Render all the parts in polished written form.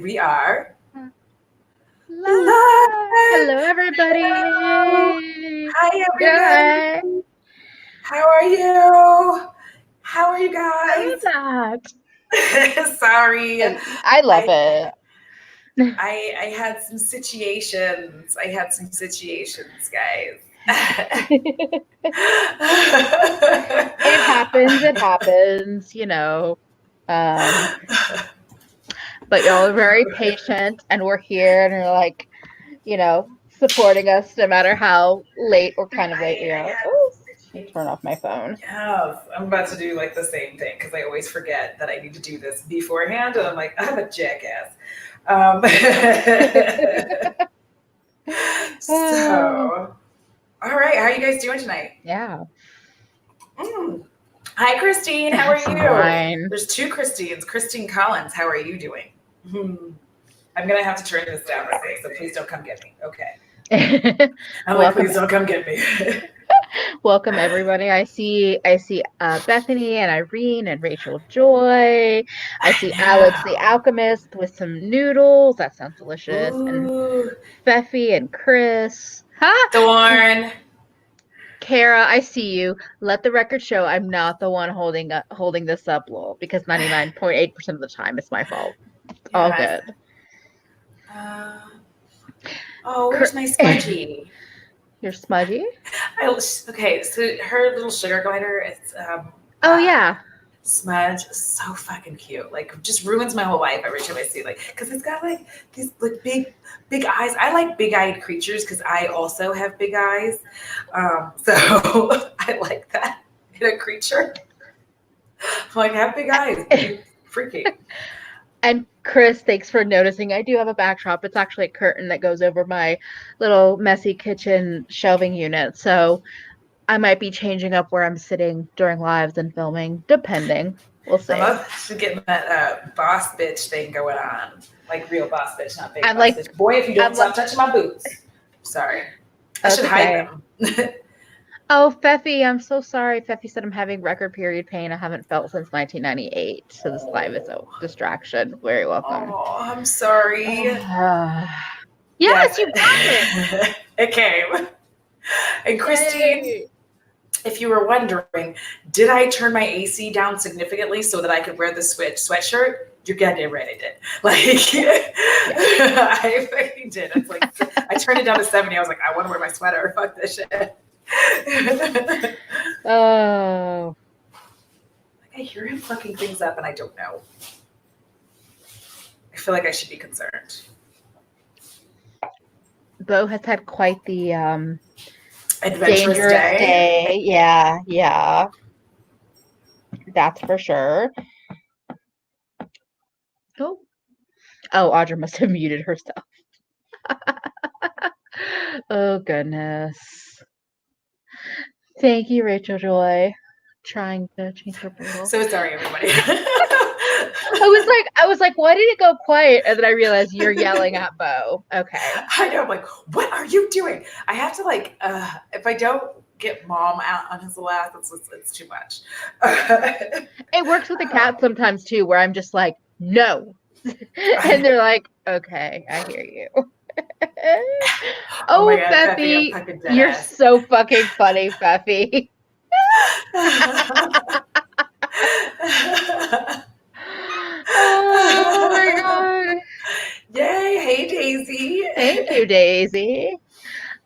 we are live. live. Hello, everybody. Hello. Hi, Good. everybody. How are you? How are you guys? Sorry. I love it. I had some situations. Guys. It happens, but y'all are very patient and we're here and you're like, supporting us no matter how late or kind of late we are. Oh, let me turn off my phone. Yes, I'm about to do like the same thing because I always forget that I need to do this beforehand, and I'm like, I'm a jackass. So, all right, how are you guys doing tonight? Yeah. Hi, Christine. How are you? Fine. There's two Christines. Christine Collins, how are you doing? I'm gonna have to turn this down real quick, so please don't come get me. Okay. I'm like, please don't come get me. Welcome everybody. I see Bethany and Irene and Rachel Joy. I see Alex the Alchemist with some noodles. That sounds delicious. Ooh. And Feffy and Chris. Huh? Thorn. Kara, I see you. Let the record show I'm not the one holding this up, lol, because 99.8% of the time it's my fault. It's all good. Oh, where's my smudgy? Your smudgy? Okay, so her little sugar glider, it's oh yeah. Smudge is so fucking cute. Like, just ruins my whole life every time I see it. Like, because it's got like these like big eyes. I like big-eyed creatures because I also have big eyes. So I like that in a creature. I'm like, have big eyes. Be freaky. And Chris, thanks for noticing. I do have a backdrop. It's actually a curtain that goes over my little messy kitchen shelving unit. So I might be changing up where I'm sitting during lives and filming, depending. We'll see. I'm getting that boss bitch thing going on. Like real boss bitch, not fake boss like, bitch. Boy, if you don't stop touching my boots. Sorry. I should hide them. Oh, Feffy, I'm so sorry. Feffy said I'm having record period pain I haven't felt since 1998. So this live is a distraction. Very welcome. Oh, I'm sorry. Yes, you got it. It came. And Christine, if you were wondering, did I turn my AC down significantly so that I could wear the sweatshirt? You're goddamn right I did. Like, I fucking did. It's like, I turned it down to 70. I was like, I want to wear my sweater. Fuck this shit. Oh. I hear him fucking things up and I don't know. I feel like I should be concerned. Bo has had quite the adventurous day. Yeah. That's for sure. Oh, Audra must have muted herself. Oh, goodness. Thank you, Rachel Joy. Trying to change her portal. So sorry, everybody. I was like, why did it go quiet? And then I realized you're yelling at Bo. Okay. I know. I'm like, what are you doing? I have to like, if I don't get mom out on his lap, it's too much. It works with the cat sometimes too, where I'm just like, no. And they're like, okay, I hear you. Oh, my God, Feffy, you're so fucking funny, Feffy. Oh my God. Yay. Hey, Daisy. Thank you, Daisy.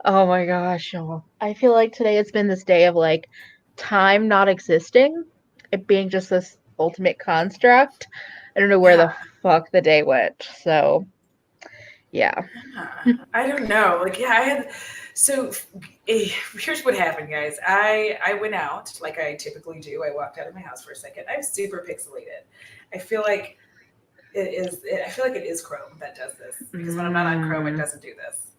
Oh my gosh. I feel like today has been this day of like time not existing, it being just this ultimate construct. I don't know where the fuck the day went. So, yeah. I don't know. Like, yeah, I had. So here's what happened, guys. I went out like I typically do. I walked out of my house for a second. I'm super pixelated. I feel like I feel like it is Chrome that does this because when I'm not on Chrome, it doesn't do this.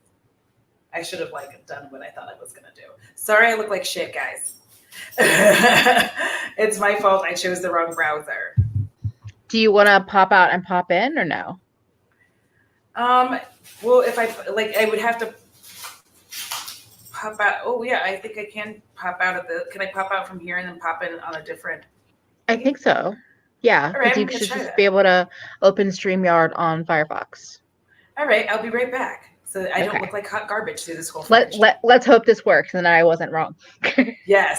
I should have like done what I thought I was gonna do. Sorry, I look like shit, guys. It's my fault. I chose the wrong browser. Do you want to pop out and pop in or no? Well, if I would have to pop out. Oh yeah, I think I can pop out of the. Can I pop out from here and then pop in on a different? I think so. Yeah, All right, because I'm you gonna should try just be that. able to open StreamYard on Firefox. All right, I'll be right back. So I don't Okay. look like hot garbage through this whole Let, fucking stream. let, let's hope this works and I wasn't wrong. Yes.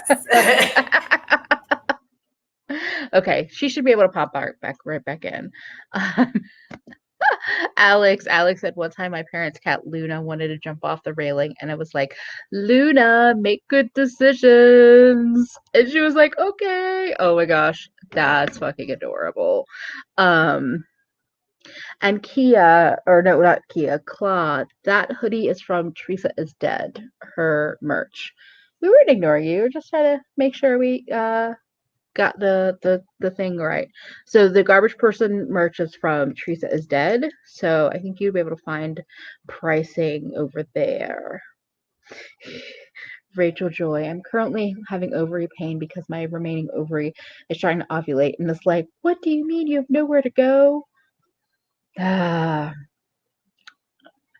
Okay, she should be able to pop right back in. Um, Alex said one time my parents' cat Luna wanted to jump off the railing, and I was like, Luna, make good decisions. And she was like, okay. Oh my gosh, that's fucking adorable. Um, and Kia, or no, not Kia, Claude, that hoodie is from Teresa is Dead, her merch. We weren't ignoring you, we were just trying to make sure we got the thing right. So the garbage person merch is from Teresa is Dead. So I think you'll be able to find pricing over there. Rachel Joy, I'm currently having ovary pain because my remaining ovary is trying to ovulate and it's like, what do you mean you have nowhere to go? Ah,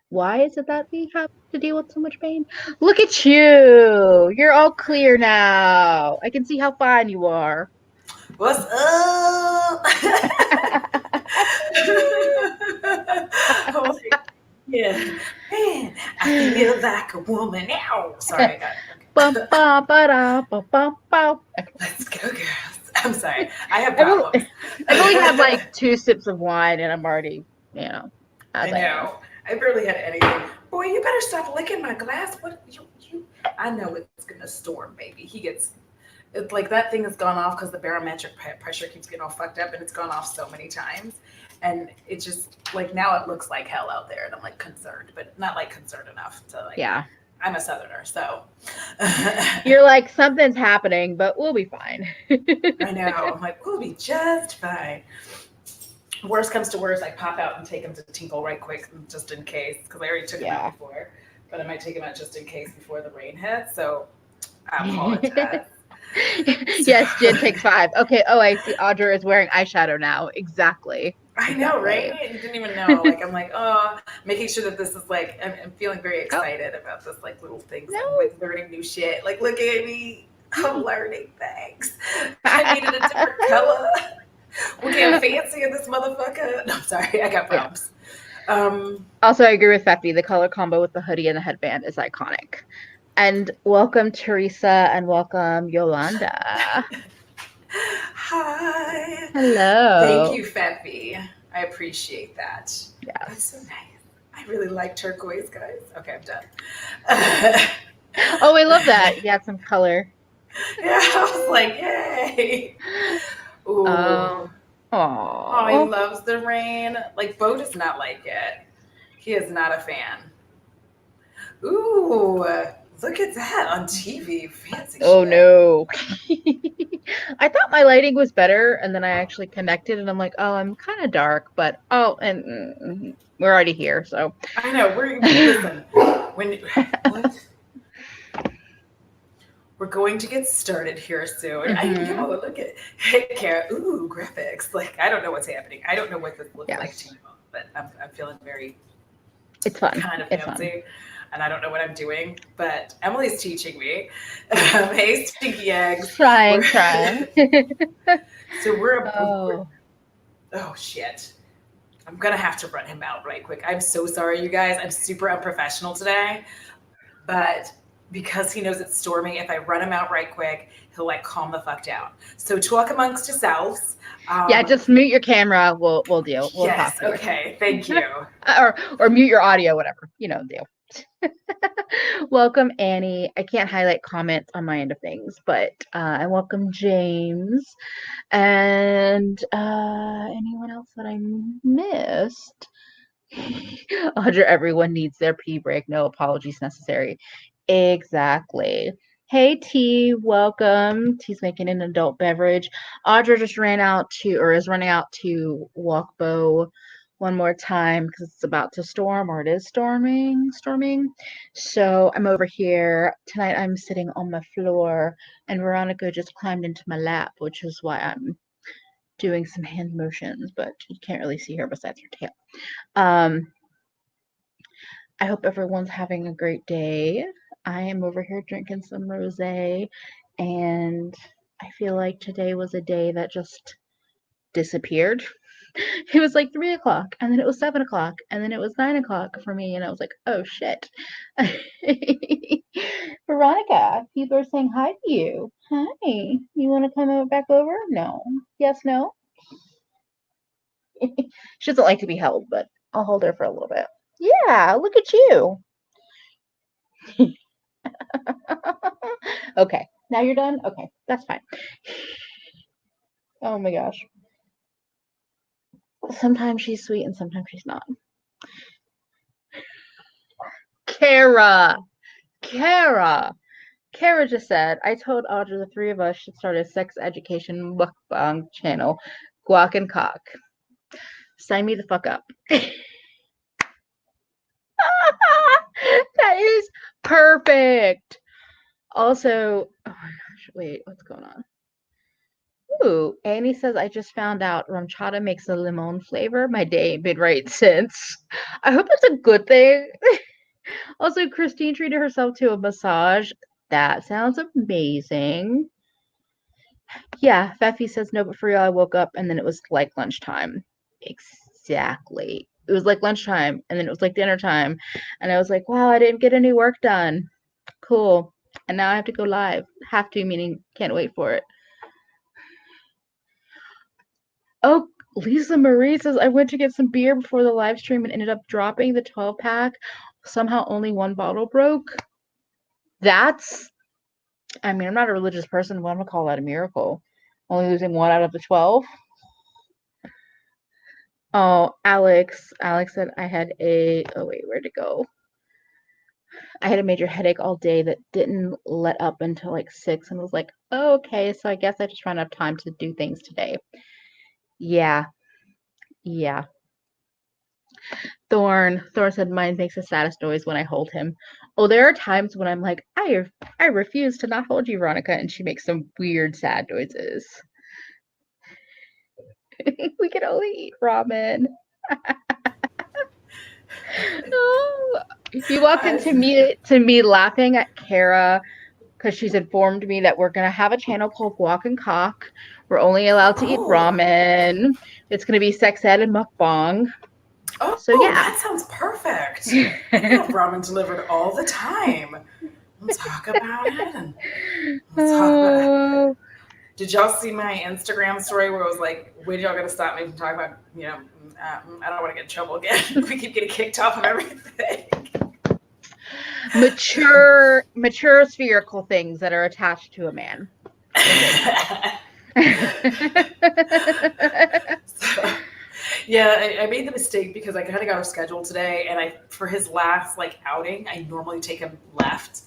why is it that we have to deal with so much pain? Look at you. You're all clear now. I can see how fine you are. What's up? I'm like, yeah, man, I feel like a woman now. Sorry, I got Bum, okay. bum, ba-da, bum, bum, bum. Let's go, girls. I'm sorry. I have I've only, problems. I've only had like 2 sips of wine and I'm already, I as I am. know. I barely had anything. Boy, you better stop licking my glass. What you I know it's gonna storm, baby. He gets it's like that thing has gone off because the barometric pressure keeps getting all fucked up and it's gone off so many times. And it just like now it looks like hell out there and I'm like concerned, but not like concerned enough to like Yeah. I'm a southerner, so You're like, something's happening, but we'll be fine. I know. I'm like, we'll be just fine. Worst comes to worst, I pop out and take him to Tinkle right quick, just in case, because I already took him out Yeah. before. But I might take him out just in case before the rain hits. So I apologize. So Yes, Jen takes 5. Okay. Oh, I see Audra is wearing eyeshadow now. Exactly. I know, Exactly. right? You didn't even know. Like I'm like, oh, making sure that this is like I'm feeling very Oh, excited about this like little things. I'm no. like learning new shit. Like look at me. I'm learning things. I needed a different color. We're getting fancy in this motherfucker. No, I'm sorry, I got Yeah. problems. Um, Also, I agree with Feppy. The color combo with the hoodie and the headband is iconic. And welcome, Teresa, and welcome, Yolanda. Hi. Thank Hello. you, Feppy. I appreciate that. That's so Yes. nice. I really like turquoise, guys. Okay, I'm done. Oh, I love that. You had some color. Yeah, I was like, yay. Ooh. Oh. Oh, he Oh. loves the rain. Like, Bo does not like it. He is not a fan. Ooh, look at that on TV. Fancy Oh shit. no. I thought my lighting was better, and then I actually connected, and I'm like, oh, I'm kind of dark, but oh, and we're already here, so. I know. Listen. When what? We're going to get started here soon. I Hmm. know. Look at hey, Kara. Ooh, graphics. Like I don't know what's happening. I don't know what this looks like to Yes, you, but I'm feeling very it's fun. kind of It's fun. fancy, and I don't know what I'm doing. But Emily's teaching me. Hey, stinky eggs. We're Trying. so we're Oh, oh shit. I'm gonna have to run him out right quick. I'm so sorry, you guys. I'm super unprofessional today, but because he knows it's stormy, if I run him out right quick, he'll like calm the fuck down. So talk amongst yourselves. yeah. Um, Just mute your camera. We'll deal. We'll talk yes, here. okay, thank you. Or mute your audio, whatever. Deal. Welcome, Annie. I can't highlight comments on my end of things, but I welcome James and anyone else that I missed. Audra, everyone needs their pee break. No apologies necessary. Exactly. Hey T, welcome. T's making an adult beverage. Audra just ran out to, or is running out to walk Bo one more time because it's about to storm, or it is storming. So I'm over here. Tonight I'm sitting on my floor, and Veronica just climbed into my lap, which is why I'm doing some hand motions, but you can't really see her besides her tail. Um, I hope everyone's having a great day. I am over here drinking some rosé, and I feel like today was a day that just disappeared. It was like 3 o'clock, and then it was 7 o'clock, and then it was 9 o'clock for me, and I was like, oh shit. Veronica, people are saying hi to you. Hi. You want to come back over? No. Yes, no. She doesn't like to be held, but I'll hold her for a little bit. Yeah, look at you. Okay, now you're done? Okay, that's fine. Oh my gosh. Sometimes she's sweet and sometimes she's not. Kara. Kara just said, I told Audra the three of us should start a sex education mukbang channel, Guac and Cock. Sign me the fuck up. That is perfect. Also, oh my gosh, wait, what's going on? Ooh, Annie says, I just found out rum chata makes a lemon flavor. My day ain't been right since. I hope it's a good thing. Also, Christine treated herself to a massage. That sounds amazing. Yeah, Feffy says, no, but for real, I woke up and then it was like lunchtime. Exactly. It was like lunchtime and then it was like dinner time. And I was like, wow, I didn't get any work done. Cool. And now I have to go live. Have to, meaning can't wait for it. Oh, Lisa Marie says, I went to get some beer before the live stream and ended up dropping the 12-pack. Somehow only one bottle broke. I mean, I'm not a religious person, but I'm going to call that a miracle. Only losing one out of the 12. Oh, Alex said I had oh wait, where'd it go? I had a major headache all day that didn't let up until like 6 and was like, oh, okay, so I guess I just ran out of time to do things today. Yeah. Thorn said mine makes the saddest noise when I hold him. Oh, there are times when I'm like, I refuse to not hold you, Veronica, and she makes some weird sad noises. We can only eat ramen. Oh, you walked into me laughing at Kara because she's informed me that we're gonna have a channel called Guac and Cock. We're only allowed to eat ramen. It's gonna be sex ed and mukbang. Oh, so yeah, that sounds perfect. I have ramen delivered all the time. Let's talk about it. And let's talk about it. Did y'all see my Instagram story where it was like, when y'all gonna stop me from talking about, I don't want to get in trouble again. We keep getting kicked off of everything. Mature spherical things that are attached to a man. So, yeah, I made the mistake because I kind of got our schedule today, and for his last outing, I normally take him left.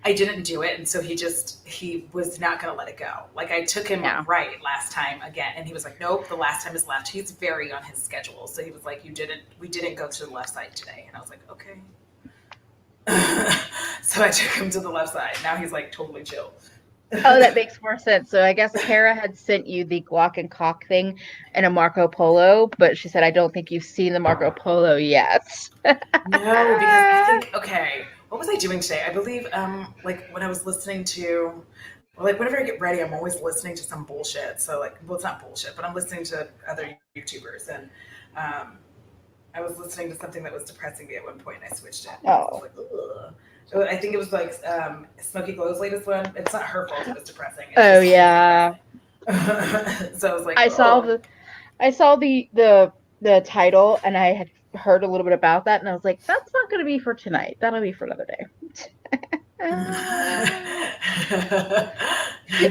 I didn't do it, and so he was not going to let it go. Like, I took him right last time again, and he was like, nope, the last time is left. He's very on his schedule, so he was like, we didn't go to the left side today, and I was like, okay. So I took him to the left side. Now he's like totally chill. Oh, that makes more sense. So I guess Kara had sent you the Guac and Cock thing in a Marco Polo, but she said, I don't think you've seen the Marco Polo yet. No, because I think, okay, what was I doing today? I believe, when I was listening to, whenever I get ready, I'm always listening to some bullshit. So, it's not bullshit, but I'm listening to other YouTubers. And I was listening to something that was depressing me at one point, and I switched it. I was like, ugh. So I think it was Smokey Glow's latest one. It's not her fault it was depressing. Oh yeah. So I was like, I saw the title, and I had heard a little bit about that, and I was like, that's not going to be for tonight. That'll be for another day.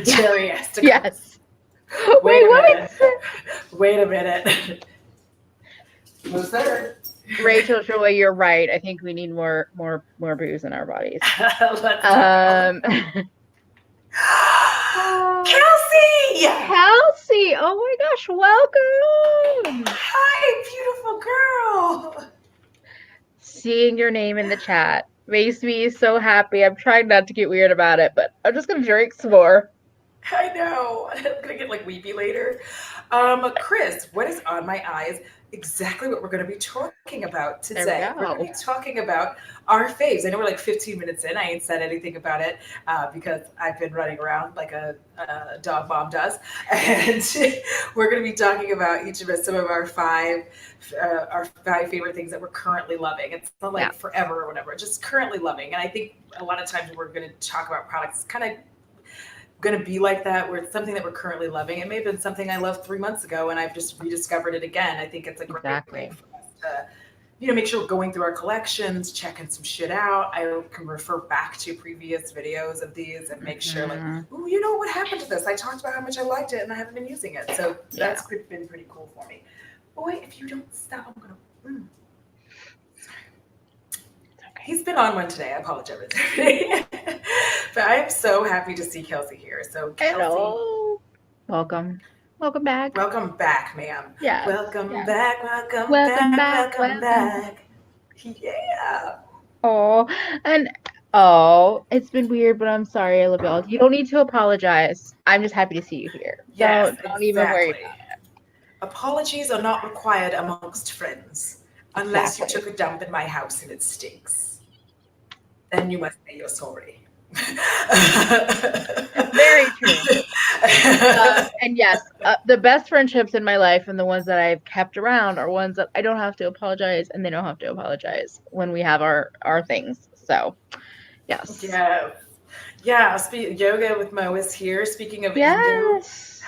Jerry has to. Yes. Wait a minute. Who's there? Rachel Joy, you're right. I think we need more booze in our bodies. Let's Kelsey! Oh my gosh, welcome! Hi, beautiful girl! Seeing your name in the chat makes me so happy. I'm trying not to get weird about it, but I'm just gonna drink some more. I know. I'm gonna get like weepy later. Chris, what is on my eyes? Exactly what we're going to be talking about There we today. We're going go. to be talking about our faves. I know we're like 15 minutes in. I ain't said anything about it because I've been running around like a dog mom does, and we're going to be talking about each of us some of our five favorite things that we're currently loving. It's not Yeah, like forever or whatever, just currently loving. And I think a lot of times we're going to talk about products kind of going to be like that where it's something that we're currently loving. It may have been something I loved 3 months ago and I've just rediscovered it again. I think it's a great way exactly. for us to, make sure we're going through our collections, checking some shit out. I can refer back to previous videos of these and make sure like, Hmm. oh, what happened to this? I talked about how much I liked it and I haven't been using it. So Yeah. that's been pretty cool for me. Boy, if you don't stop, I'm going to, Okay. he's been on one today. I apologize. But I am so happy to see Kelsey here. So, Kelsey, Hello. Welcome. Welcome back. welcome back, ma'am. Yes. Welcome Yes. back, welcome Welcome back, back. welcome Welcome back. back. Yeah. Oh, and oh, it's been weird, but I'm sorry. I love y'all. You don't need to apologize. I'm just happy to see you here. Yes, Don't even worry exactly. Apologies are not required amongst friends about it. unless you Exactly. took a dump in my house and it stinks. Then you must say you're sorry. Very true. And yes, the best friendships in my life and the ones that I've kept around are ones that I don't have to apologize and they don't have to apologize when we have our things. So, yes. Yes. Yeah, yoga with Mo is here. Speaking of endo, Yes.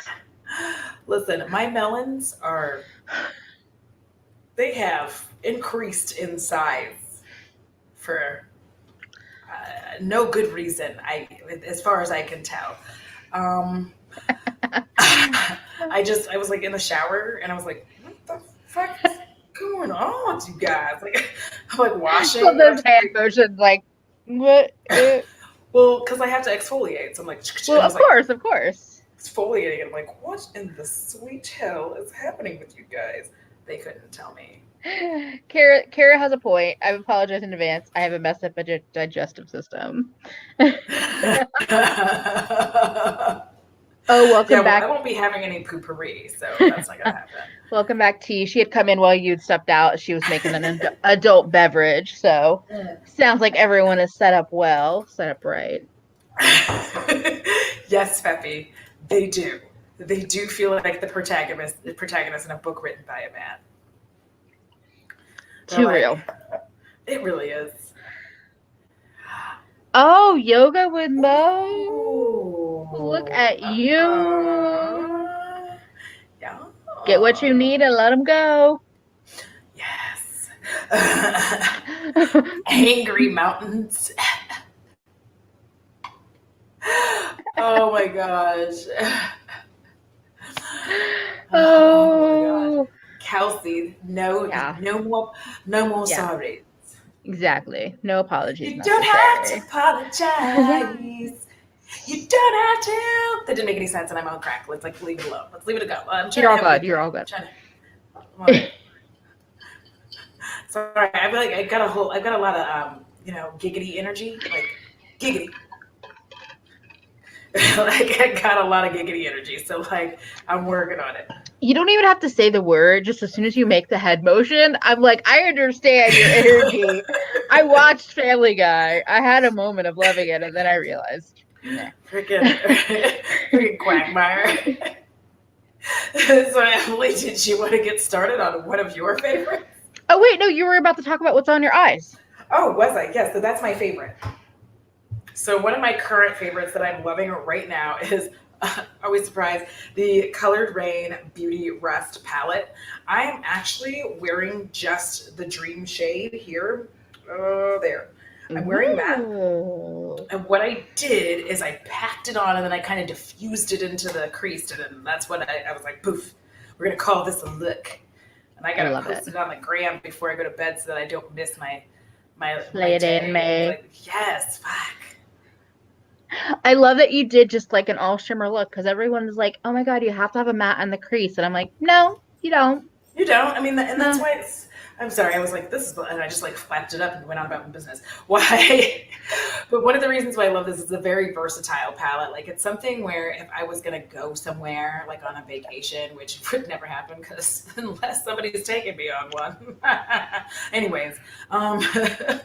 listen, my melons they have increased in size for no good reason, as far as I can tell. Um, I was like in the shower and I was like, what the fuck is going on with you guys? Like, I'm like washing Love and I'm those just hand like, motions, like what? well, because I have to exfoliate. So I'm like, Well, and I was of like course, of course. exfoliating. And I'm like, what in the sweet hell is happening with you guys? They couldn't tell me. Kara has a point. I apologize in advance. I have a messed up digestive system. Oh, Yeah, welcome well, I back. won't be having any poopery, so that's not gonna happen. Welcome back, T. She had come in while you'd stepped out. She was making an adult beverage, so Mm. sounds like everyone is set up well, set up right. Yes, Peppy, they do. They do feel like the protagonist in a book written by a man. They're Too like, real. it really is. Oh, yoga with Mo. Look Ooh. at you. Yeah. Get what you need and let them go. Yes. Angry mountains. Oh my gosh. Oh my gosh. Oh, Kelsey, yeah, no more yeah, sorry. exactly. No apologies You don't have to necessary. apologize. You don't have to. That didn't make any sense, and I'm on crack. Let's like leave it alone. Let's leave it go. I'm trying You're to all have a good. good You're day. all good. I'm trying to. Well, sorry, I feel like I've got a lot of giggity energy, like giggity. Like I got a lot of giggity energy, so like I'm working on You don't even have to say the word. Just as soon as you make the head motion, I'm like, I understand your energy. I watched Family Guy. I had a moment of loving it, and then I realized, nah. freaking freaking quagmire. So Emily, did you want to get started on one of your favorites? Oh wait, no, you were about to talk about what's on your eyes. Oh, was I? Yes, so that's my favorite. So one of my current favorites that I'm loving right now is always surprised, the Colored Rain Beauty Rust palette. I am actually wearing just the Dream shade here. There. I'm wearing that. Ooh, And what I did is I packed it on and then I kind of diffused it into the crease. And that's what I was like, poof, we're going to call this a look. And I I got to love it. post it on the gram before I go to bed so that I don't miss my Slay it in, day. It's May. like, yes, fuck. I love that you did just like an all shimmer look because everyone is like, oh my God, you have to have a matte in the crease. And I'm like, no, you don't. You don't. I mean, and that's No. why I'm sorry. I was like, this is, and I just like flapped it up and went on about my business. Why? But one of the reasons why I love this is a very versatile palette. Like it's something where if I was gonna go somewhere, like on a vacation, which would never happen because unless somebody's taking me on one. Anyways, but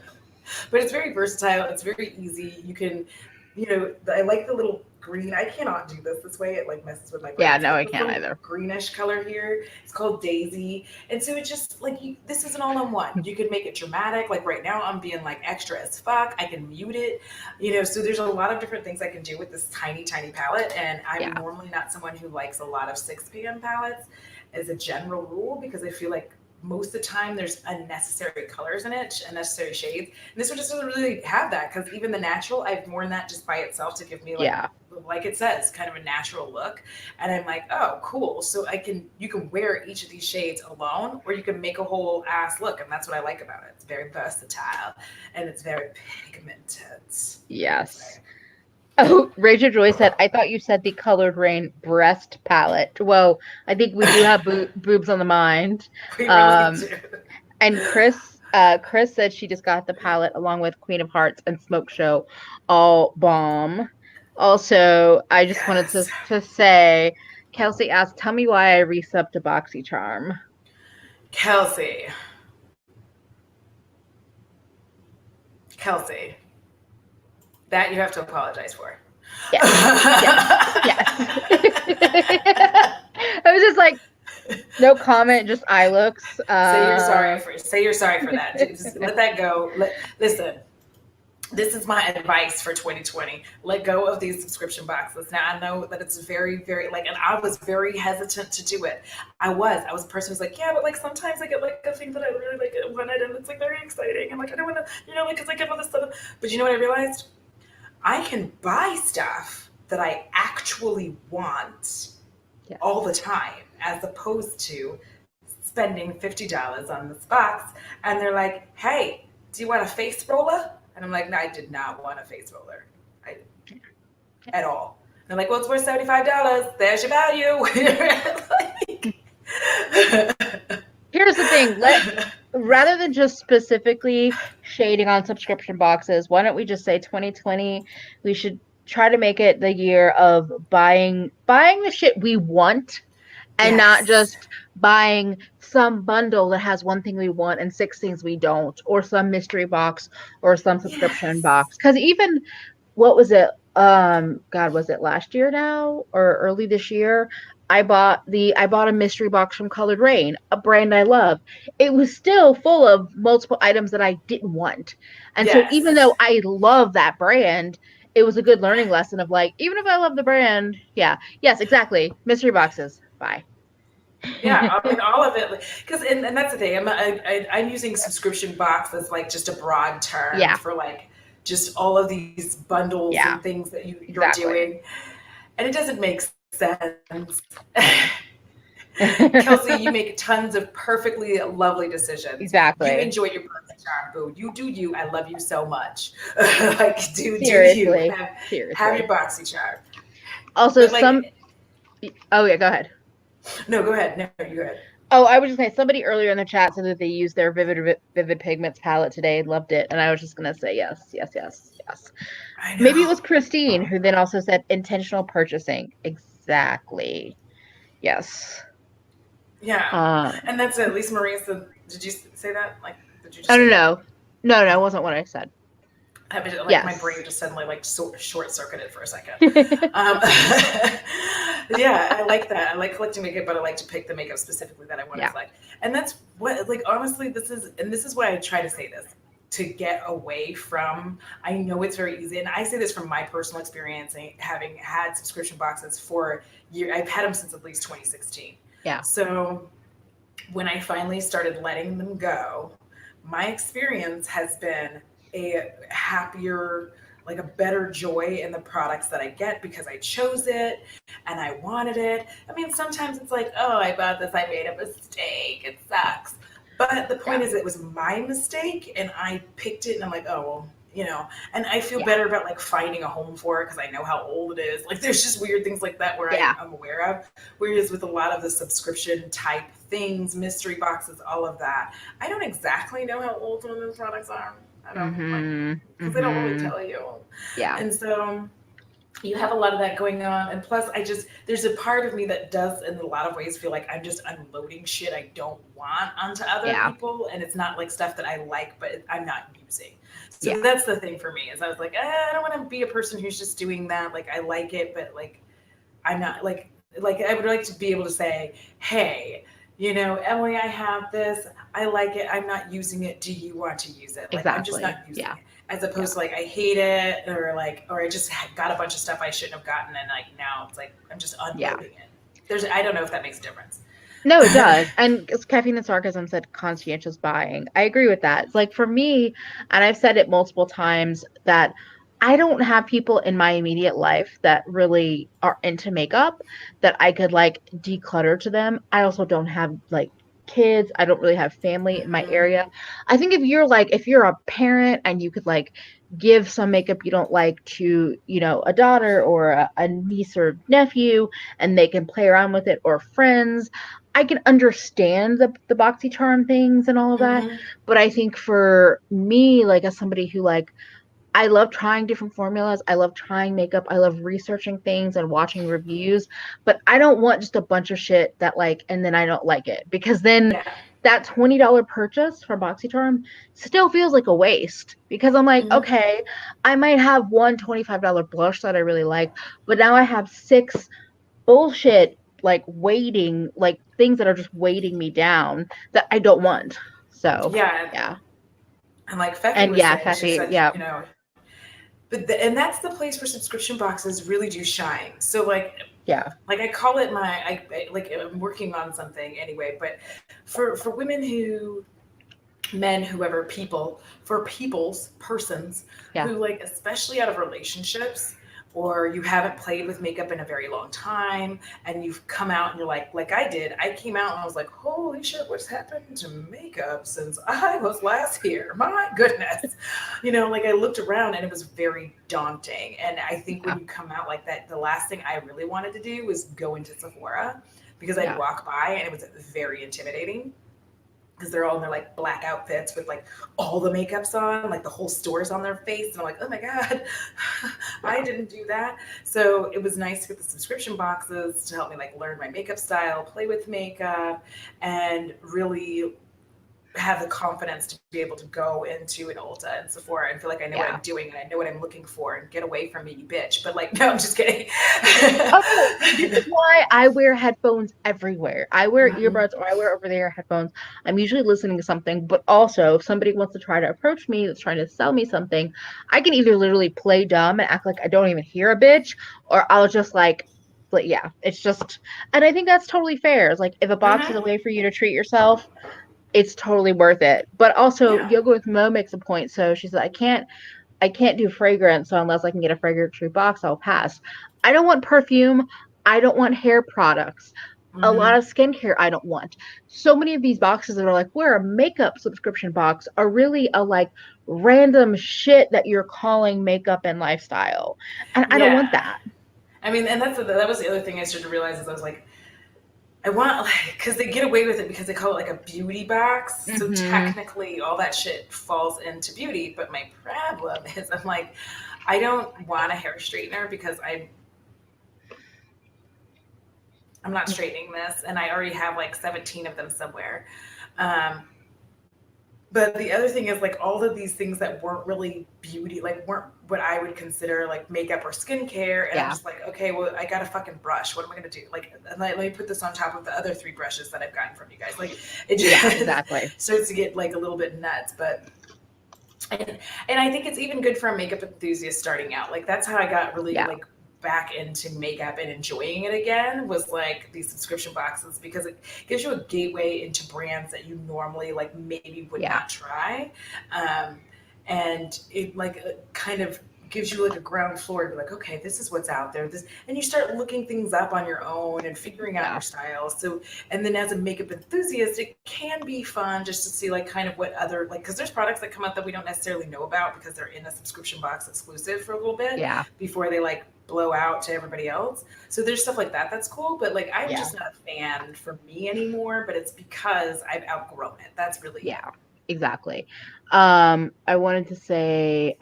it's very versatile. It's very easy. You can, I like the little green. I cannot do this way. It like messes with my brain. Yeah, It's no, got I this can't little either. greenish color here. It's called Daisy, and so it's just like this is an all-in-one. You could make it dramatic. Like right now, I'm being like extra as fuck. I can mute it, So there's a lot of different things I can do with this tiny, tiny palette. And I'm Yeah. normally not someone who likes a lot of 6 p.m. palettes as a general rule because I feel like most of the time there's unnecessary colors in it, unnecessary shades. And this one just doesn't really have that because even the natural, I've worn that just by itself to give me Yeah. like it says, kind of a natural look. And I'm like, oh, cool. So you can wear each of these shades alone, or you can make a whole ass look. And that's what I like about it. It's very versatile and it's very pigmented. Yes. Oh, Rachel Joy said, I thought you said the Colored Rain breast palette. Well, I think we do have boobs on the mind. We really Um, do. and Chris said she just got the palette along with Queen of Hearts and Smoke Show, all bomb. Also, I just wanted Yes. to say, Kelsey asked, tell me why I resubbed to BoxyCharm. Kelsey. Kelsey. That you have to apologize for. Yes, yes, yes. I was just like, no comment, just eye looks. Say you're sorry for that. Just let that go. Listen. This is my advice for 2020. Let go of these subscription boxes. Now I know that it's very, very and I was very hesitant to do it. I was a person who's like, yeah, but like sometimes I get like a thing that I really like wanted, and it's like very exciting, and like I don't want to, because I get all this stuff. But you know what I realized? I can buy stuff that I actually want Yes. all the time, as opposed to spending $50 on this box, and they're like, hey, do you want a face roller? And I'm like, no, I did not want a face roller. At all. And they're like, well, it's worth $75. There's your value. Here's the thing. Rather than just specifically shading on subscription boxes, why don't we just say 2020? We should try to make it the year of buying the shit we want and not Yes. just buying some bundle that has one thing we want and six things we don't, or some mystery box or some subscription Yes. box. Because even what was it? God, was it last year now or early this year? I bought a mystery box from Colored Rain, a brand I love. It was still full of multiple items that I didn't want. And so even Yes. though I love that brand, it was a good learning lesson of like, even if I love the brand, yeah, yes, exactly. Mystery boxes. Bye. Yeah, I mean, all of it. Because, and that's the thing. I'm using subscription box as like just a broad term Yeah, for like just all of these bundles yeah, and things that you're exactly. doing. And it doesn't make sense. Kelsey, you make tons of perfectly lovely decisions. You Exactly. enjoy your birthday charm, boo. You do you. I love you so much. Like, do you Seriously. have your Seriously. boxy charm? Also, But some. like, Oh, yeah, go ahead. no, go ahead. No, you go ahead. Oh, I was just saying, somebody earlier in the chat said that they used their Vivid Pigments palette today and loved it. And I was just going to say yes, yes, yes, yes. I Maybe it was know. Christine who then also said intentional purchasing. Exactly. Yes. Yeah, Um, and that's it. Lisa Marie said, did you say that? Like, did you I just say don't that? know. No, no, it wasn't what I said. Like my brain Yes. just suddenly like short circuited for a second. Um, yeah, I like that. I like collecting makeup, but I like to pick the makeup specifically that I want to Yeah. collect. And that's what, like, honestly, this is why I try to say this to get away from. I know it's very easy, and I say this from my personal experience, having had subscription boxes for years. I've had them since at least 2016. Yeah. So when I finally started letting them go, my experience has been a happier, like a better joy in the products that I get because I chose it and I wanted it. I mean, sometimes it's like, oh, I bought this, I made a mistake, it sucks. But the point Yeah. is, it was my mistake and I picked it and I'm like, oh, well, you know, and I feel Yeah. better about like finding a home for it because I know how old it is. Like there's just weird things like that where Yeah. I'm aware of. Whereas with a lot of the subscription type things, mystery boxes, all of that, I don't exactly know how old some of those products are. I don't like Mhm. because they don't really Mhm. tell you. Yeah. And so you have a lot of that going on. And plus, there's a part of me that does, in a lot of ways, feel like I'm just unloading shit I don't want onto other Yeah. people. And it's not like stuff that I like, but I'm not using. So Yeah. that's the thing for me is I was like, I don't want to be a person who's just doing that. Like, I like it, but like, I'm not like I would like to be able to say, hey, you know, Emily, I have this. I like it. I'm not using it. Do you want to use it? Like I'm just not Exactly. using Yeah. it. As Yeah. opposed to like I hate it or I just got a bunch of stuff I shouldn't have gotten and like now it's like I'm just Yeah. unloading it. I don't know if that makes a difference. No, it does. And caffeine and sarcasm said conscientious buying. I agree with that. It's like for me, and I've said it multiple times that I don't have people in my immediate life that really are into makeup that I could like declutter to them. I also don't have like kids. I don't really have family in my Mm-hmm. area. I think if you're a parent and you could like give some makeup you don't like to, a daughter or a niece or nephew and they can play around with it or friends, I can understand the BoxyCharm things and all of that, Mm-hmm. but I think for me, like as somebody who like I love trying different formulas, I love trying makeup, I love researching things and watching reviews, but I don't want just a bunch of shit that like and then I don't like it because then Yeah. that $20 purchase from BoxyCharm still feels like a waste because I'm like, Mm-hmm. okay, I might have one $25 blush that I really like, but now I have six bullshit like things that are just weighting me down that I don't want. So Yeah. yeah. And like Feffy And was yeah, saying, she Feffy, said, yeah, you know, and that's the place where subscription boxes really do shine. So yeah, like I call it like I'm working on something anyway, but for women who men, whoever, people, for peoples, persons yeah, who, like, especially out of relationships, or you haven't played with makeup in a very long time, and you've come out and you're like I did. I came out and I was like, holy shit, what's happened to makeup since I was last here? My goodness. You know, like I looked around and it was very daunting. And I think when yeah, you come out like that, the last thing I really wanted to do was go into Sephora because I'd yeah, walk by and it was very intimidating because they're all in their like black outfits with like all the makeups on, like the whole store's on their face. And I'm like, oh my God, I yeah, didn't do that. So it was nice to get the subscription boxes to help me like learn my makeup style, play with makeup, and really have the confidence to be able to go into an Ulta and Sephora and feel like I know what yeah. I'm doing and I know what I'm looking for and get away from me, you bitch. But like, no, I'm just kidding. Oh no, this is why I wear headphones everywhere. I wear Mm-hmm. earbuds or I wear over-the-air headphones. I'm usually listening to something, but also if somebody wants to try to approach me that's trying to sell me something, I can either literally play dumb and act like I don't even hear a bitch, or I'll just like, but yeah, it's just, and I think that's totally fair. It's like if a box is a Mm-hmm. way for you to treat yourself, it's totally worth it. But also, Yeah. Yoga with Mo makes a point. So she said, I can't do fragrance, so unless I can get a fragrance-free box, I'll pass. I don't want perfume. I don't want hair products. A lot Mm-hmm. of skincare I don't want. So many of these boxes that are like, we're a makeup subscription box are really a like random shit that you're calling makeup and lifestyle. And I don't want Yeah. that. I mean, and that was the other thing I started to realize is I was like, I want like because they get away with it because they call it like a beauty box. So Hmm. technically, all that shit falls into beauty. But my problem is, I'm like, I don't want a hair straightener because I'm not straightening this, and I already have like 17 of them somewhere. Um, but the other thing is like all of these things that weren't really beauty, like weren't what I would consider like makeup or skincare. And I'm Yeah. just like, okay, well, I got a fucking brush. What am I gonna do? Like, let me put this on top of the other three brushes that I've gotten from you guys. Like, it Yeah, just exactly. starts to get like a little bit nuts. But and I think it's even good for a makeup enthusiast starting out. Like that's how I got really Yeah. like back into makeup and enjoying it again was like these subscription boxes because it gives you a gateway into brands that you normally like maybe would Yeah. not try. um, and it like kind of gives you like a ground floor to be like, okay, this is what's out there. This, and you start looking things up on your own and figuring out your Yeah. style. So, and then as a makeup enthusiast, it can be fun just to see like kind of what other like because there's products that come out that we don't necessarily know about because they're in a subscription box exclusive for a little bit Yeah. before they like blow out to everybody else. So there's stuff like that that's cool, but like I'm Yeah. just not a fan for me anymore. But it's because I've outgrown it. That's really it. Yeah, exactly. I wanted to say,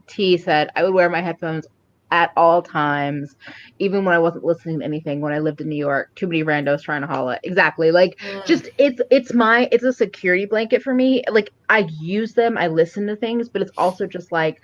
T said I would wear my headphones at all times, even when I wasn't listening to anything. When I lived in New York, too many randos trying to holla. Exactly. Like, Mm. just it's a security blanket for me. Like, I use them, I listen to things, but it's also just like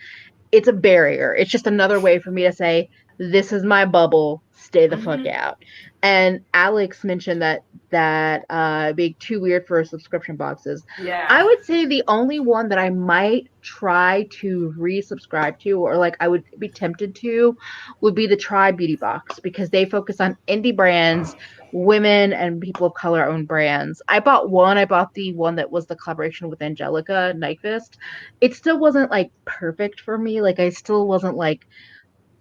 it's a barrier. It's just another way for me to say, this is my bubble, stay the fuck Hmm. out. And Alex mentioned that being too weird for subscription boxes. I Yeah. would say the only one that I might try to resubscribe to, or like I would be tempted to, would be the Try Beauty Box, because they focus on indie brands, women and people of color owned brands. I bought the one that was the collaboration with Angelica Nyquist. It still wasn't like perfect for me. Like I still wasn't like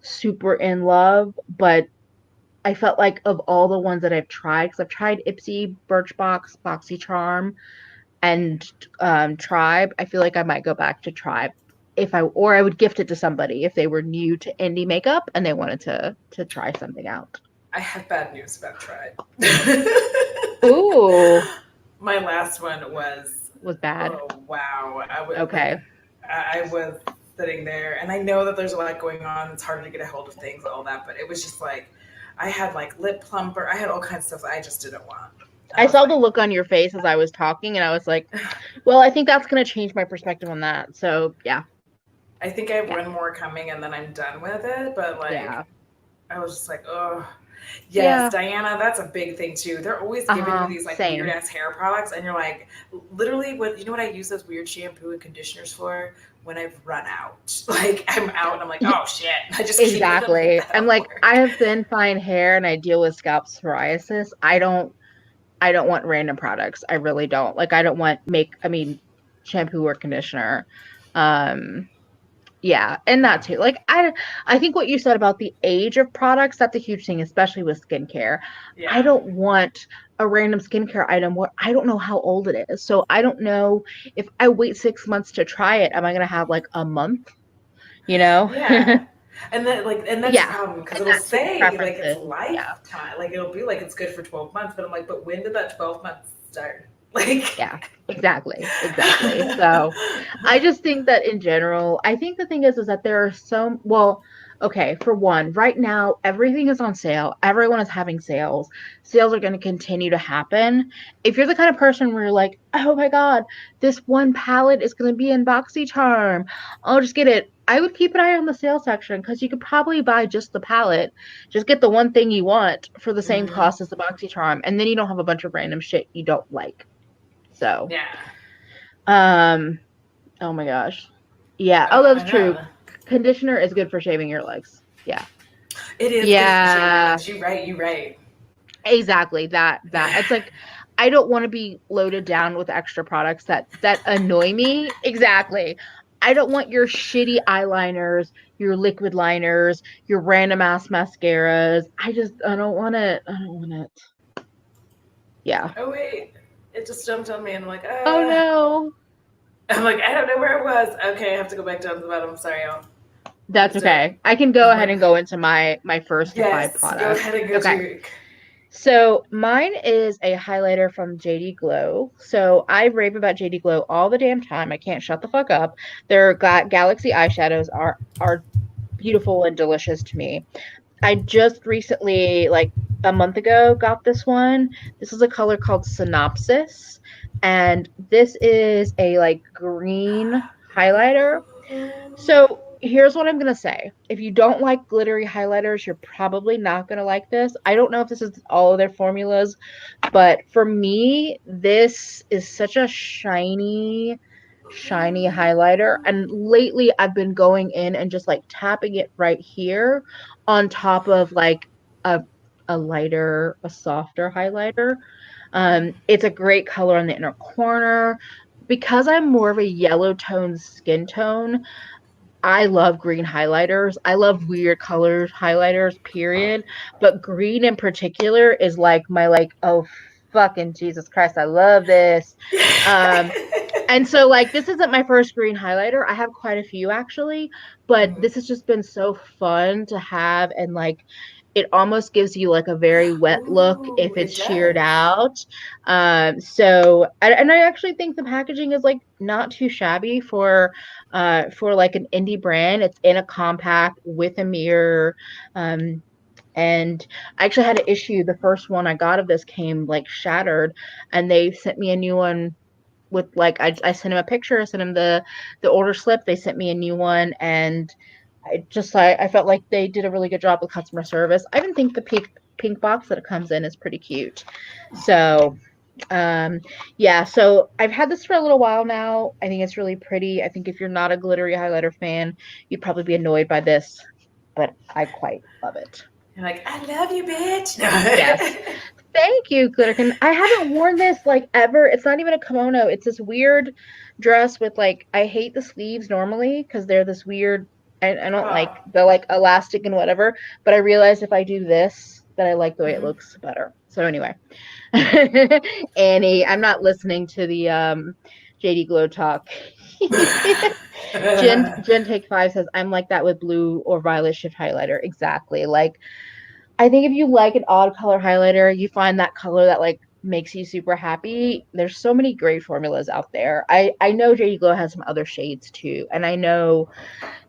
super in love, but I felt like of all the ones that I've tried, because I've tried Ipsy, Birchbox, BoxyCharm, and Tribe. I feel like I might go back to Tribe if I would gift it to somebody if they were new to indie makeup and they wanted to try something out. I have bad news about Tribe. Ooh, My last one was, was bad. oh wow, I would like, Okay. I was sitting there, and I know that there's a lot going on. It's harder to get a hold of things, all that, but it was just like, I had like lip plumper, I had all kinds of stuff that I just didn't want, and I I was saw the like, look on your face as I was talking, and I was like, well, I think that's going to change my perspective on that. So, yeah, I think I have yeah, one more coming, and then I'm done with it. But yeah, like, I was just like, oh, yes, yeah. Diana, that's a big thing too. They're always giving you these like weird Same. ass hair products, and you're like, literally, what you know what I use those weird shampoo and conditioners for? When I've run out, like I'm out, and I'm like, oh shit, I just keep them like Exactly. that I'm at like, I work. have thin, fine hair and I deal with scalp psoriasis. I don't want random products. I really don't. Like I don't want shampoo or conditioner. Um yeah, and that too. Like I think what you said about the age of products, that's a huge thing, especially with skincare. I Yeah, don't want a random skincare item where I don't know how old it is. So I don't know if I wait 6 months to try it, am I gonna have like a month, you know? yeah. And then like, and that's a Yeah, problem because and it'll that too, say like it's preferences. Yeah, lifetime, like it'll be like it's good for 12 months, but I'm like, but when did that 12 months start? Like, yeah, exactly, exactly. So I just think that in general, I think the thing is that there are well, okay, for one, right now everything is on sale. Everyone is having sales. Sales are going to continue to happen. If you're the kind of person where you're like, oh my God, this one palette is going to be in BoxyCharm, I'll just get it. I would keep an eye on the sale section because you could probably buy just the palette. Just get the one thing you want for the same mhm. cost as the BoxyCharm, and then you don't have a bunch of random shit you don't like. So, Yeah, um, oh my gosh. Yeah. Oh, I that's true. know. Conditioner is good for shaving your legs. Yeah. It is good for shaving your Yeah. legs. You're right. You're right. Exactly. That. It's like I don't want to be loaded down with extra products that annoy me. Exactly. I don't want your shitty eyeliners, your liquid liners, your random ass mascaras. I don't want it. I don't want it. Yeah. Oh wait, it just jumped on me, and I'm like, Oh no. I'm like, I don't know where it was. Okay, I have to go back down to the bottom. Sorry, y'all. I That's have to. okay. I can go I'm ahead like, and go into my first to five yes, go products. ahead and go to Okay. your. So mine is a highlighter from JD Glow. So I rave about JD Glow all the damn time. I can't shut the fuck up. Their Galaxy eyeshadows are beautiful and delicious to me. I just recently, like a month ago, got this one. This is a color called Synopsis, and this is a like green highlighter. So here's what I'm gonna say. If you don't like glittery highlighters, you're probably not gonna like this. I don't know if this is all of their formulas, but for me, this is such a shiny highlighter. And lately I've been going in and just like tapping it right here on top of like a a softer highlighter. It's a great color on the inner corner. Because I'm more of a yellow tone skin tone, I love green highlighters. I love weird color highlighters, period. But green in particular is like my like, oh fucking Jesus Christ, I love this. Um, and so like this isn't my first green highlighter. I have quite a few actually, but Mhm. this has just been so fun to have and like it almost gives you like a very wet look if Ooh, it's it sheared does. out. So and I actually think the packaging is like not too shabby for like an indie brand. It's in a compact with a mirror. Um and I actually had an issue. The first one I got of this came like shattered, and they sent me a new one with like I sent him a picture, I sent him the order slip, they sent me a new one, and I felt like they did a really good job with customer service. I even think the pink box that it comes in is pretty cute. So um yeah, so I've had this for a little while now. I think it's really pretty. I think if you're not a glittery highlighter fan, you'd probably be annoyed by this, but I quite love it. You're like, I love you, bitch. Yes. Thank you, Glitterkin. I haven't worn this like ever. It's not even a kimono. It's this weird dress with like I hate the sleeves normally because they're this weird. I don't like Oh. the like elastic and whatever. But I realized if I do this, that I like the way it Mhm. looks better. So anyway, Annie, I'm not listening to the JD Glow talk. Jen Take Five says I'm like that with blue or violet shift highlighter. Exactly. Like I think if you like an odd color highlighter, you find that color that like makes you super happy. There's so many great formulas out there. I know JD Glow has some other shades too, and I know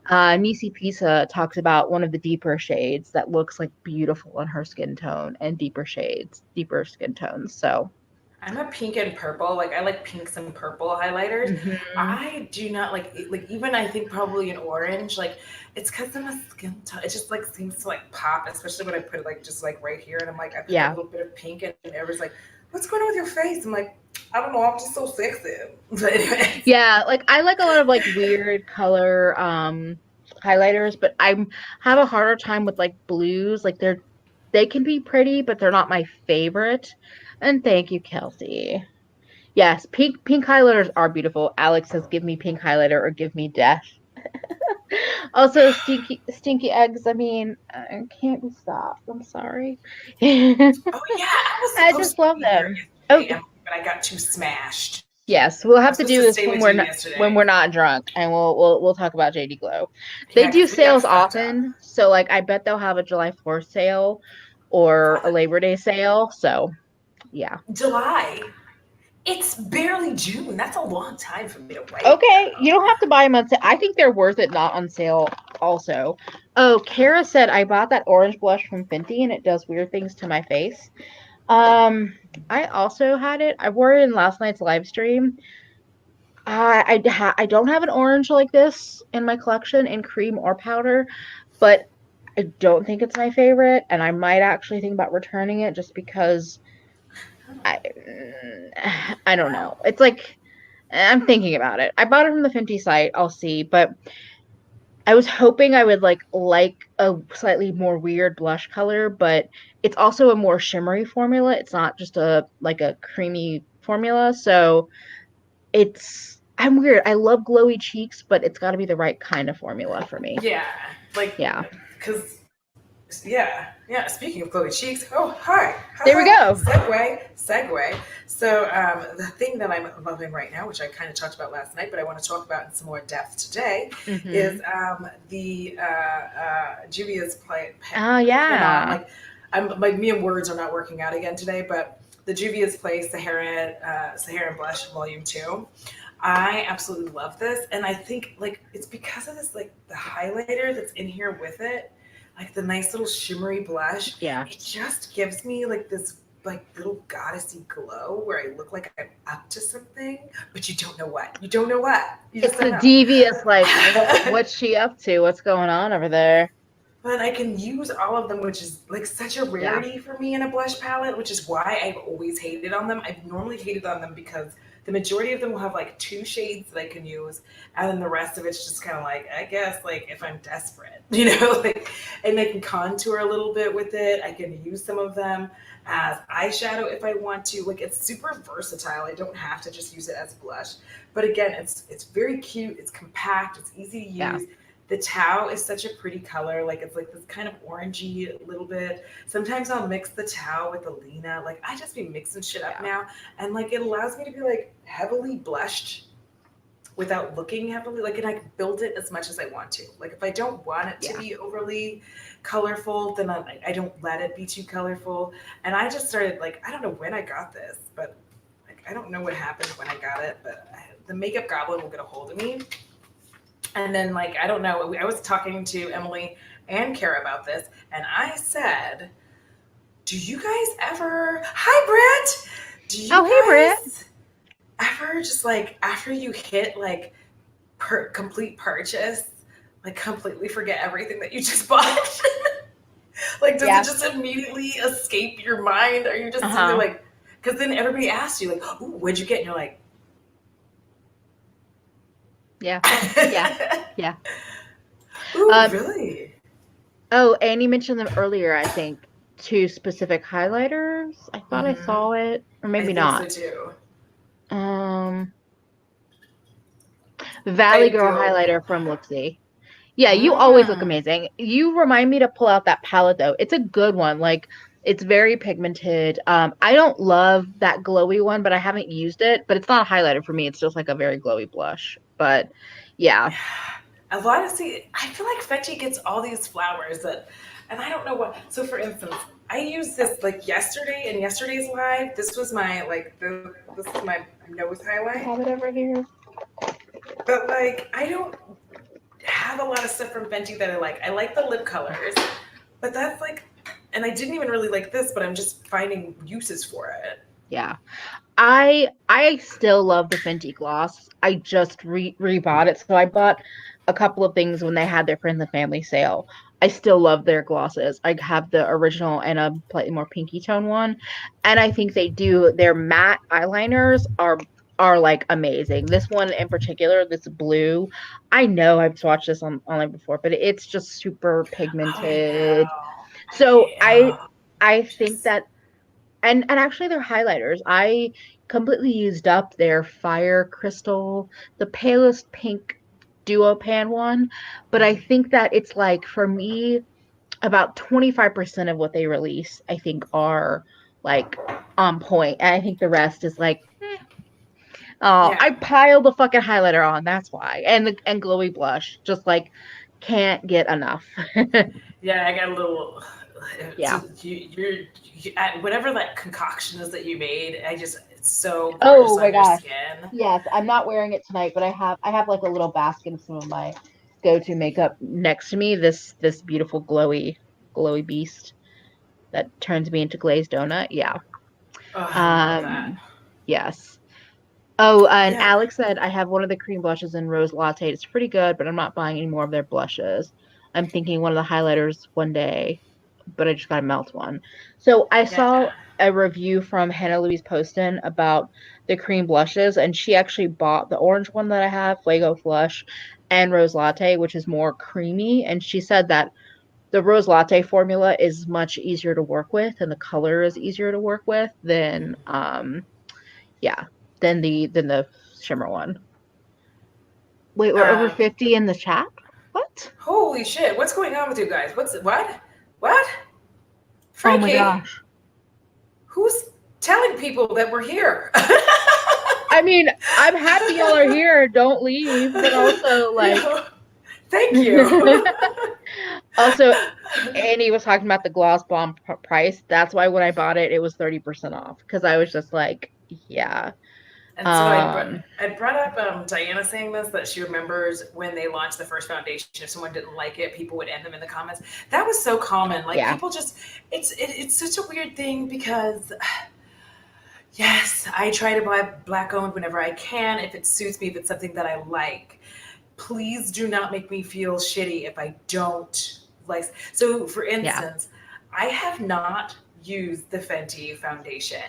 Nisi Pisa talks about one of the deeper shades that looks like beautiful on her skin tone and deeper shades, deeper skin tones. So, I'm a pink and purple. Like I like pinks and purple highlighters. mhm. I do not like even I think probably an orange. Like it's because of my skin tone. It just like seems to like pop, especially when I put it like just like right here, and I'm like I put a Yeah. little bit of pink, and everyone's like, "What's going on with your face?" I'm like, I don't know. I'm just so sexy. But anyways, Yeah, like I like a lot of like weird color highlighters, but I have a harder time with like blues. Like they can be pretty, but they're not my favorite. And thank you, Kelsey. Yes, pink highlighters are beautiful. Alex says, "Give me pink highlighter or give me death." Also, stinky eggs. I mean, I can't be stopped. I'm sorry. oh yeah, I was I supposed just to love be here them. yesterday, Oh, Emily, but I got too smashed. yes, we'll I was have to supposed do to this stay with you when yesterday. we're not drunk, and we'll talk about JD Glow. They Yeah, do because we got sales fucked up. often, so like I bet they'll have a July 4th sale or a Labor Day sale. So yeah. July. It's barely June. That's a long time for me to wait, Okay, you girl. don't have to buy them on sale. I think they're worth it not on sale also. Oh, Kara said I bought that orange blush from Fenty and it does weird things to my face. Um, I also had it. I wore it in last night's live stream. I don't have an orange like this in my collection in cream or powder, but I don't think it's my favorite, and I might actually think about returning it just because I I don't know. It's like I'm thinking about it. I bought it from the Fenty site. I'll see, but I was hoping I would like a slightly more weird blush color, but it's also a more shimmery formula. It's not just a like a creamy formula, so I'm weird. I love glowy cheeks, but it's got to be the right kind of formula for me. Yeah, like, Yeah. because, yeah. Speaking of glowy cheeks, oh, hi, There we haha, go. segue. So, the thing that I'm loving right now, which I kind of talked about last night, but I want to talk about in some more depth today, is Mhm. the Juvia's Oh pen on. yeah. Like, I'm like me and words are not working out again today, but the Juvia's Place Saharan Blush Volume Two. I absolutely love this, and I think like it's because of this like the highlighter that's in here with it, like the nice little shimmery blush. Yeah. It just gives me like this like little goddessy glow where I look like I'm up to something, but you don't know what. You don't know what. You just It's don't the know. devious like what's she up to? What's going on over there? But I can use all of them, which is like such a Yeah. rarity for me in a blush palette, which is why I've always hated on them. I've normally hated on them because the majority of them will have like two shades that I can use, and then the rest of it's just kind of like I guess like if I'm desperate, like, and I can contour a little bit with it. I can use some of them as eyeshadow if I want to. Like it's super versatile. I don't have to just use it as blush. But again, it's very cute. It's compact. It's easy to Yeah. use. The tau is such a pretty color. Like it's like this kind of orangey little bit. Sometimes I'll mix the tau with the Lena. Like I just be mixing shit up Yeah. now. And like it allows me to be like heavily blushed without looking heavily. Like and I can build it as much as I want to. Like if I don't want it to Yeah. be overly colorful, then I don't let it be too colorful. And I just started like I don't know when I got this, but like I don't know what happened when I got it, but the makeup goblin will get a hold of me. And then, like, I don't know, I was talking to Emily and Kara about this, and I said, do you guys ever, hi, Brett, do Oh, you hey, Britt. guys ever just like, after you hit like complete purchase, like completely forget everything that you just bought? Like, does it Yeah. just immediately escape your mind? Are you just sitting there Uh-huh. like, because then everybody asks you, like, ooh, what'd you get? And you're like, Yeah. Yeah. Yeah. ooh, Um, really? oh, and you mentioned them earlier, I think, two specific highlighters. I thought I Mm-hmm. saw it, or I maybe think so not. too. Um, Valley I'd Girl go. highlighter from Looksy. Yeah, you always look Mm. amazing. You remind me to pull out that palette though. It's a good one. Like it's very pigmented. I don't love that glowy one, but I haven't used it. But it's not a highlighter for me. It's just like a very glowy blush. But yeah. A lot of see, I feel like Fetchy gets all these flowers that, and I don't know what. So, for instance, I used this like yesterday in yesterday's live. This was my like this is my nose I highlight. have it over here. But like, I don't have a lot of stuff from Fenty that I like. I like the lip colors, but that's like, and I didn't even really like this, but I'm just finding uses for it. Yeah. I still love the Fenty gloss. I just rebought it. So I bought a couple of things when they had their friends and family sale. I still love their glosses. I have the original and a slightly more pinky tone one. And I think they do their matte eyeliners are like amazing. This one in particular, this blue, I know I've swatched this on online before, but it's just super Oh, I pigmented. know. So I think Just that and actually their highlighters, I completely used up their Fire Crystal, the palest pink duo pan one, but I think that it's like for me about 25% of what they release I think are like on point, and I think the rest is like oh, yeah. I piled the fucking highlighter on, that's why. And glowy blush, just like can't get enough. Yeah, I got a little. So Yeah. whatever that concoction is that you made, I just it's so gorgeous Oh my on your gosh. skin. Yes, I'm not wearing it tonight, but I have like a little basket of some of my go-to makeup next to me. This beautiful glowy beast that turns me into glazed donut. Yeah. Oh, I love that. Um yes. Oh, and Yeah, Alex said I have one of the cream blushes in Rose Latte. It's pretty good, but I'm not buying any more of their blushes. I'm thinking one of the highlighters one day, but I just gotta melt one. So I saw yeah. a review from Hannah Louise Poston about the cream blushes, and she actually bought the orange one that I have, Fuego Flush, and Rose Latte, which is more creamy. And she said that the Rose Latte formula is much easier to work with, and the color is easier to work with than yeah, than the shimmer one. Wait, we're over Um, 50 in the chat? What? Holy shit! What's going on with you guys? What's what? What? Oh my Frankie, gosh. who's telling people that we're here? I mean, I'm happy y'all are here. Don't leave, but also like Yeah. Thank you. also Annie was talking about the gloss bomb price. That's why when I bought it, it was 30% off because I was just like, yeah. And so Um, I brought up Diana saying this that she remembers when they launched the first foundation. If someone didn't like it, people would end them in the comments. That was so common. Like yeah. people just, it's such a weird thing because yes, I try to buy black owned whenever I can if it suits me, if it's something that I like. Please do not make me feel shitty if I don't like. So, for Yeah. instance, I have not used the Fenty foundation.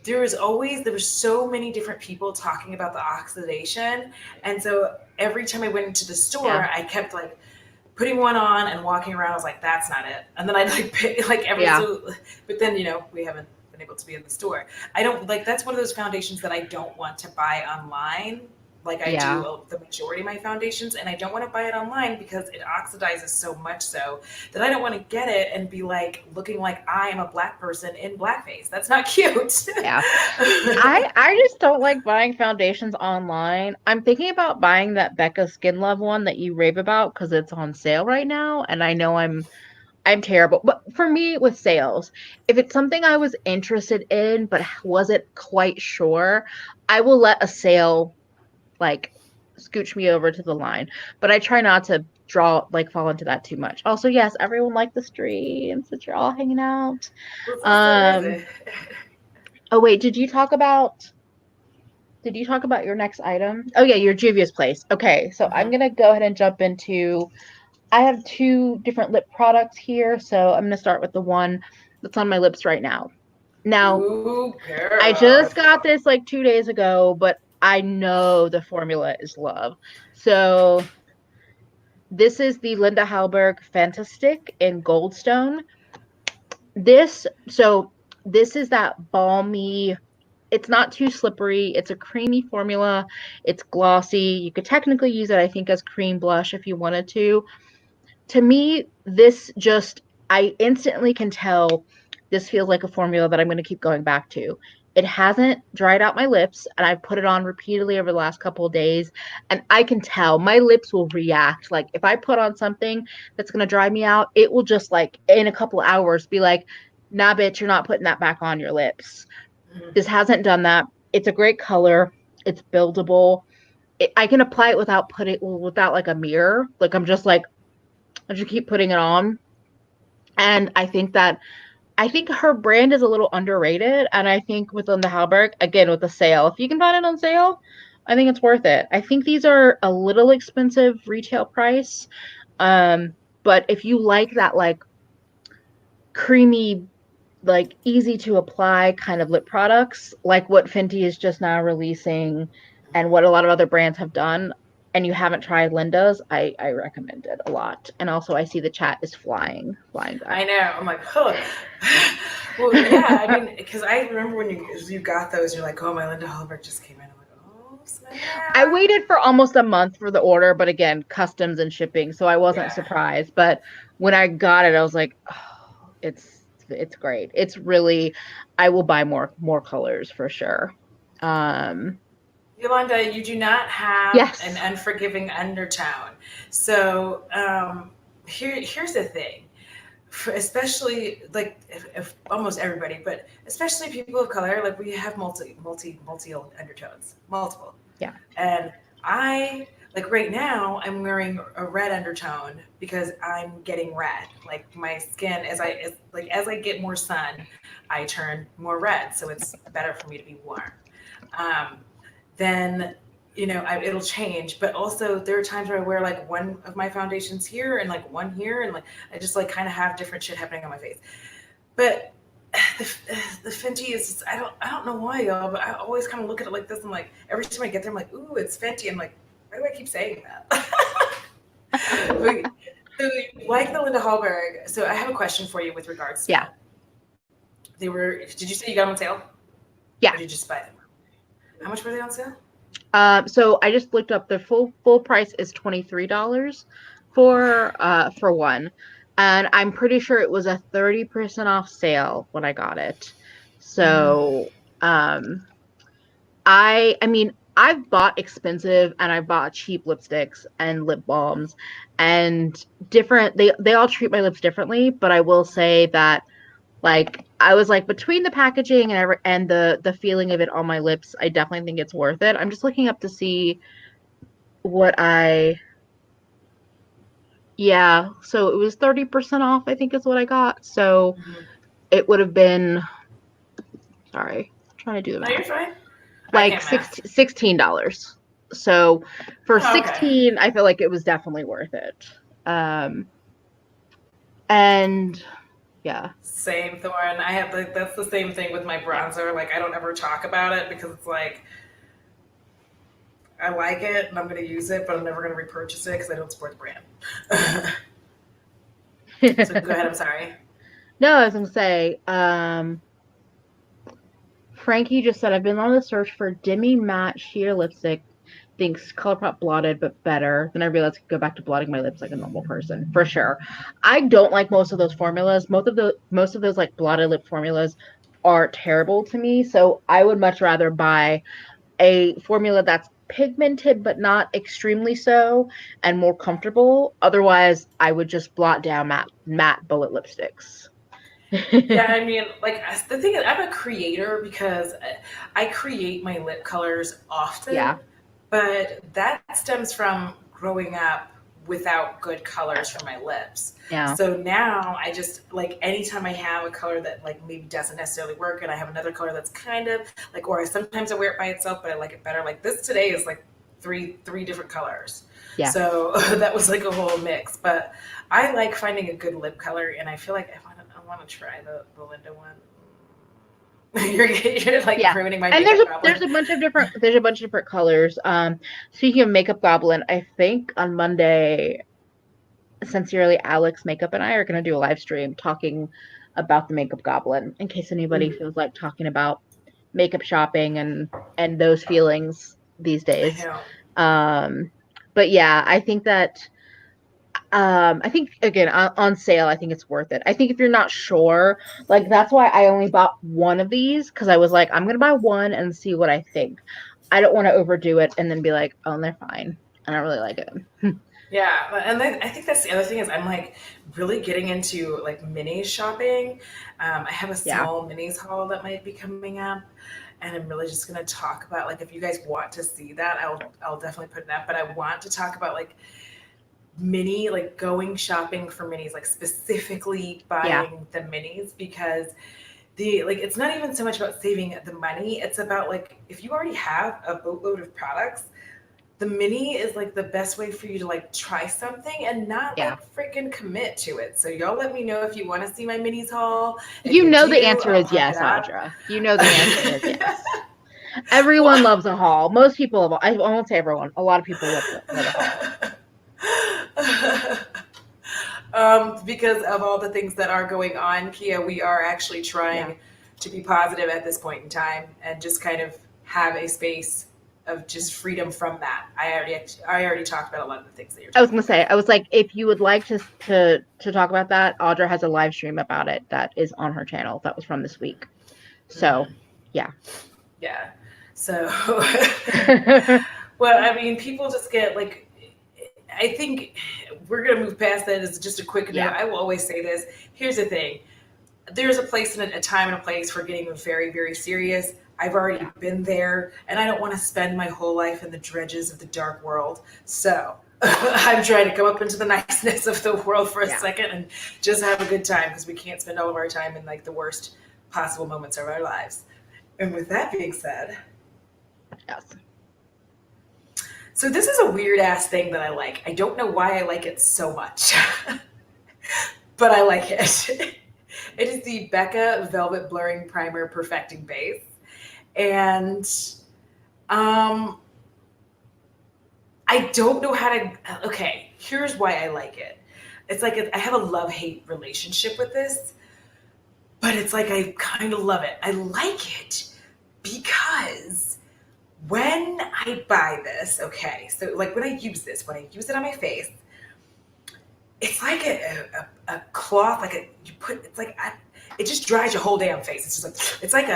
There were so many different people talking about the oxidation, and so every time I went into the Yeah. store, I kept like putting one on and walking around. I was like, "That's not it," and then I like pick, like every Yeah. so, but then we haven't been able to be in the store. I don't like that's one of those foundations that I don't want to buy online like I Yeah. do the majority of my foundations, and I don't want to buy it online because it oxidizes so much so that I don't want to get it and be like looking like I am a black person in blackface. That's not cute. Yeah. I just don't like buying foundations online. I'm thinking about buying that Becca Skin Love one that you rave about because it's on sale right now, and I know I'm terrible. But for me with sales, if it's something I was interested in but wasn't quite sure, I will let a sale like scooch me over to the line. But I try not to fall into that too much. Also, yes, everyone liked the streams that you're all hanging out. Well, that's so Um, crazy. oh wait, did you talk about your next item? Oh yeah, your Juvia's Place. Okay, so I'm Mhm. gonna go ahead and jump into. I have two different lip products here, so I'm gonna start with the one that's on my lips right now. Now, Ooh, I girl. just got this like 2 days ago, but I know the formula is love. So this is the Linda Hallberg Fantastic in Goldstone. This is that balmy, it's not too slippery. It's a creamy formula. It's glossy. You could technically use it, I think, as cream blush if you wanted to. To me, I instantly can tell this feels like a formula that I'm going to keep going back to. It hasn't dried out my lips, and I've put it on repeatedly over the last couple of days, and I can tell my lips will react. Like if I put on something that's going to dry me out, it will just like in a couple of hours be like, nah, bitch, you're not putting that back on your lips. Mhm. This hasn't done that. It's a great color. It's buildable. I can apply it without like a mirror. Like I just keep putting it on. And I think her brand is a little underrated. And I think with Linda Hallberg, again with the sale, if you can find it on sale, I think it's worth it. I think these are a little expensive retail price. Um, but if you like that like creamy, like easy to apply kind of lip products, like what Fenty is just now releasing and what a lot of other brands have done, and you haven't tried Linda's, I recommend it a lot. And also I see the chat is flying back. I know. I'm like, huh. Well, yeah. I mean, because I remember when you got those, you're like, oh, my Linda Hallberg just came in. I'm like, oh I snap. waited for almost a month for the order, but again, customs and shipping, so I wasn't Yeah. surprised. But when I got it, I was like, oh, it's great. It's really, I will buy more colors for sure. Um, Yolanda, you do not have an yes. unforgiving undertone. So here's the thing. For especially like if almost everybody, but especially people of color, like we have multi undertones, multiple. Yeah. And I like right now I'm wearing a red undertone because I'm getting red. Like my skin as I get more sun, I turn more red, so it's better for me to be warm. Um, then it'll change, but also there are times where I wear like one of my foundations here and like one here, and like I just like kind of have different shit happening on my face. But the, the Fenty is I don't know why, y'all, but I always kind of look at it like this. I'm like every time I get there, I'm like, ooh, it's Fenty. I'm like, why do I keep saying that? But, so like the Linda Hallberg. So I have a question for you with regards to Yeah. them. They were. Did you say you got them on sale, Yeah. or did you just buy them? How much were they on sale? So I just looked up the full price is $23 for one. And I'm pretty sure it was a 30% off sale when I got it. Mm-hmm. So I mean, I've bought expensive and I've bought cheap lipsticks and lip balms and they all treat my lips differently, but I will say that like I was like between the packaging and the feeling of it on my lips, I definitely think it's worth it. I'm just looking up to see what I yeah, so it was 30% off, I think is what I got. So Mm-hmm. it would have been sorry, I'm trying to do the No, you're math. fine. I Like can't math. $16. So for Oh, okay. 16, I feel like it was definitely worth it. Um and yeah. Same Thorn. I have like that's the same thing with my Yeah. bronzer. Like I don't ever talk about it because it's like I like it and I'm going to use it, but I'm never going to repurchase it because I don't support the brand. So go ahead. I'm sorry. No, I was gonna say, Frankie just said I've been on the search for demi matte sheer lipstick thinks ColourPop blotted, but better. Then I realized I could go back to blotting my lips like a normal person, for sure. I don't like most of those formulas. Most of those like blotted lip formulas are terrible to me. So I would much rather buy a formula that's pigmented but not extremely so and more comfortable. Otherwise, I would just blot down matte bullet lipsticks. Yeah, I mean, like the thing is, I'm a creator because I create my lip colors Yeah, often, but that stems from growing up without good colors for my lips. yeah, So now I just like anytime I have a color that like maybe doesn't necessarily work, and I have another color that's kind of like, or sometimes I wear it by itself, but I like it better. Like this today is like three different colors. yeah, So that was like a whole mix. But I like finding a good lip color, and I feel like I want to try the Linda one. You're like yeah. ruining my And makeup there's goblin. a bunch of different colors. Speaking of Makeup Goblin, I think on Monday, Sincerely Alex Makeup and I are gonna do a live stream talking about the Makeup Goblin in case anybody Mhm. feels like talking about makeup shopping and those feelings these I days. know. Um, but yeah, I think again on sale, I think it's worth it. I think if you're not sure, like that's why I only bought one of these because I was like, I'm gonna buy one and see what I think. I don't want to overdo it and then be like, oh, they're fine. I don't really like it. Yeah, and then I think that's the other thing is I'm like really getting into like minis shopping. I have a Yeah, small minis haul that might be coming up, and I'm really just going to talk about like if you guys want to see that, I'll definitely put it up. But I want to talk about like mini like going shopping for minis, like specifically yeah, buying the minis because the like it's not even so much about saving the money. It's about like if you already have a boatload of products, the mini is like the best way for you to like try something and not yeah. like freaking commit to it. So y'all let me know if you want to see my minis haul. If You you know the do, answer I'll is pop it yes, up. Audra. You know the answer is yes. Well, Everyone loves a haul. Most people love. I won't say everyone. A lot of people love a haul. because of all the things that are going on, Kia, we are actually Yeah. trying to be positive at this point in time and just kind of have a space of just freedom from that. I already talked about a lot of the things that you're I was talking gonna say, about. I was like, if you would like to talk about that, Audra has a live stream about it that is on her channel. That was from this week. So, Hmm. yeah. Yeah. So, well, I mean, people just get like, I think we're going to move past that as just a quick note. Yeah. I will always say this. Here's the thing there's a place and a time and a place for getting very, very serious. I've already Yeah. been there, and I don't want to spend my whole life in the dredges of the dark world. So, I'm trying to come up into the niceness of the world for a Yeah. second and just have a good time because we can't spend all of our time in like the worst possible moments of our lives. And with that being said, Yes. so this is a weird ass thing that I like. I don't know why I like it so much, but I like it. It is the Becca Velvet Blurring Primer Perfecting Base. And um, I don't know how to. Okay, here's why I like it. It's like I have a love hate relationship with this, but it's like I kind of love it. I like it because when I buy this, okay, so like when I use it on my face, it's like a cloth, like a you put. It's like it just dries your whole damn face. It's just like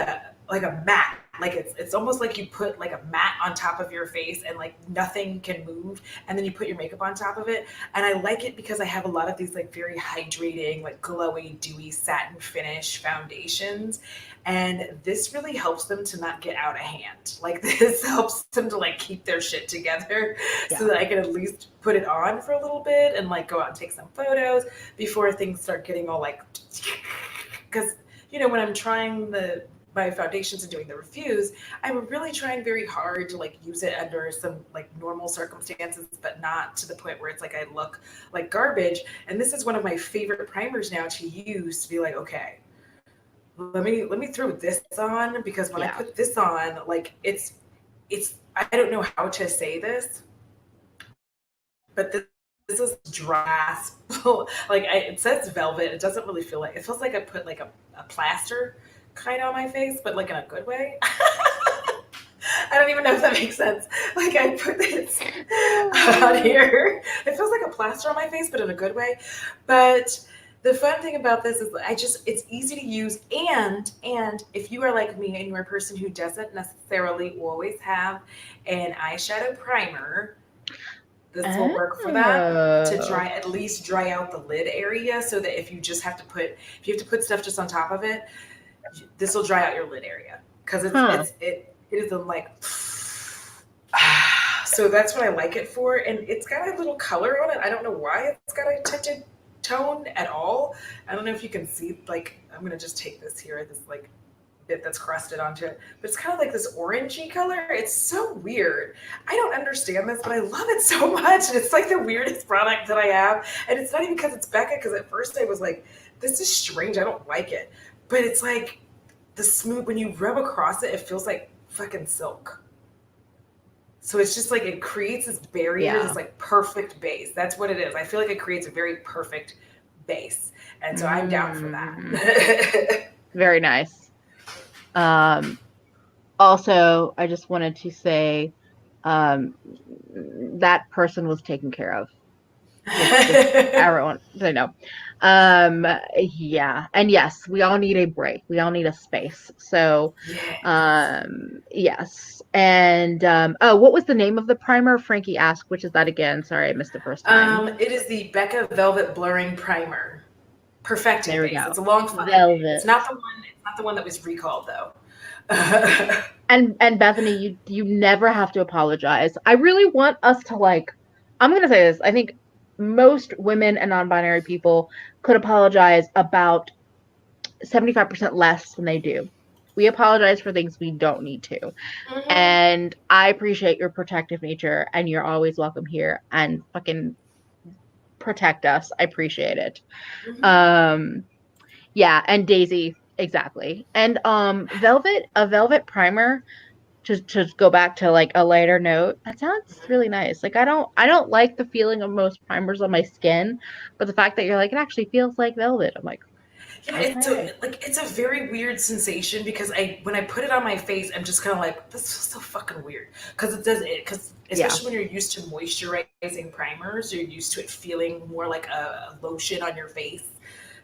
like a mat. Like it's almost like you put like a mat on top of your face and like nothing can move, and then you put your makeup on top of it. And I like it because I have a lot of these like very hydrating, like glowy, dewy satin finish foundations, and this really helps them to not get out of hand. Like this helps them to like keep their shit together so Yeah. that I can at least put it on for a little bit and like go out and take some photos before things start getting all like because when I'm trying the my foundations and doing the reviews, I'm really trying very hard to like use it under some like normal circumstances, but not to the point where it's like I look like garbage. And this is one of my favorite primers now to use to be like, okay, let me throw this on because when I Yeah. put this on, like it's I don't know how to say this, but this is dry. Like it says velvet. It doesn't really feel like it feels like I put like a plaster kind of on my face, but like in a good way. I don't even know if that makes sense. Like I put this on here. It feels like a plaster on my face, but in a good way. But the fun thing about this is it's easy to use and if you are like me and you're a person who doesn't necessarily always have an eyeshadow primer, this will work for that to Oh. dry at least dry out the lid area so that if you have to put stuff just on top of it, this will dry out your lid area because Huh. it is a like so that's what I like it for, and it's got a little color on it. I don't know why it's got a tinted tone at all. I don't know if you can see, like, I'm gonna just take this here, this like bit that's crusted onto it, but it's kind of like this orangey color. It's so weird. I don't understand this, but I love it so much. And it's like the weirdest product that I have, and it's not even because it's Becca. Because at first I was like, this is strange. I don't like it, but it's like the smooth when you rub across it, it feels like fucking silk. So it's just like it creates this barrier, Yeah. this like perfect base. That's what it is. I feel like it creates a very perfect base. And so I'm down for Mm, that. very nice. Um, Also, I just wanted to say, um, that person was taken care of. Just everyone, I know. Um, yeah, and yes, we all need a break. We all need a space. So, Yes. yes. And oh, what was the name of the primer? Frankie asked, which is that again? Sorry, I missed the first time. It is the Becca Velvet Blurring Primer. Perfecting There we base. go. It's a long fun name. Velvet. It's not the one that was recalled though. And Bethany, you never have to apologize. I really want us to like I'm going to say this. I think most women and non-binary people could apologize about 75% less than they do. We apologize for things we don't need to. Mhm. And I appreciate your protective nature and you're always welcome here and fucking protect us. I appreciate it. Mhm. Um yeah, and Daisy exactly. And a velvet primer to go back to like a lighter note, that sounds really nice. Like I don't like the feeling of most primers on my skin, but the fact that you're like it actually feels like velvet, I'm like, Yeah, okay. it's a very weird sensation because I when I put it on my face, I'm just kind of like this feels so fucking weird because it does it because Yeah. especially when you're used to moisturizing primers, you're used to it feeling more like a lotion on your face.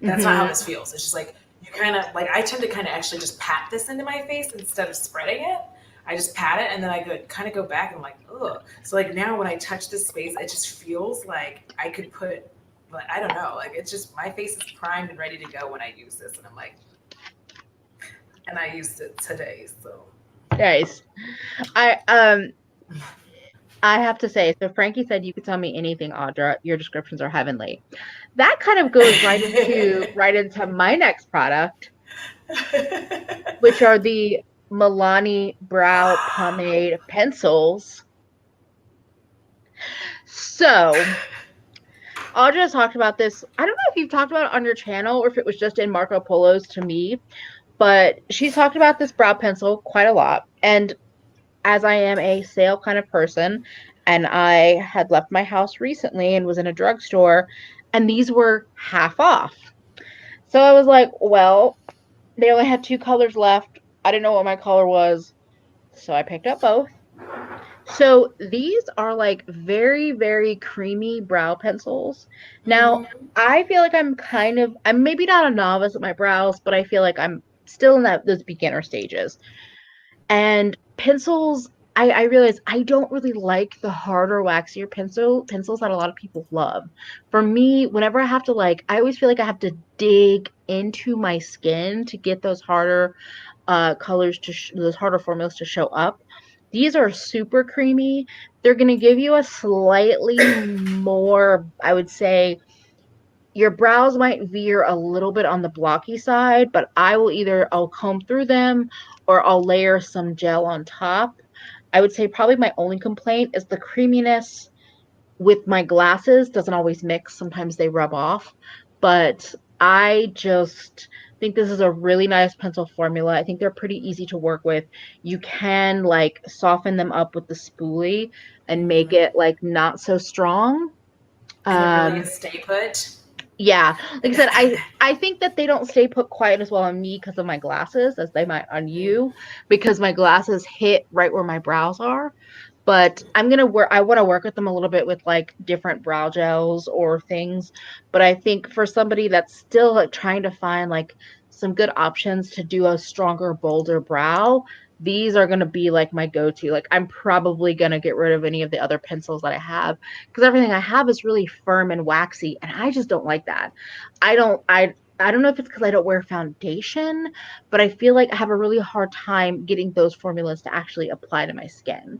That's not how Mhm. this feels. It's just like you kind of like I tend to kind of actually just pat this into my face instead of spreading it. I just pat it and then I go kind of go back and I'm like, ugh. So like now when I touch this space, it just feels like I could put but I don't know. Like it's just my face is primed and ready to go when I use this, and I'm like, and I used it today, so. Nice. I I have to say, so Frankie said you could tell me anything, Audra. Your descriptions are heavenly. That kind of goes right into my next product, which are the Milani brow pomade pencils. So Audra has talked about this. I don't know if you've talked about it on your channel or if it was just in Marco Polo's to me, but she's talked about this brow pencil quite a lot. And as I am a sale kind of person, and I had left my house recently and was in a drugstore, and these were half off. So I was like, well, they only had two colors left. I didn't know what my color was. So I picked up both. So these are like very, very creamy brow pencils. Now, Mhm. I feel like I'm maybe not a novice at my brows, but I feel like I'm still in those beginner stages. And pencils, I realize I don't really like the harder, waxier pencils that a lot of people love. For me, whenever I have to like, I always feel like I have to dig into my skin to get those harder colors those harder formulas to show up. These are super creamy. They're going to give you a slightly more, I would say, your brows might veer a little bit on the blocky side, but I'll comb through them or I'll layer some gel on top. I would say probably my only complaint is the creaminess with my glasses doesn't always mix. Sometimes they rub off, but I just think this is a really nice pencil formula. I think they're pretty easy to work with. You can like soften them up with the spoolie and make Mhm. it like not so strong. And it really Um, is stay put. Yeah, like I said, I think that they don't stay put quite as well on me because of my glasses as they might on you, because my glasses hit right where my brows are. But I'm gonna work. I want to work with them a little bit with like different brow gels or things. But I think for somebody that's still like trying to find like some good options to do a stronger, bolder brow, these are gonna be like my go-to. Like I'm probably gonna get rid of any of the other pencils that I have because everything I have is really firm and waxy, and I just don't like that. I don't know if it's because I don't wear foundation, but I feel like I have a really hard time getting those formulas to actually apply to my skin.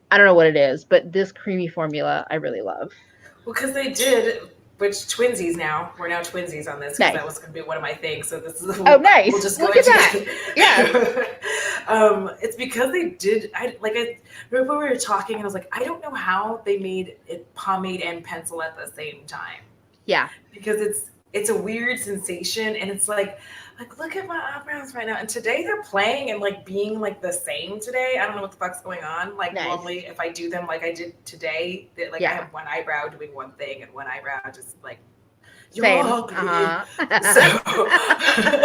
I don't know what it is, but this creamy formula I really love. Well, because they did, which twinsies now. We're now twinsies on this because that Nice. was going to be one of my things. So this is Oh, we'll nice. just go Look at into that. Yeah. it. It's because they did. I remember we were talking and I was like, I don't know how they made it pomade and pencil at the same time Yeah. because it's a weird sensation and it's like look at my eyebrows right now and today they're playing and like being like the same today. I don't know what the fuck's going on. Like Nice. normally if I do them like I did today, like I Yeah. have one eyebrow doing one thing and one eyebrow just like you're Same. ugly. So Uh-huh.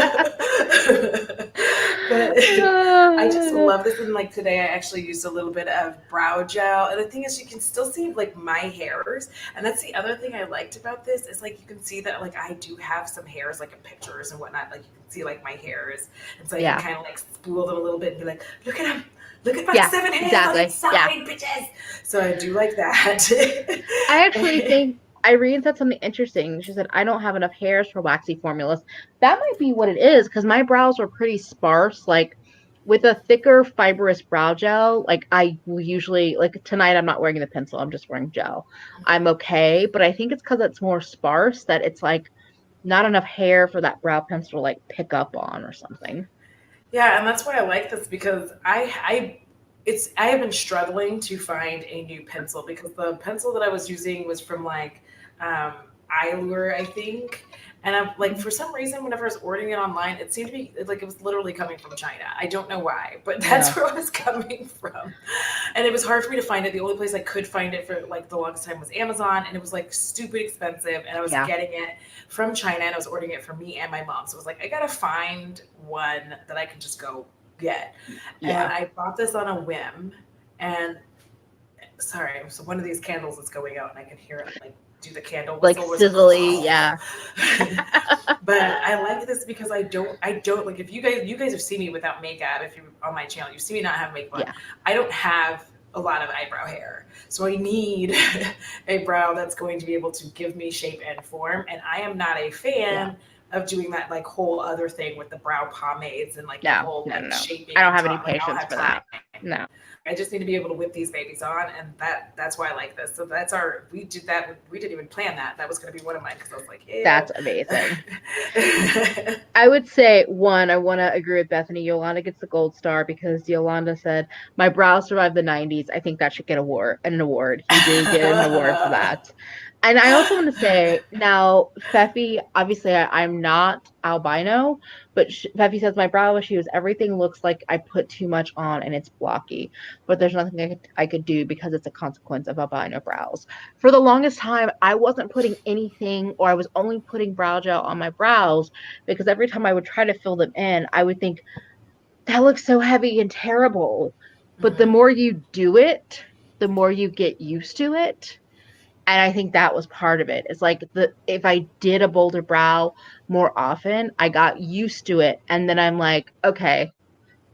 but I just love this and like today I actually used a little bit of brow gel and the thing is you can still see like my hairs and that's the other thing I liked about this is like you can see that like I do have some hairs like in pictures and whatnot like you can see like my hairs and so I can Yeah. kind of like spool them a little bit and be like look at them, look at my Yeah. 7 hairs on each Exactly. Yeah. side bitches. So I do like that. I actually think Irene said something interesting. She said, I don't have enough hairs for waxy formulas. That might be what it is because my brows are pretty sparse. Like with a thicker fibrous brow gel, like I will usually, like tonight, I'm not wearing the pencil, I'm just wearing gel. I'm okay. But I think it's because it's more sparse that it's like not enough hair for that brow pencil to like pick up on or something. Yeah, and that's why I like this because I have been struggling to find a new pencil because the pencil that I was using was from like um Eyelure, I think. And I'm like for some reason whenever I was ordering it online, it seemed to be like it was literally coming from China. I don't know why, but Yeah. that's where it was coming from. And it was hard for me to find it. The only place I could find it for like the longest time was Amazon, and it was like stupid expensive. And I was Yeah. getting it from China, and I was ordering it for me and my mom. So it was like I gotta find one that I can just go get. And Yeah. I bought this on a whim. And sorry, so one of these candles is going out, and I can hear it like do the candle Like whistle. Was sizzly. Yeah. but I like this because I don't like if you guys have seen me without makeup. If you're on my channel, you see me not have makeup on. Yeah. I don't have a lot of eyebrow hair, so I need a brow that's going to be able to give me shape and form. And I am not a Yeah. fan of doing that like whole other thing with the brow pomades and like the No, whole no, no, like no. shaping I don't and have any top. Like I don't patience have for time. that. No. I just need to be able to whip these babies on, and that's why I like this. So that's our we did that. We didn't even plan that. That was going to be one of mine because I was like, ew. That's amazing. I would say one, I want to agree with Bethany. Yolanda gets the gold star because Yolanda said, "My brows survived the '90s. I think that should get an award. You do get an award for that." And I also want to say now, Feffy, obviously I'm not albino, but Feffy says my brow issues, everything looks like I put too much on and it's blocky, but there's nothing I could do because it's a consequence of albino brows. For the longest time, I wasn't putting anything or I was only putting brow gel on my brows because every time I would try to fill them in, I would think, that looks so heavy and terrible. But the Mhm. more you do it, the more you get used to it. And I think that was part of it. It's like the if I did a bolder brow more often, I got used to it. And then I'm like, okay,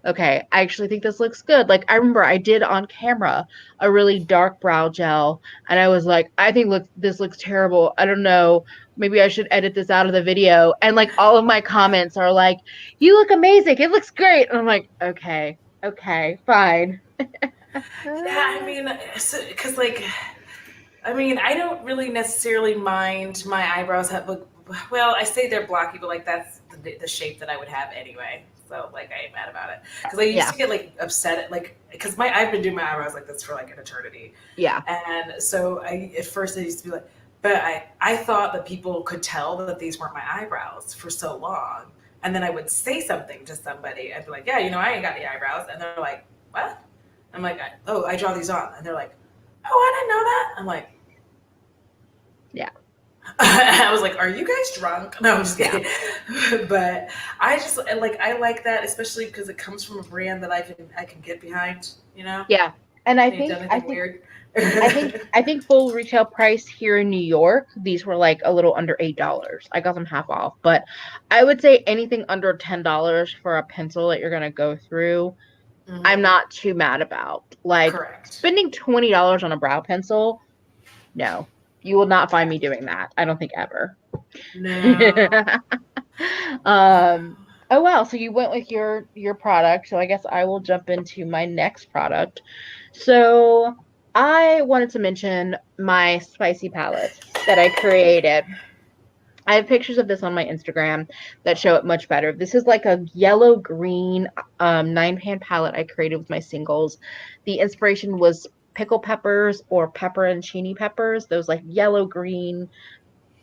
I actually think this looks good. Like I remember I did on camera a really dark brow gel, and I was like, I think this looks terrible. I don't know. Maybe I should edit this out of the video. And like all of my comments are like, you look amazing. It looks great. And I'm like, okay, fine. Yeah, I mean, because like I mean, I don't really necessarily mind my eyebrows have look well. I say they're blocky, but like that's the shape that I would have anyway. So like I ain't mad about it because I used Yeah, to get like upset at like because my I've been doing my eyebrows like this for like an eternity, yeah, and so I at first I used to be like, but I thought that people could tell that these weren't my eyebrows for so long, and then I would say something to somebody. I'd be like, yeah, I ain't got any eyebrows, and they're like, what? I'm like, oh, I draw these on, and they're like, oh, I didn't know that. I'm like, yeah. I was like, "Are you guys drunk?" No, I'm just Yeah. kidding. But I like that, especially because it comes from a brand that I can get behind. You know, Yeah. And I they ain't think done I anything think weird. I think I think full retail price here in New York, these were like a little under $8. I got them half off, but I would say anything under $10 for a pencil that you're gonna go through, I'm Hmm. not too mad about. Like Correct. spending $20 on a brow pencil, no. You will not find me doing that. I don't think ever. No. um oh wow, so you went with your product, so I guess I will jump into my next product. So I wanted to mention my spicy palette that I created. I have pictures of this on my Instagram that show it much better. This is like a yellow green 9-pan palette I created with my singles. The inspiration was pickle peppers or pepperoncini peppers, those like yellow green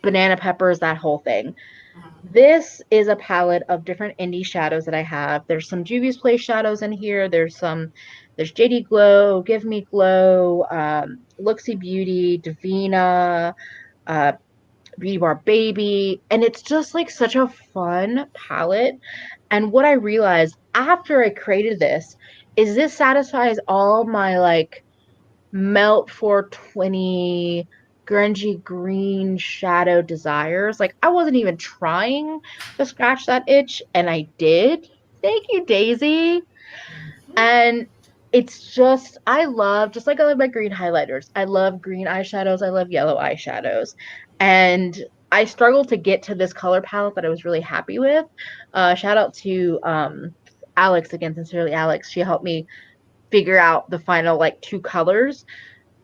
banana peppers, that whole thing. Mhm. This is a palette of different indie shadows that I have. There's some Juvia's Place shadows in here. There's JD Glow, Give Me Glow, Looksy Beauty, Divina, uh, Beauty Bar Baby, and it's just like such a fun palette. And what I realized after I created this is this satisfies all my like melt 420 grungy green shadow desires. Like I wasn't even trying to scratch that itch, and I did. Thank you, Daisy. Mhm. And it's just I love, just like I love my green highlighters, I love green eyeshadows, I love yellow eyeshadows. And I struggled to get to this color palette that I was really happy with. Shout out to Alex again, sincerely Alex. She helped me figure out the final like two colors,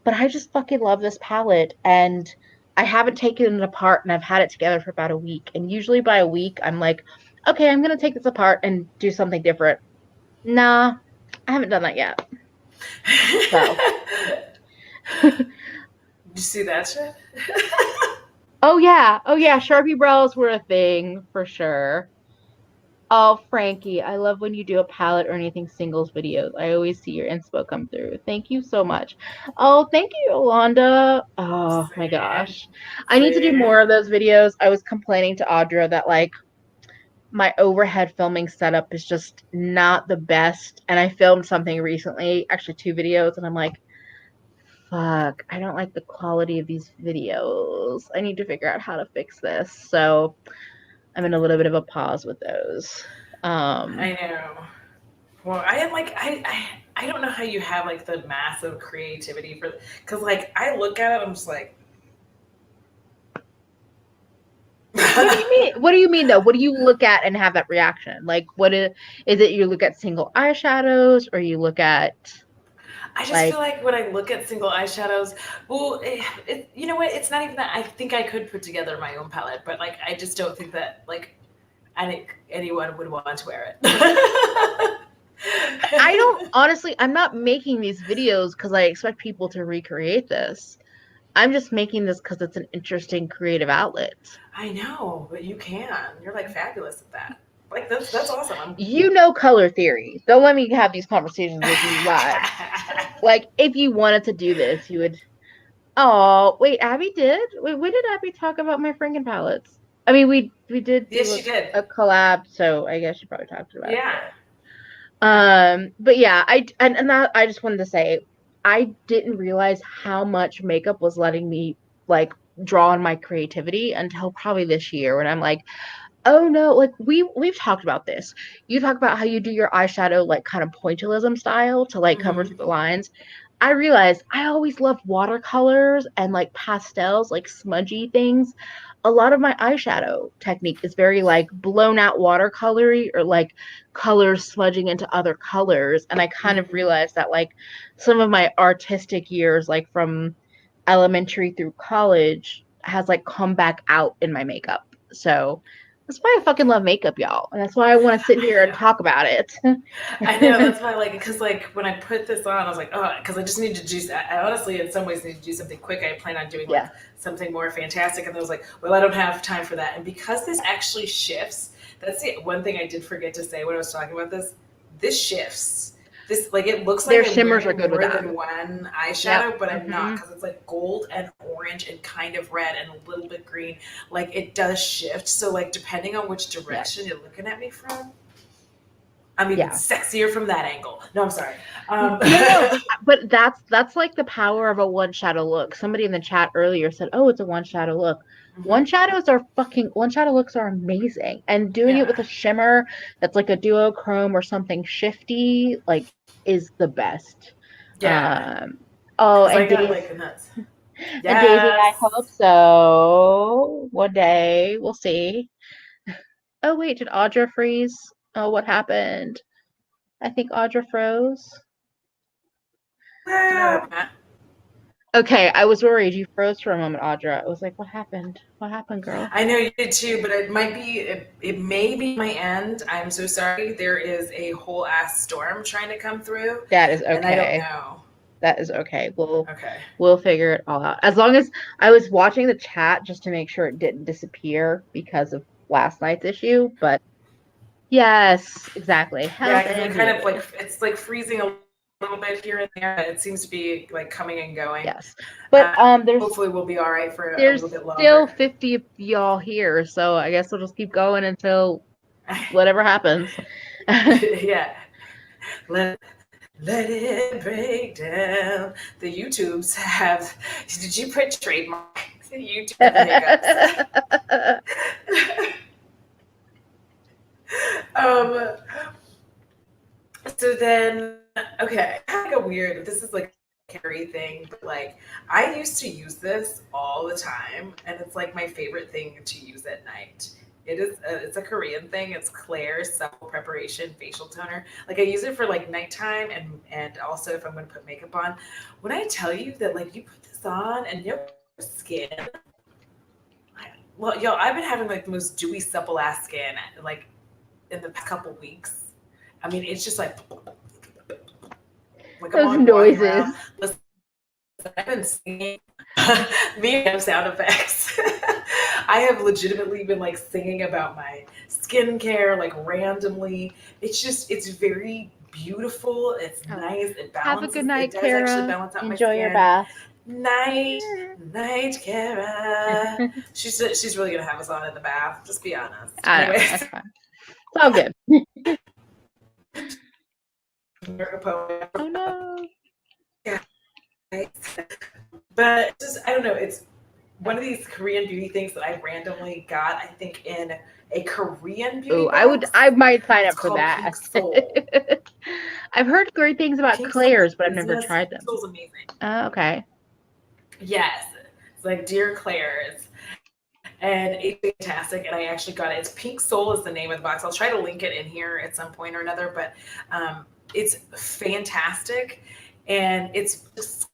but I just fucking love this palette, and I haven't taken it apart, and I've had it together for about a week. And usually by a week, I'm like, okay, I'm gonna take this apart and do something different. Nah, I haven't done that yet. So, Did you see that shit? oh yeah, Sharpie brows were a thing for sure. Oh, Frankie, I love when you do a palette or anything singles videos. I always see your inspo come through. Thank you so much. Oh, thank you, Yolanda. Oh my See, gosh. I need to do see. more of those videos. I was complaining to Audra that like my overhead filming setup is just not the best. And I filmed something recently, actually two videos, and I'm like, fuck, I don't like the quality of these videos. I need to figure out how to fix this. So I'm in a little bit of a pause with those. I know. Well, I am like I don't know how you have like the massive creativity for because like I look at it, I'm just like. What do you mean? What do you mean though? What do you look at and have that reaction? Like, is it you look at single eyeshadows or you look at I just feel like, like when I look at single eyeshadows, well, you know what? It's not even that. I think I could put together my own palette, but like I just don't think that like anyone would want to wear it. I don't honestly, I'm not making these videos because I expect people to recreate this. I'm just making this because it's an interesting creative outlet. I know, but you can. You're like fabulous at that. Like that's awesome. You know color theory. Don't let me have these conversations with you live. Like, if you wanted to do this, you would. Oh, wait, Abby did? Wait, when did Abby talk about my Franken palettes? I mean, we did Yes, do she did. a collab, so I guess she probably talked about it Yeah, there. yeah. But yeah, and that I just wanted to say I didn't realize how much makeup was letting me like draw on my creativity until probably this year when I'm like, oh no, like we've talked about this. You talk about how you do your eyeshadow like kind of pointillism style to like cover Hmm. through the lines. I realized I always loved watercolors and like pastels, like smudgy things. A lot of my eyeshadow technique is very like blown out watercolory or like colors smudging into other colors. And I kind of Hmm. realized that like some of my artistic years, like from elementary through college, has like come back out in my makeup. So that's why I fucking love makeup, y'all. And that's why I want to sit I here and know. talk about it. I know. That's why, like, because like when I put this on, I was like, oh, because I just need to do. I honestly, in some ways, need to do something quick. I plan on doing Yeah. like something more fantastic, and I was like, well, I don't have time for that. And because this actually shifts, that's the one thing I did forget to say when I was talking about this. This shifts. this, like, it looks like Their I'm shimmers are wearing good with more that. than one Yep. eyeshadow, but I'm not, Mm-hmm. because it's like gold and orange and kind of red and a little bit green. Like, it does shift. So, like, depending on which direction Yes. you're looking at me from, I'm even Yeah. sexier from that angle. No, I'm sorry. No, but that's like the power of a one shadow look. Somebody in the chat earlier said, "Oh, it's a one shadow look." Mhm. One shadow looks are amazing. And doing it Yeah. with a shimmer that's like a duochrome or something shifty, like, is the best. Yeah. Um, oh, Because I got like nuts. And Daisy, I Yes. hope so. One day we'll see. Oh wait, did Audra freeze? Oh, what happened? I think Audra froze. No. Yeah. Okay, I was worried. You froze for a moment, Audra. I was like, what happened? What happened, girl? I know you did too, but it may be my end. I'm so sorry. There is a whole ass storm trying to come through, That is and I don't okay. know. That is okay. Okay. We'll figure it all out. As long as I was watching the chat just to make sure it didn't disappear because of last night's issue, but yes, exactly. Yeah, Health because it and kind of beauty. like it's like freezing a little bit here and there, but it seems to be like coming and going. Yes. But Hopefully, we'll be all right for a there's little bit still longer. 50 of y'all here, so I guess we'll just keep going until whatever happens. Yeah. Let let it break down. The YouTubes have. Did you put trademark? The YouTube hiccups. um. So then, okay, I have like a weird. This is like a carry thing, but like I used to use this all the time, and it's like my favorite thing to use at night. It's a Korean thing. It's Claire's Supple Preparation Facial Toner. Like I use it for like nighttime and also if I'm gonna put makeup on. When I tell you that like you put this on and your skin, well, yo, I've been having like the most dewy supple ass skin like in the past couple weeks. I mean, it's just like I'm Those like walking around. noises. Listen, I've been singing. Me have sound effects. I have legitimately been like singing about my skincare, like randomly. It's very beautiful. It's Oh, nice. It have a good balances. It night, does actually Kara. balance out my Enjoy your skin. bath. Night, night, Kara. She's really gonna have us on in the bath. Just be honest. I know, Anyways, that's fine. It's all good. Oh no. yeah. But just I don't know. It's one of these Korean beauty things that I randomly got. I think in a Korean beauty Oh, box. I might sign It's up for called that. Pink Soul. I've heard great things about Pink Soul Claire's, but I've never business. tried Pink them. Soul's amazing. Okay. Yes, it's like Dear Claire's, and it's fantastic. And I actually got it. It's Pink Soul is the name of the box. I'll try to link it in here at some point or another. But it's fantastic, and it's just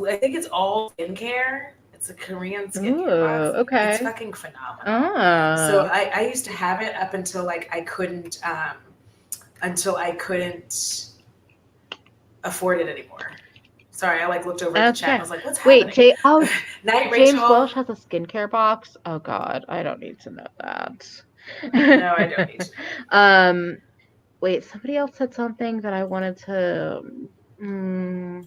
I think it's all skincare. It's a Korean Ooh, skincare box. It's okay. fucking phenomenal. So Oh. I used to have it up until like I couldn't afford it anymore. Sorry, I like looked over at the chat and Okay. was like, "What's Wait, happening?" Oh, Night, James Rachel. Welsh has a skincare box. Oh God, I don't need to know that. No, I don't need to know. um, Wait, somebody else said something that I wanted to. Mm,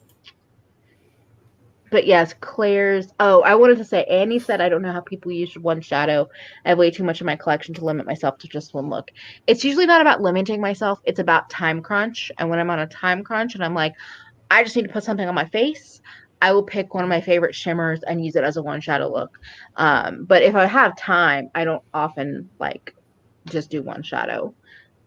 but yes, Claire's. Oh, I wanted to say Annie said I don't know how people use one shadow. I have way too much in my collection to limit myself to just one look. It's usually not about limiting myself. It's about time crunch. And when I'm on a time crunch and I'm like, I just need to put something on my face, I will pick one of my favorite shimmers and use it as a one shadow look. But if I have time, I don't often like just do one shadow.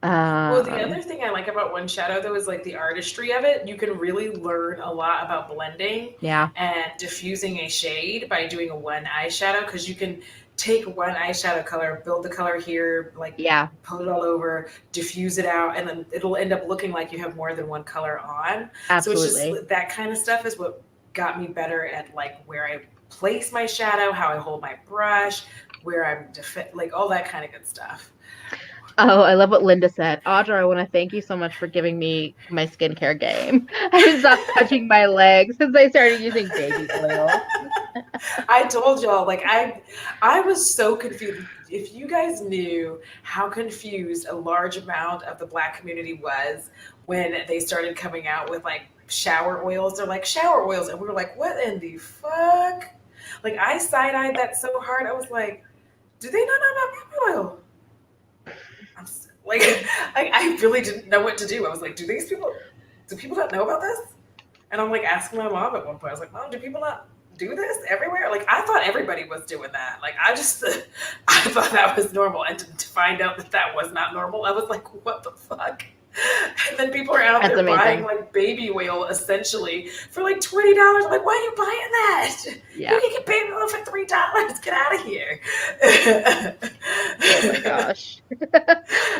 Well, the other Um, thing I like about One Shadow though is like the artistry of it. You can really learn a lot about blending yeah, and diffusing a shade by doing a one eyeshadow because you can take one eyeshadow color, build the color here, like yeah, put it all over, diffuse it out, and then it'll end up looking like you have more than one color on. So it's just absolutely. that kind of stuff is what got me better at like where I place my shadow, how I hold my brush, where I'm like all that kind of good stuff. Oh, I love what Linda said. Audra, I want to thank you so much for giving me my skincare game. I stopped touching my legs since I started using baby oil. I told y'all, like I was so confused. If you guys knew how confused a large amount of the Black community was when they started coming out with like shower oils. They're like shower oils, and we were like, what in the fuck? Like I side eyed that so hard. I was like, do they not know about baby oil? Like I really didn't know what to do. I was like, do people not know about this? And I'm like asking my mom at one point. I was like, Mom, do people not do this everywhere? Like I thought everybody was doing that. Like I just I thought that was normal, and to find out that that was not normal, I was like, what the fuck? And then people are out That's there buying amazing. like baby oil essentially for like $20. Like, why are you buying that? You Yeah. can get baby oil for $3. Get out of here. Oh my gosh.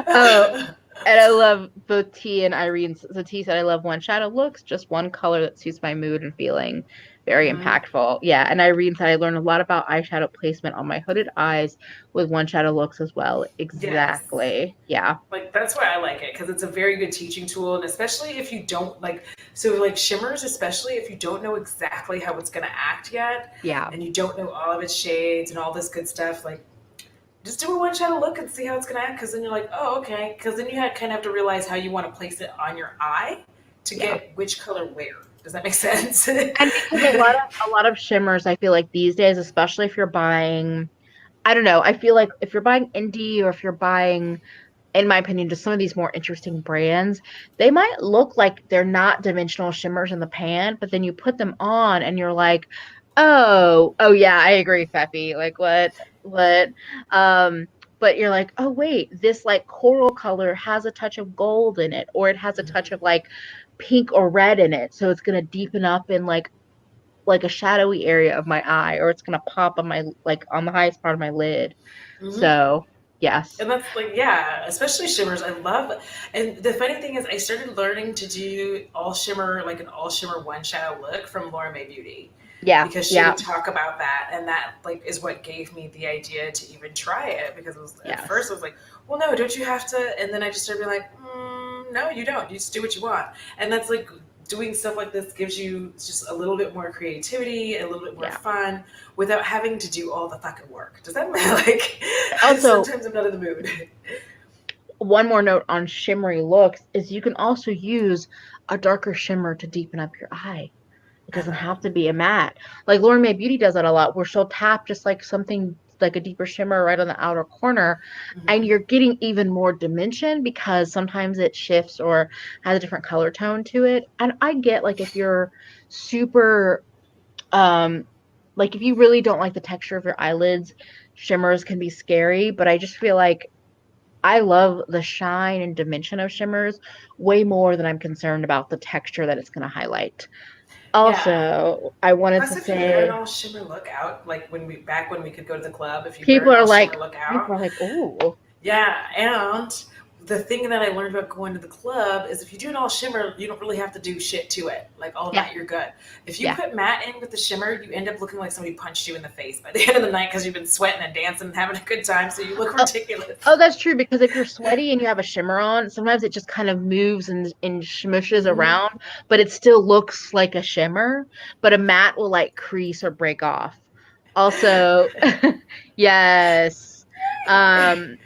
Oh, and I love both T and Irene's. So T said, I love one shadow looks, just one color that suits my mood and feeling. Very Mhm. impactful. Yeah. And Irene said, I learned a lot about eyeshadow placement on my hooded eyes with one shadow looks as well. Yes. Exactly. Yeah. Like that's why I like it, because it's a very good teaching tool, and especially if you don't like, so like shimmers, especially if you don't know exactly how it's going to act yet, Yeah. and you don't know all of its shades and all this good stuff, like just do a one shadow look and see how it's going to act, because then you're like, oh, okay, because then you kind of have to realize how you want to place it on your eye to Yeah. get which color where. Does that make sense? And because a lot of shimmers, I feel like these days, especially if you're buying, I don't know, I feel like if you're buying indie or if you're buying, in my opinion, just some of these more interesting brands, they might look like they're not dimensional shimmers in the pan, but then you put them on and you're like, oh yeah, I agree, Feffy. Like what? Um, but you're like, oh wait, this like coral color has a touch of gold in it, or it has a touch of like pink or red in it, so it's gonna deepen up in like a shadowy area of my eye, or it's gonna pop on my like on the highest part of my lid. Hmm. So yes. And that's like, yeah, especially shimmers. I love, and the funny thing is, I started learning to do all shimmer, like an all shimmer one shadow look from Laura May Beauty, Yeah, because she yeah, would talk about that, and that like is what gave me the idea to even try it. Because it was at first yes. I was like, well, no, don't you have to? And then I just started being like, no, you don't. You just do what you want, and that's like doing stuff like this gives you just a little bit more creativity, a little bit more Yeah. fun, without having to do all the fucking work. Does that mean like? Also, Sometimes I'm not in the mood. one more note on shimmery looks is you can also use a darker shimmer to deepen up your eye. It I doesn't know. have to be a matte. Like Lauren May Beauty does that a lot, where she'll tap just like something like a deeper shimmer right on the outer corner, and Mm-hmm. you're getting even more dimension because sometimes it shifts or has a different color tone to it. And I get like if you're super like if you really don't like the texture of your eyelids, shimmers can be scary, but I just feel like I love the shine and dimension of shimmers way more than I'm concerned about the texture that it's going to highlight. Yeah. Also, I wanted Plus, to if you wear an say all shimmer look out, like when we could go to the club, if you wear people an are all like shimmer look people out, are like, "Oh, yeah. And the thing that I learned about going to the club is if you do an all shimmer, you don't really have to do shit to it. Like all yeah, night, you're good. If you yeah." put matte in with the shimmer, you end up looking like somebody punched you in the face by the end of the night because you've been sweating and dancing and having a good time. So you look Oh, ridiculous. oh, that's true because if you're sweaty and you have a shimmer on, sometimes it just kind of moves and smushes Mm-hmm. around, but it still looks like a shimmer, but a matte will like crease or break off. Also, yes. Um,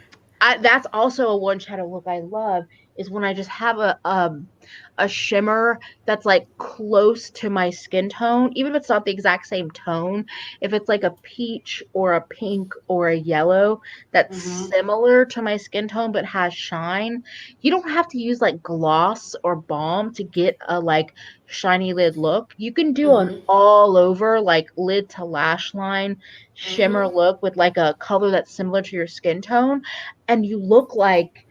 that's also a one shadow look I love is when I just have a shimmer that's like close to my skin tone, even if it's not the exact same tone, if it's like a peach or a pink or a yellow that's Mm-hmm. similar to my skin tone but has shine. You don't have to use like gloss or balm to get a like shiny lid look. You can do an Mm-hmm. all over like lid to lash line shimmer Mm-hmm. look with like a color that's similar to your skin tone, and you look like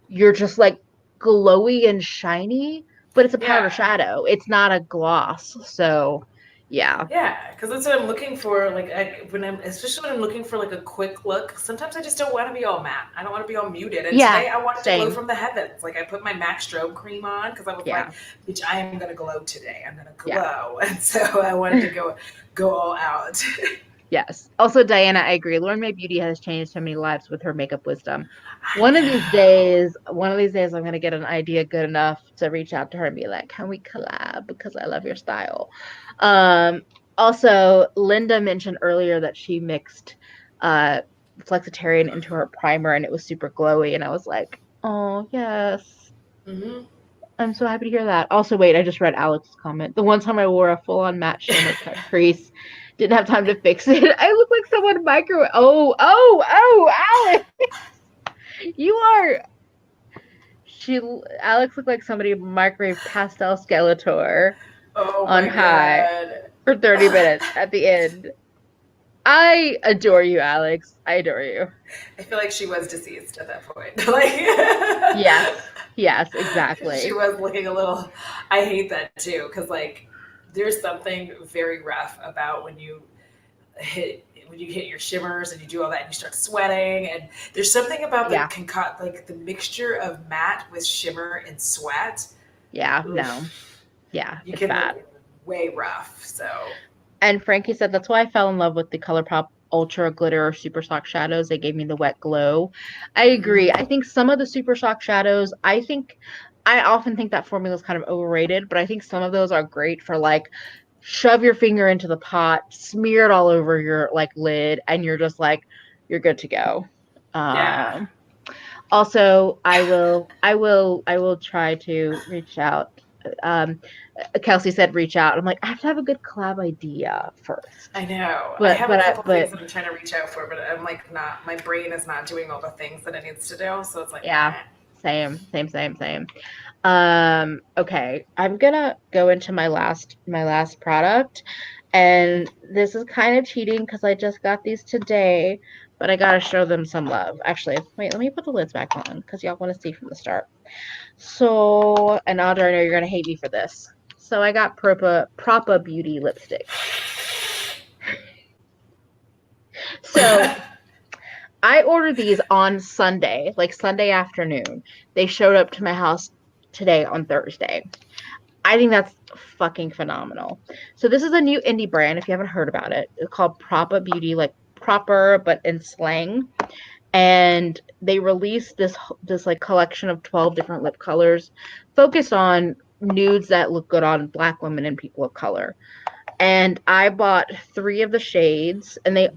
you're just like glowy and shiny, but it's a powder Yeah. shadow. It's not a gloss. So, yeah. Yeah, because that's what I'm looking for. Like when I'm, especially when I'm looking for like a quick look. Sometimes I just don't want to be all matte. I don't want to be all muted. And Yeah, today I wanted to glow same. from the heavens. Like I put my MAC strobe cream on because I was Yeah. like, "Bitch, I am gonna glow today. I'm gonna Yeah. glow." And so I wanted to go all out. Yes. Also, Diana, I agree. Lauren May Beauty has changed so many lives with her makeup wisdom. I know. One of these days, I'm gonna get an idea good enough to reach out to her and be like, "Can we collab? Because I love your style." Um, Also, Linda mentioned earlier that she mixed uh Flexitarian into her primer and it was super glowy, and I was like, "Oh yes." Hmm. I'm so happy to hear that. Also, wait, I just read Alex's comment. The one time I wore a full-on matte shimmer cut crease, didn't have time to fix it. I look like someone micro. Alex, you are. She Alex looked like somebody microwave pastel Skeletor Oh on my high god. for 30 minutes at the end. I adore you, Alex. I adore you. I feel like she was deceased at that point. Like Yes, yes, she exactly. was looking a little. I hate that too because like there's something very rough about when you hit your shimmers and you do all that and you start sweating and there's something about the Yeah, like the mixture of matte with shimmer and sweat. yeah, no, Oof, yeah, you it's can bad. look way rough. So And Frankie said that's why I fell in love with the ColourPop Ultra Glitter or Super Shock shadows. They gave me the wet glow. I agree. I mhm. think some of the Super Shock shadows, I often think that formula is kind of overrated, but I think some of those are great for like shove your finger into the pot, smear it all over your like lid, and you're just like you're good to go. Yeah, Um, Also, I will try to reach out. Um, Kelsey said reach out. I'm like, I have to have a good collab idea first. I know. I But have a but I couple things but that I'm trying to reach out for, but I'm like not. My brain is not doing all the things that it needs to do. So it's like, yeah, eh. same. Okay, I'm gonna go into my last product, and this is kind of cheating because I just got these today, but I gotta show them some love. Actually, wait, let me put the lids back on because y'all want to see from the start. So, and Audra, I know you're gonna hate me for this. So I got Propa Beauty lipsticks. So I ordered these on Sunday, like Sunday afternoon. They showed up to my house today on Thursday. I think that's fucking phenomenal. So this is a new indie brand. If you haven't heard about it, it's called Propa Beauty, like proper but in slang. And they released this like collection of 12 different lip colors focused on nudes that look good on black women and people of color. And I bought 3 of the shades, and they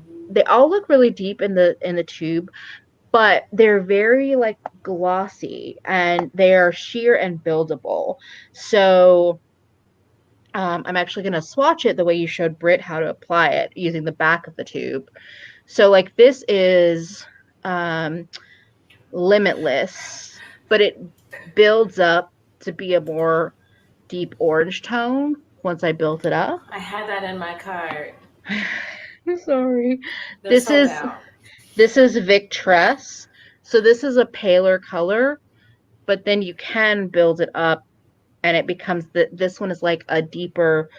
all look really deep in the tube, but they're very like glossy, and they are sheer and buildable. So I'm actually going to swatch it the way you showed Britt how to apply it using the back of the tube. So like this is um, limitless, but it builds up to be a more deep orange tone once I built it up. I had that in my cart. I'm sorry. They're This sold is out. this is Victress. So this is a paler color, but then you can build it up and it becomes this one is like a deeper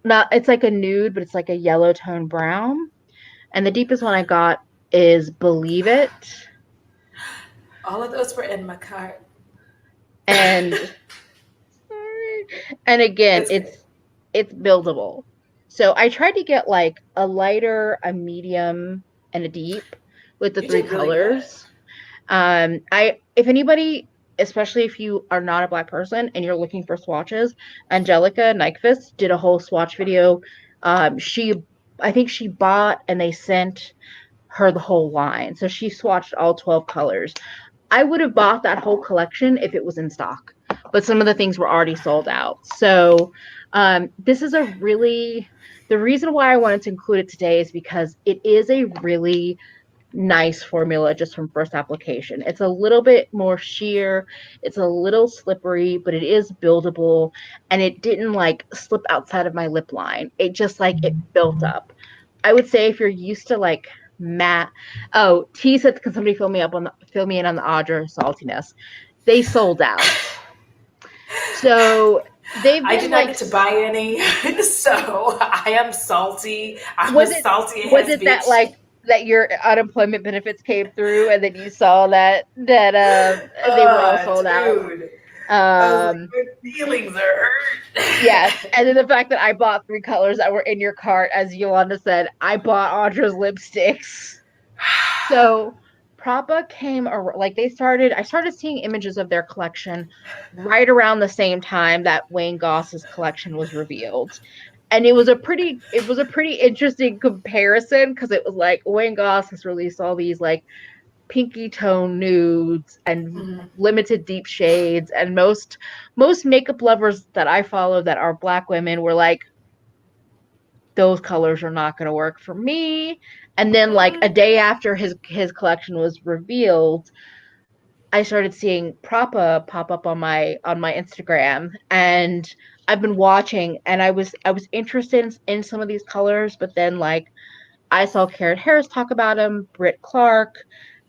not it's like a nude, but it's like a yellow tone brown. And the deepest one I got is Believe It. All of those were in my cart. And and again, It's great. it's buildable. So I tried to get like a lighter, a medium, and a deep with the You 3 did really good. colors. I if anybody, especially if you are not a black person and you're looking for swatches, Angelica Nyquist did a whole swatch video. She I think she bought and they sent her the whole line. So she swatched all 12 colors. I would have bought that whole collection if it was in stock, but some of the things were already sold out. So this is a really the reason why I wanted to include it today is because it is a really nice formula just from first application. It's a little bit more sheer, it's a little slippery, but it is buildable, and it didn't like slip outside of my lip line. It just like it built up. I would say if you're used to like matte. Oh, T said, can somebody fill me in on the Audra saltiness? They sold out. So they've I did been not like, get to buy any, so I am salty. I'm a was it salty was ass it that bitch. like that your unemployment benefits came through and then you saw that they were all sold out? Dude. I was like, Um, my feelings are yes, hurt. and then the fact that I bought 3 colors that were in your cart, as Yolanda said, I bought Audra's lipsticks. So Propa like I started seeing images of their collection right around the same time that Wayne Goss's collection was revealed. And it was a pretty interesting comparison because it was like Wayne Goss has released all these like pinky tone nudes and Mhm. limited deep shades, and most makeup lovers that I follow that are black women were like, those colors are not going to work for me. And then like a Mhm. day after his collection was revealed, I started seeing Propa pop up on my Instagram, and I've been watching, and I was interested in some of these colors, but then like I saw Karen Harris talk about him, Britt Clark,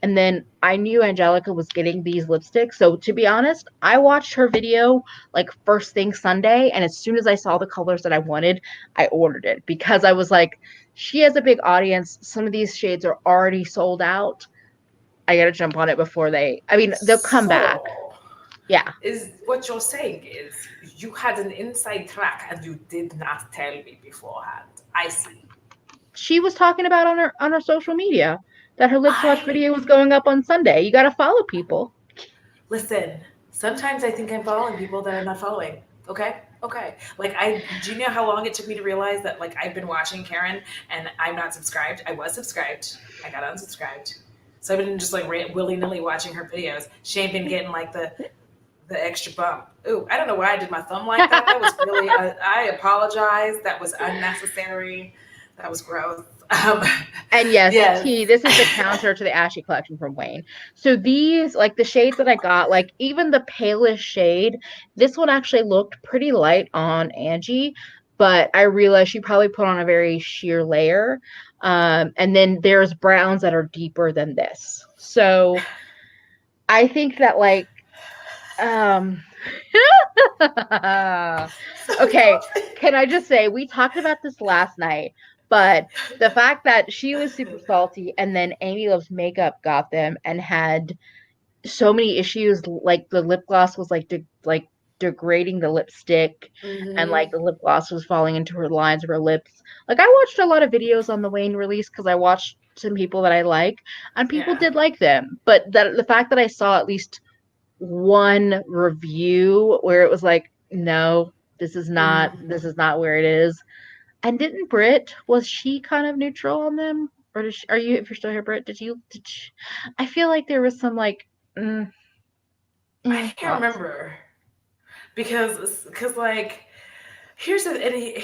and then I knew Angelica was getting these lipsticks. So to be honest, I watched her video like first thing Sunday, and as soon as I saw the colors that I wanted, I ordered it because I was like, she has a big audience. Some of these shades are already sold out. I gotta jump on it before I mean, they'll come back. So, Yeah. is what you're saying is you had an inside track and you did not tell me beforehand. I see. She was talking about on her social media that her lip swatch I video was going up on Sunday. You gotta follow people. listen. Sometimes I think I'm following people that I'm not following. Okay, okay. Like do you know how long it took me to realize that like I've been watching Karen and I'm not subscribed? I was subscribed. I got unsubscribed. So I've been just like willy nilly watching her videos. She ain't been getting like the extra bump. Ooh, I don't know why I did my thumb like that. That was really, I apologize. That was unnecessary. That was gross. And yes, Yes. T, this is the counter to the Ashy collection from Wayne. So these, like the shades that I got, like even the palest shade, this one actually looked pretty light on Angie, but I realized she probably put on a very sheer layer. And then there's browns that are deeper than this. So I think that like um So okay, don't. can I just say we talked about this last night, but the fact that she was super salty and then Amy Loves Makeup got them and had so many issues, like the lip gloss was like like degrading the lipstick, and like Mm-hmm. the lip gloss was falling into her lines of her lips. Like I watched a lot of videos on the Wayne release because I watched some people that I like, and people Yeah. did like them. But that the fact that I saw at least one review where it was like, no, this Mm-hmm. is not where it is. And didn't Brit, was she kind of neutral on them? Or are you, if you're still here, Brit, I feel like there was some like mm, I can't thoughts. remember because like here's the and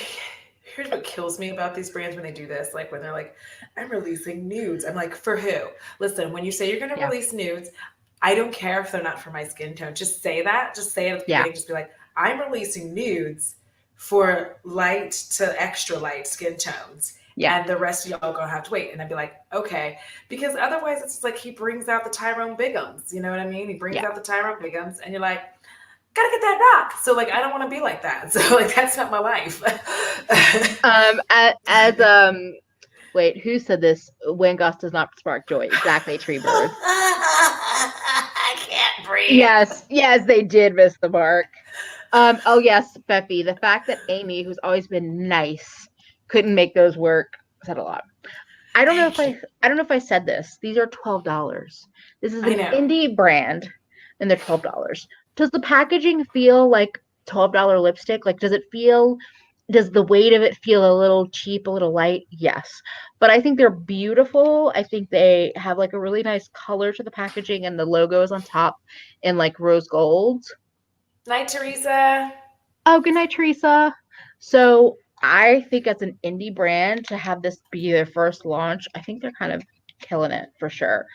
here's what kills me about these brands when they do this. Like when they're like, I'm releasing nudes. I'm like, for who? Listen, when you say you're gonna Yeah, release nudes, I don't care if they're not for my skin tone. Just say that. Just say it at the yeah, beginning. Just be like, I'm releasing nudes for light to extra light skin tones. yeah, And the rest of y'all gonna have to wait. And I'd be like, okay. Because otherwise it's like he brings out the Tyrone Biggums. You know what I mean? He brings yeah. out the Tyrone Biggums and you're like, gotta get that rock. So like I don't want to be like that. So like that's not my life. As wait, who said this? When Gus does not spark joy. Exactly, Tree Birds. I can't breathe. Yes, yes, they did miss the mark. Oh yes, Beppy. The fact that Amy, who's always been nice, couldn't make those work said a lot. Thank you. I don't know if I said this. These are $12. This is I an know. indie brand, and they're $12. Does the packaging feel like $12 lipstick? Like, does the weight of it feel a little cheap, a little light? Yes. But I think they're beautiful. I think they have like a really nice color to the packaging, and the logo is on top in like rose gold. Night, Teresa. Oh, good night, Teresa. So I think as an indie brand to have this be their first launch, I think they're kind of killing it for sure.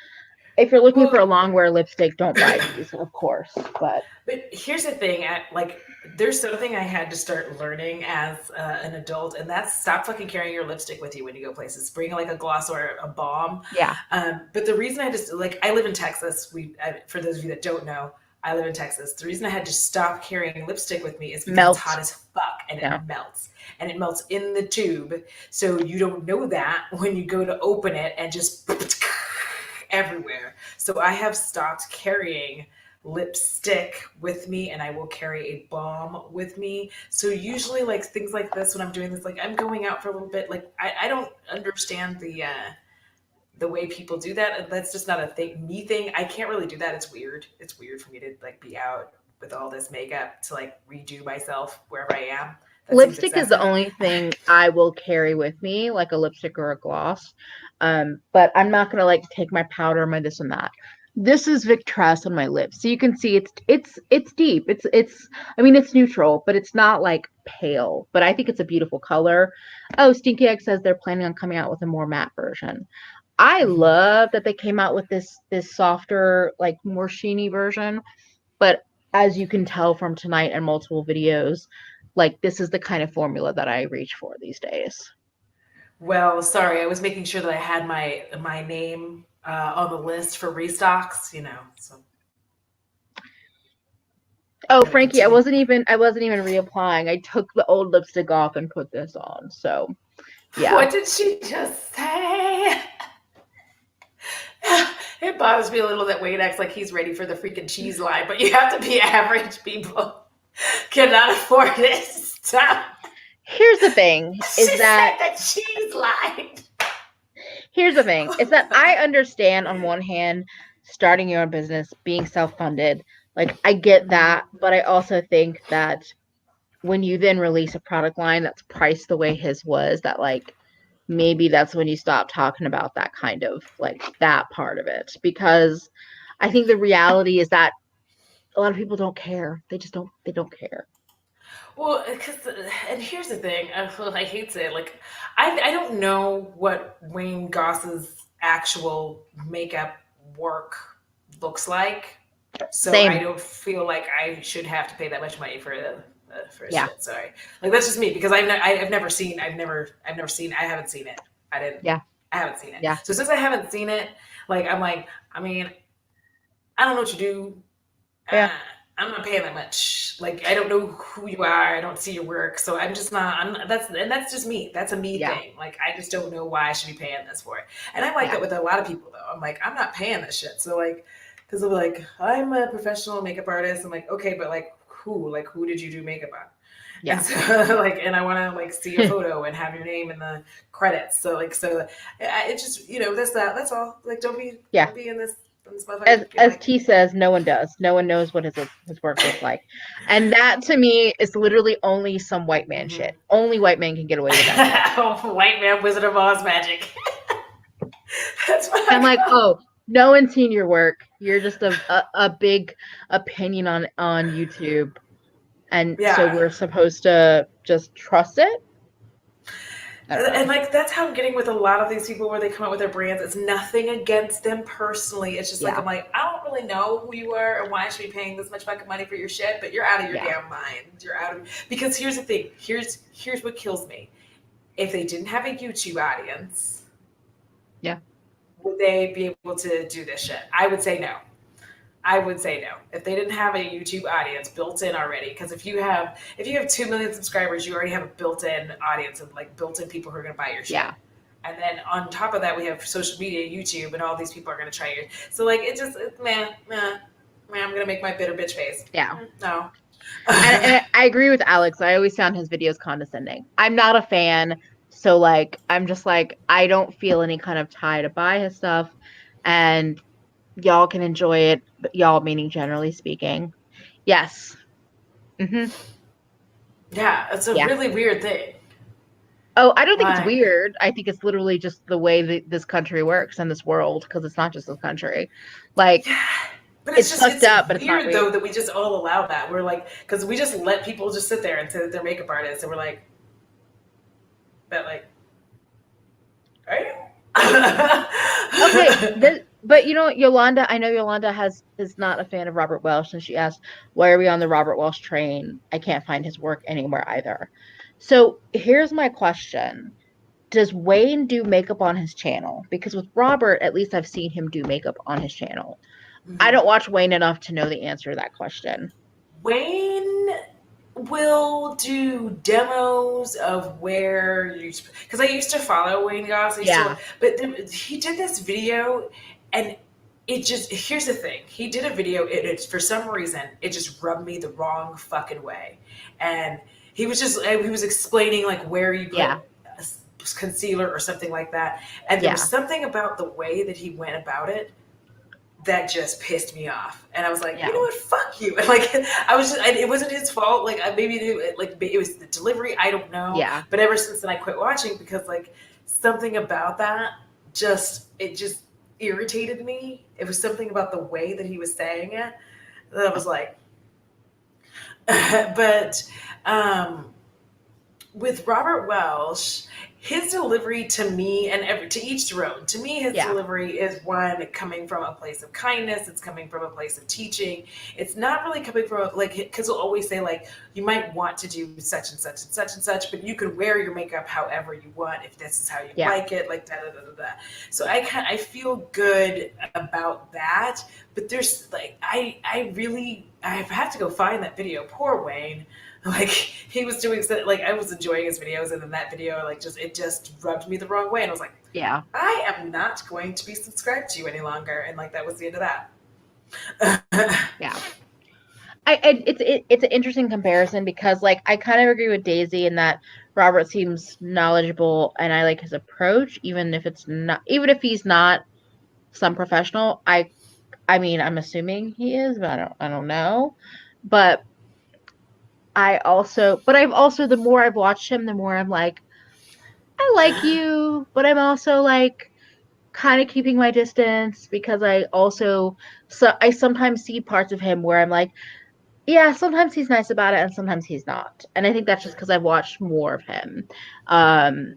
If you're looking for Well, a long wear lipstick, don't buy these, of course. But but here's the thing. Like, there's something I had to start learning as an adult, and that's stop fucking carrying your lipstick with you when you go places. Bring like a gloss or a balm. yeah, But the reason I just like I live in Texas. For those of you that don't know, I live in Texas. The reason I had to stop carrying lipstick with me is because it's melt. hot as fuck and Yeah, and it melts in the tube. So you don't know that when you go to open it and just everywhere. So I have stopped carrying lipstick with me and I will carry a balm with me. So usually like things like this when I'm doing this, like I'm going out for a little bit, like I don't understand the way people do that. That's just not a thing me thing. I can't really do that. It's weird. It's weird for me to like be out with all this makeup to like redo myself wherever I am. That seems Lipstick is the excessive. only thing I will carry with me, like a lipstick or a gloss. But I'm not gonna like take my powder, my this and that. This is Victress on my lips, so you can see it's deep. It's I mean it's neutral, but it's not like pale. But I think it's a beautiful color. Oh, Stinky Egg says they're planning on coming out with a more matte version. I Mhm. love that they came out with this softer, like more sheeny version. But as you can tell from tonight and multiple videos, like this is the kind of formula that I reach for these days. Well, sorry, I was making sure that I had my name on the list for restocks. So Oh, gotta Frankie, continue. I wasn't even reapplying. I took the old lipstick off and put this on. So, yeah. What did she just say? It bothers me a little that Wade acts like he's ready for the freaking cheese line, but you have to be average people. Cannot afford it. Stop. Here's the thing She is that said the cheese line. here's the thing is that I understand on one hand starting your own business, being self-funded, like I get that, but I also think that when you then release a product line that's priced the way his was, that like maybe that's when you stop talking about that kind of like that part of it, because I think the reality is that a lot of people don't care. They don't care. Well, and here's the thing. I hate to say it. Like, I don't know what Wayne Goss's actual makeup work looks like, so I Same. don't feel like I should have to pay that much money for a Yeah. shit. Sorry, like that's just me because I've never seen. I haven't seen it. I didn't. Yeah. I haven't seen it. Yeah. So since I haven't seen it, like I'm like, I mean, I don't know what you do. Yeah. uh, I'm not paying that much. Like I don't know who you are. I don't see your work, so I'm just not. That's just me. That's a me Yeah. thing. Like I just don't know why I should be paying this for it. And I'm like Yeah. that with a lot of people though. I'm like I'm not paying this shit. So like, because they'll be like, I'm a professional makeup artist. I'm like, okay, but like who? Like who did you do makeup on? And Yeah. so like, and I want to like see a photo and have your name in the credits. So like, it just that's that. That's all. Like Yeah. don't be in this As motherfucker. Like T says, no one does. No one knows what his work looks like. And that to me is literally only some white man mhm. shit. Only white men can get away with that shit. White man, Wizard of Oz magic. That's what I'm I like, call. oh, no one's seen your work. You're just a big opinion on YouTube. And so Yeah, we're supposed to just trust it? I don't and know. like that's how I'm getting with a lot of these people where they come out with their brands. It's nothing against them personally. It's just like Yeah. I'm like I don't really know who you are and why I should be paying this much fucking money for your shit, but you're out of your Yeah. damn mind. You're out of because here's the thing. Here's what kills me. If they didn't have a YouTube audience, Yeah. would they be able to do this shit? I would say no. I would say no. If they didn't have a YouTube audience built in already, because if you have 2 million subscribers, you already have a built-in audience of like built-in people who are gonna buy your shit. Yeah. And then on top of that, we have social media, YouTube, and all these people are gonna try your. So like man, I'm gonna make my bitter bitch face. Yeah. No. And I agree with Alex. I always found his videos condescending. I'm not a fan, so like I'm just like I don't feel any kind of tie to buy his stuff, and y'all can enjoy it. But y'all meaning generally speaking. Yes. Hmm. Yeah, it's a Yeah. really weird thing. Oh, I don't think it's Like, weird. I think it's literally just the way that this country works and this world, because it's not just this country. Like yeah. But it's fucked it's up, but it's not weird weird. though that we just all allow that. We're like, because we just let people just sit there and say that they're makeup artists, and we're like, but like, are you? Okay, but you know, Yolanda, I know Yolanda is not a fan of Robert Welsh, and she asked, "Why are we on the Robert Welsh train? I can't find his work anywhere either." So here's my question: does Wayne do makeup on his channel? Because with Robert, at least I've seen him do makeup on his channel. I Mhm. don't watch Wayne enough to know the answer to that question. Wayne will do demos of where you because I used to follow Wayne Goss. I used to, Yeah, but he did this video, and it just here's the thing. He did a video. It for some reason it just rubbed me the wrong fucking way, and he was explaining like where you put yeah, concealer or something like that, and there was yeah, something about the way that he went about it that just pissed me off. And I was like, you Yeah. know what, fuck you. And like, I was just, it wasn't his fault. Like, maybe it was the delivery. I don't know. Yeah. But ever since then, I quit watching because like something about that just irritated me. It was something about the way that he was saying it that I was like, but um, with Robert Welsh, his delivery to me, and to each their own. To me, his Yeah. delivery is one coming from a place of kindness. It's coming from a place of teaching. It's not really coming from like because he'll always say like you might want to do such and such and such and such, but you can wear your makeup however you want if this is how you Yeah. like it. Like da da da da da. So I feel good about that. But there's like I have to go find that video. Poor Wayne. Like he was doing like I was enjoying his videos, and then that video like it just rubbed me the wrong way, and I was like, Yeah. I am not going to be subscribed to you any longer, and like that was the end of that. Yeah. It's an interesting comparison because like I kind of agree with Daisy in that Robert seems knowledgeable and I like his approach, even if he's not some professional. I mean I'm assuming he is, but I don't know. But I've also the more I've watched him, the more I'm like, I like you, but I'm also like kind of keeping my distance because I sometimes see parts of him where I'm like, yeah, sometimes he's nice about it and sometimes he's not. And I think that's just because I've watched more of him. Um,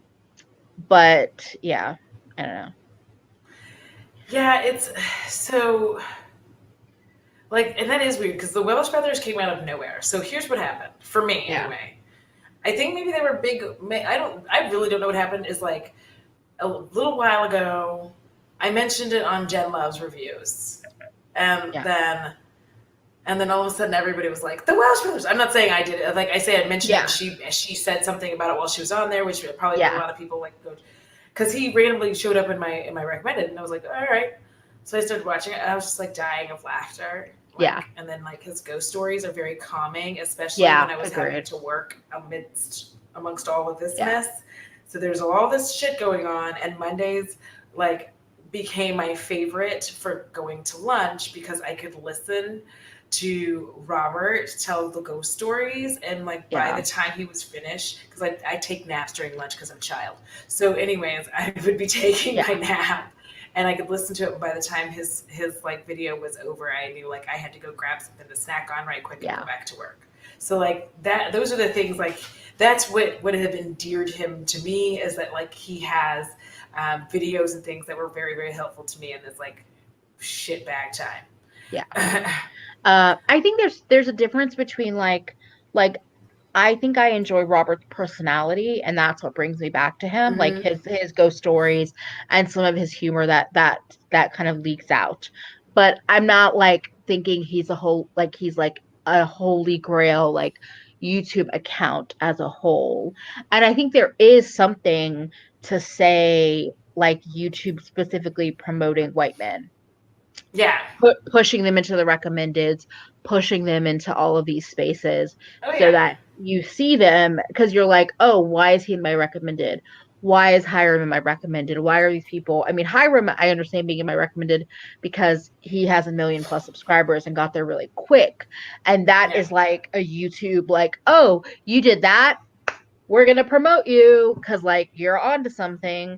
but yeah, I don't know. Yeah, it's so like, and that is weird because the Welsh brothers came out of nowhere. So here's what happened for me, Yeah. anyway. I think maybe they were big. I really don't know what happened. Is like a little while ago, I mentioned it on Jen Love's reviews, and Yeah. then all of a sudden everybody was like the Welsh brothers. I'm not saying I did it. Like I say, I mentioned it. Yeah. And she said something about it while she was on there, which probably made a Yeah. lot of people like go because he randomly showed up in my recommended, and I was like, all right. So I started watching it, and I was just like dying of laughter. Yeah. Like, and then like his ghost stories are very calming, especially Yeah. when I was having Agreed. to work amongst all of this Yeah. mess. So there's all this shit going on, and Mondays like became my favorite for going to lunch because I could listen to Robert tell the ghost stories, and like by Yeah. the time he was finished, because I take naps during lunch because I'm a child. So, anyways, I would be taking Yeah. my nap, and I could listen to it. By the time his like video was over, I knew like I had to go grab something to snack on right quick and Yeah. go back to work. So like that, those are the things like that's what have endeared him to me is that like he has videos and things that were very very helpful to me in this like shit bag time. Yeah. I think there's a difference between like I think I enjoy Robert's personality, and that's what brings me back to him, like Hmm. his ghost stories and some of his humor that kind of leaks out. But I'm not like thinking he's like a holy grail like YouTube account as a whole. And I think there is something to say like YouTube specifically promoting white men, Yeah. pushing them into the recommendeds, pushing them into all of these spaces Oh so yeah. that you see them because you're like, oh, why is he in my recommended? Why is Hiram in my recommended? Why are these people? I mean, Hiram, I understand being in my recommended because he has 1 million plus subscribers and got there really quick. And that Yeah. is like a YouTube, like, oh, you did that. We're going to promote you because, like, you're on to something.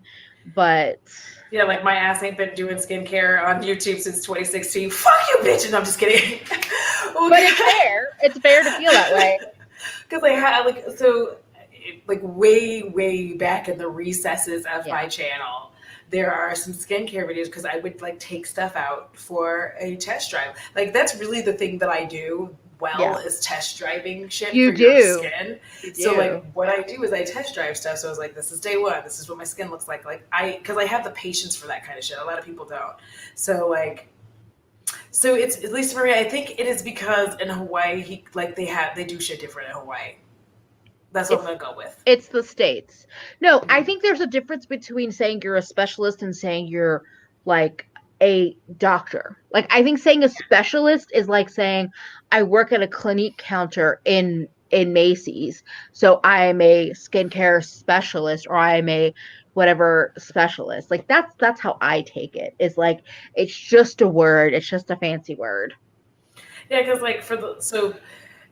But Yeah, like my ass ain't been doing skincare on YouTube since 2016. Fuck you, bitch! And I'm just kidding. but it's fair. It's fair to feel that way. Because I had like so like way back in the recesses of Yeah. my channel, there are some skincare videos because I would like take stuff out for a test drive. Like that's really the thing that I do well Yeah. is test driving shit You for your do. skin. You So do. like what I do is I test drive stuff. So I was like, this is day one. This is what my skin looks like. Like because I have the patience for that kind of shit. A lot of people don't. So like so it's at least for me. I think it is because in Hawaii, they do shit different in Hawaii. That's what I'm It's gonna go with. it's the states. No, I Mhm. think there's a difference between saying you're a specialist and saying you're like a doctor. Like I think saying a specialist is like saying I work at a Clinique counter in Macy's. So I am a skincare specialist or I am a whatever specialist. Like that's how I take it. Is like it's just a word, it's just a fancy word. Yeah, because like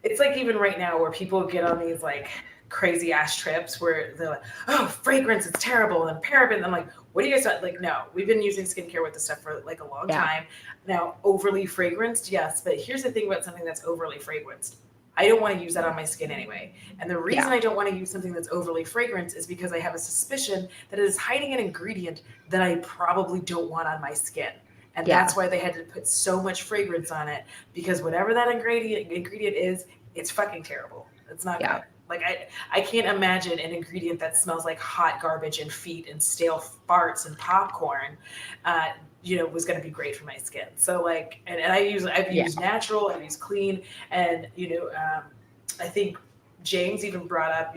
it's like even right now where people get on these like crazy ass trips where they're like, oh, fragrance is terrible and paraben. I'm like, what do you guys like? No, we've been using skincare with this stuff for like a long Yeah. time. Now, overly fragranced, yes, but here's the thing about something that's overly fragranced. I don't want to use that on my skin anyway. And the reason Yeah. I don't want to use something that's overly fragranced is because I have a suspicion that it is hiding an ingredient that I probably don't want on my skin. And Yeah. that's why they had to put so much fragrance on it because whatever that ingredient is, it's fucking terrible. It's not Yeah. good. Like I can't imagine an ingredient that smells like hot garbage and feet and stale farts and popcorn, uh, was going to be great for my skin. So like, and I've Yeah. used natural, I've used clean, and I think James even brought up,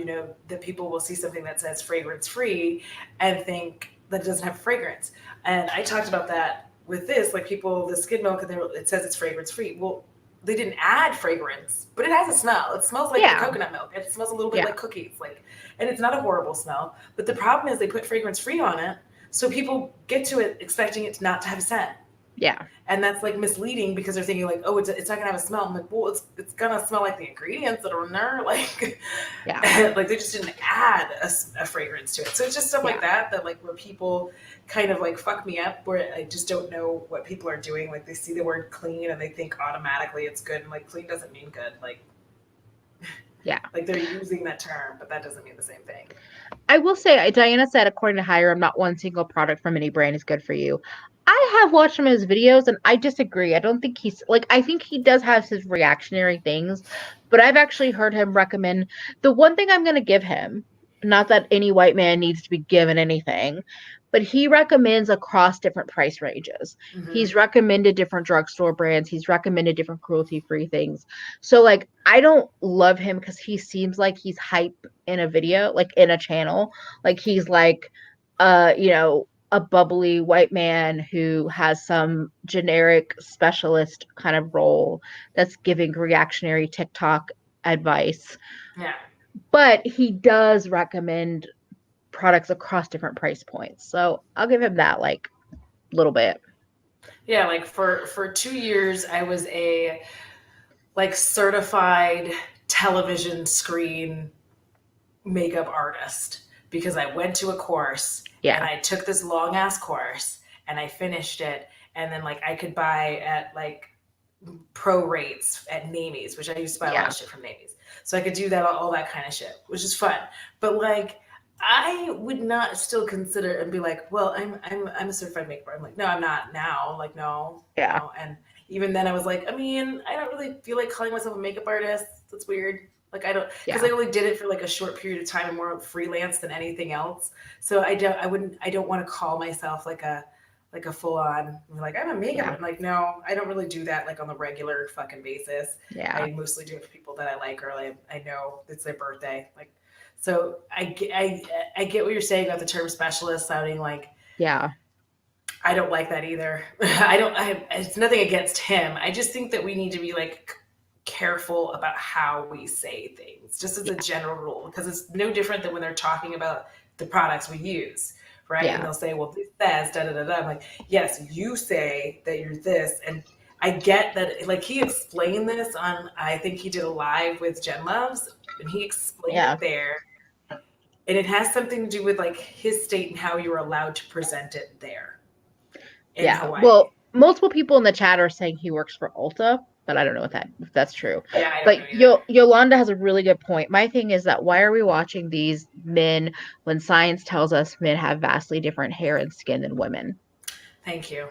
that people will see something that says fragrance free and think that it doesn't have fragrance. And I talked about that with this, like people, the skid milk, and it says it's fragrance free. Well, they didn't add fragrance, but it has a smell. It smells like the Yeah. coconut milk. It smells a little bit Yeah. like cookies, like, and it's not a horrible smell. But the problem is they put fragrance free on it, so people get to it expecting it not to have a scent, Yeah. and that's like misleading because they're thinking like, oh, it's not gonna have a smell. I'm like, well, it's gonna smell like the ingredients that are in there, like, Yeah. like they just didn't add a fragrance to it. So it's just stuff like Yeah. that like where people kind of like fuck me up, where I just don't know what people are doing. Like they see the word clean and they think automatically it's good, and like clean doesn't mean good. Yeah. Like they're using that term, but that doesn't mean the same thing. I will say, Diana said, according to Hiram, not one single product from any brand is good for you. I have watched some of his videos and I disagree. I don't think he's like, I think he does have his reactionary things, but I've actually heard him recommend the one thing I'm going to give him, not that any white man needs to be given anything, but he recommends across different price ranges. Mm-hmm. He's recommended different drugstore brands, he's recommended different cruelty free things. So, like, I don't love him because he seems like he's hype in a video, like in a channel. Like, he's like, a bubbly white man who has some generic specialist kind of role that's giving reactionary TikTok advice. Yeah. But he does recommend products across different price points. So I'll give him that like a little bit. Yeah, like for 2 years I was a like certified television screen makeup artist because I went to a course and Yeah. I took this long ass course and I finished it, and then like I could buy at like pro rates at Namie's, which I used to buy a lot Yeah. of shit from Namie's. So I could do that, all that kind of shit, which is fun. But like I would not still consider and be like, well, I'm a certified makeup. I'm like, no, I'm not now. Like, no, Yeah. no. And even then I was like, I mean, I don't really feel like calling myself a makeup artist. That's weird. Like I don't, because Yeah. I only did it for like a short period of time and more freelance than anything else. So I don't want to call myself like a full on, like I'm a makeup. Yeah. I'm like, no, I don't really do that like on the regular fucking basis. Yeah. I mostly do it for people that I like or I know it's their birthday. Like, so I get what you're saying about the term specialist sounding like Yeah. I don't like that either. It's nothing against him. I just think that we need to be like careful about how we say things, just as a Yeah. general rule, because it's no different than when they're talking about the products we use, right? And Yeah. they'll say, well, this says da da da da. I'm like, yes, you say that you're this. And I get that, like, he explained this on, I think he did a live with Jen Loves, and he explained Yeah. it there. And it has something to do with like his state and how you're allowed to present it there in Yeah. Hawaii. Well, multiple people in the chat are saying he works for Ulta, but I don't know if that's true. Yeah, I don't But know either. Yolanda has a really good point. My thing is that why are we watching these men when science tells us men have vastly different hair and skin than women? Thank you.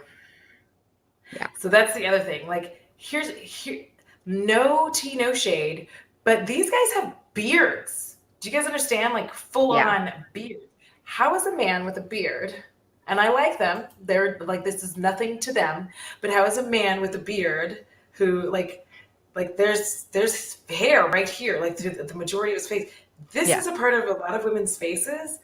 Yeah. So that's the other thing. Like, here, no tea, no shade, but these guys have beards. Do you guys understand? Like, full Yeah. on beard. How is a man with a beard? And I like them. They're like, this is nothing to them. But how is a man with a beard who there's hair right here, like the majority of his face. This Yeah. is a part of a lot of women's faces.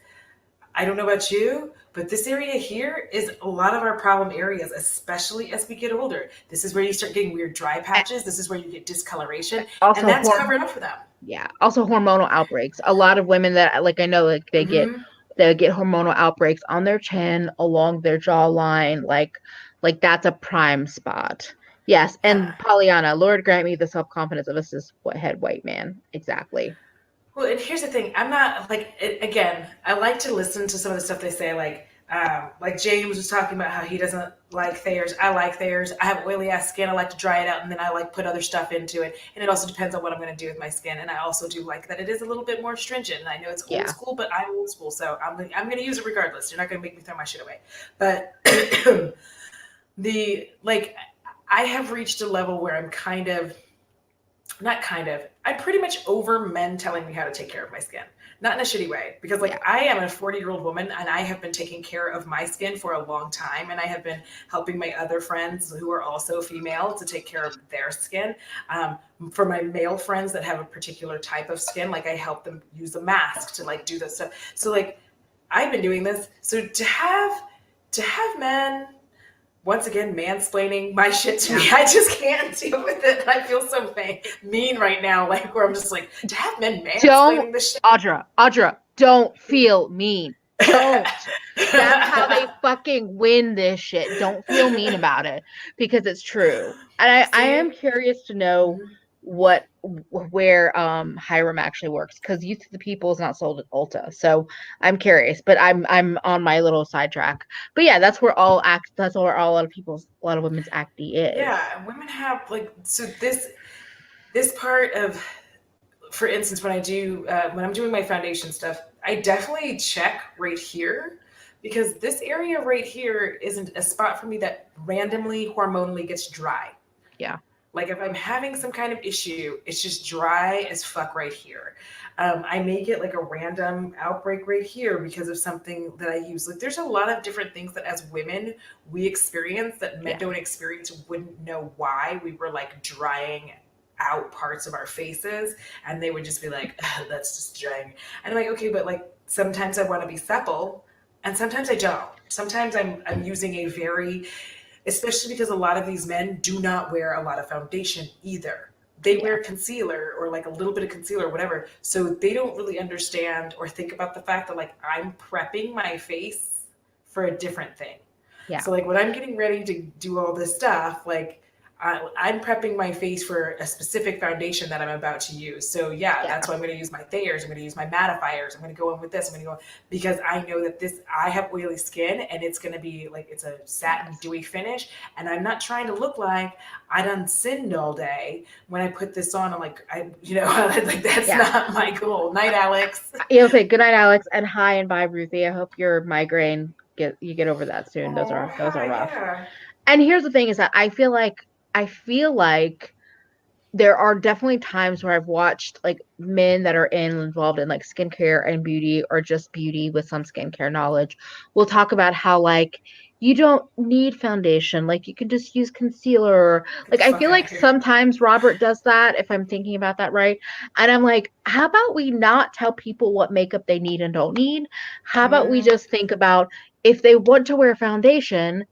I don't know about you, but this area here is a lot of our problem areas, especially as we get older. This is where you start getting weird dry patches. This is where you get discoloration, Also, and that's covered up for them. yeah. Also, hormonal outbreaks. A lot of women that, like, I know, like, they get Mm-hmm. They'll get hormonal outbreaks on their chin, along their jawline, like that's a prime spot. Yes, Yeah. and Pollyanna, Lord grant me the self-confidence of a cis-head white man. Exactly. Well, and here's the thing. I'm not like again. I like to listen to some of the stuff they say. Like James was talking about how he doesn't like Thayers. I like Thayers. I have oily ass skin. I like to dry it out, and then I like put other stuff into it. And it also depends on what I'm going to do with my skin. And I also do like that it is a little bit more stringent. And I know it's old Yeah. school, but I'm old school, so I'm going to use it regardless. You're not going to make me throw my shit away. But the like, I have reached a level where I'm kind of not kind of I'm pretty much over men telling me how to take care of my skin, not in a shitty way, because Yeah. like I am a 40-year-old woman and I have been taking care of my skin for a long time, and I have been helping my other friends who are also female to take care of their skin. For my male friends that have a particular type of skin, like I help them use a mask to like do this stuff. So like I've been doing this, so to have men once again mansplaining my shit to me. I just can't deal with it. I feel so mean right now, like where I'm just like, to have men mansplaining this shit. Audra, don't feel mean. Don't. That's how they fucking win this shit. Don't feel mean about it, because it's true. And I am curious to know where Hiram actually works, because Youth of the People is not sold at Ulta. So I'm curious, but I'm on my little sidetrack. But yeah, that's where that's where a lot of women's acne is. Yeah, women have like, so this part of, for instance, when I'm doing my foundation stuff, I definitely check right here, because this area right here isn't a spot for me that randomly hormonally gets dry. Yeah. Like if I'm having some kind of issue, it's just dry as fuck right here. I may get like a random outbreak right here because of something that I use. Like there's a lot of different things that as women we experience that men don't experience, wouldn't know why we were like drying out parts of our faces, and they would just be like, that's just drying. And I'm like, okay, but like sometimes I want to be supple and sometimes I don't. Sometimes I'm using a very, especially because a lot of these men do not wear a lot of foundation either. They wear concealer or like a little bit of concealer or whatever. So they don't really understand or think about the fact that like I'm prepping my face for a different thing. Yeah. So like when I'm getting ready to do all this stuff, like I'm prepping my face for a specific foundation that I'm about to use. So yeah, that's why I'm going to use my Thayers. I'm going to use my mattifiers. I'm going to go in with this. I'm going to go, because I know that I have oily skin, and it's going to be like, it's a satin dewy finish. And I'm not trying to look like I done sinned all day. When I put this on, I'm like, like that's not my goal. Night, Alex. Okay. Good night, Alex. And hi and bye, Ruthie. I hope your migraine you get over that soon. Those are rough. Yeah. And here's the thing is that I feel like there are definitely times where I've watched like men that are involved in like skincare and beauty, or just beauty with some skincare knowledge, will talk about how like you don't need foundation, like you can just use concealer. Like I feel like sometimes Robert does that, if I'm thinking about that right. And I'm like, how about we not tell people what makeup they need and don't need? How about we just think about, if they want to wear foundation,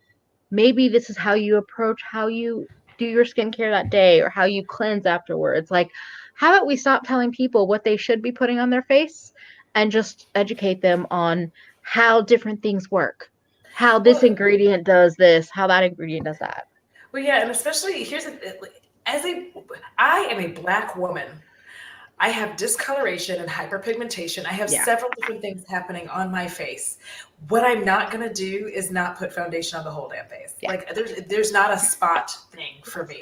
maybe this is how you approach how you do your skincare that day, or how you cleanse afterwards. Like, how about we stop telling people what they should be putting on their face, and just educate them on how different things work, how this ingredient does this, how that ingredient does that. Well, yeah, and especially I am a Black woman. I have discoloration and hyperpigmentation. I have several different things happening on my face. What I'm not going to do is not put foundation on the whole damn face. Like there's not a spot thing for me.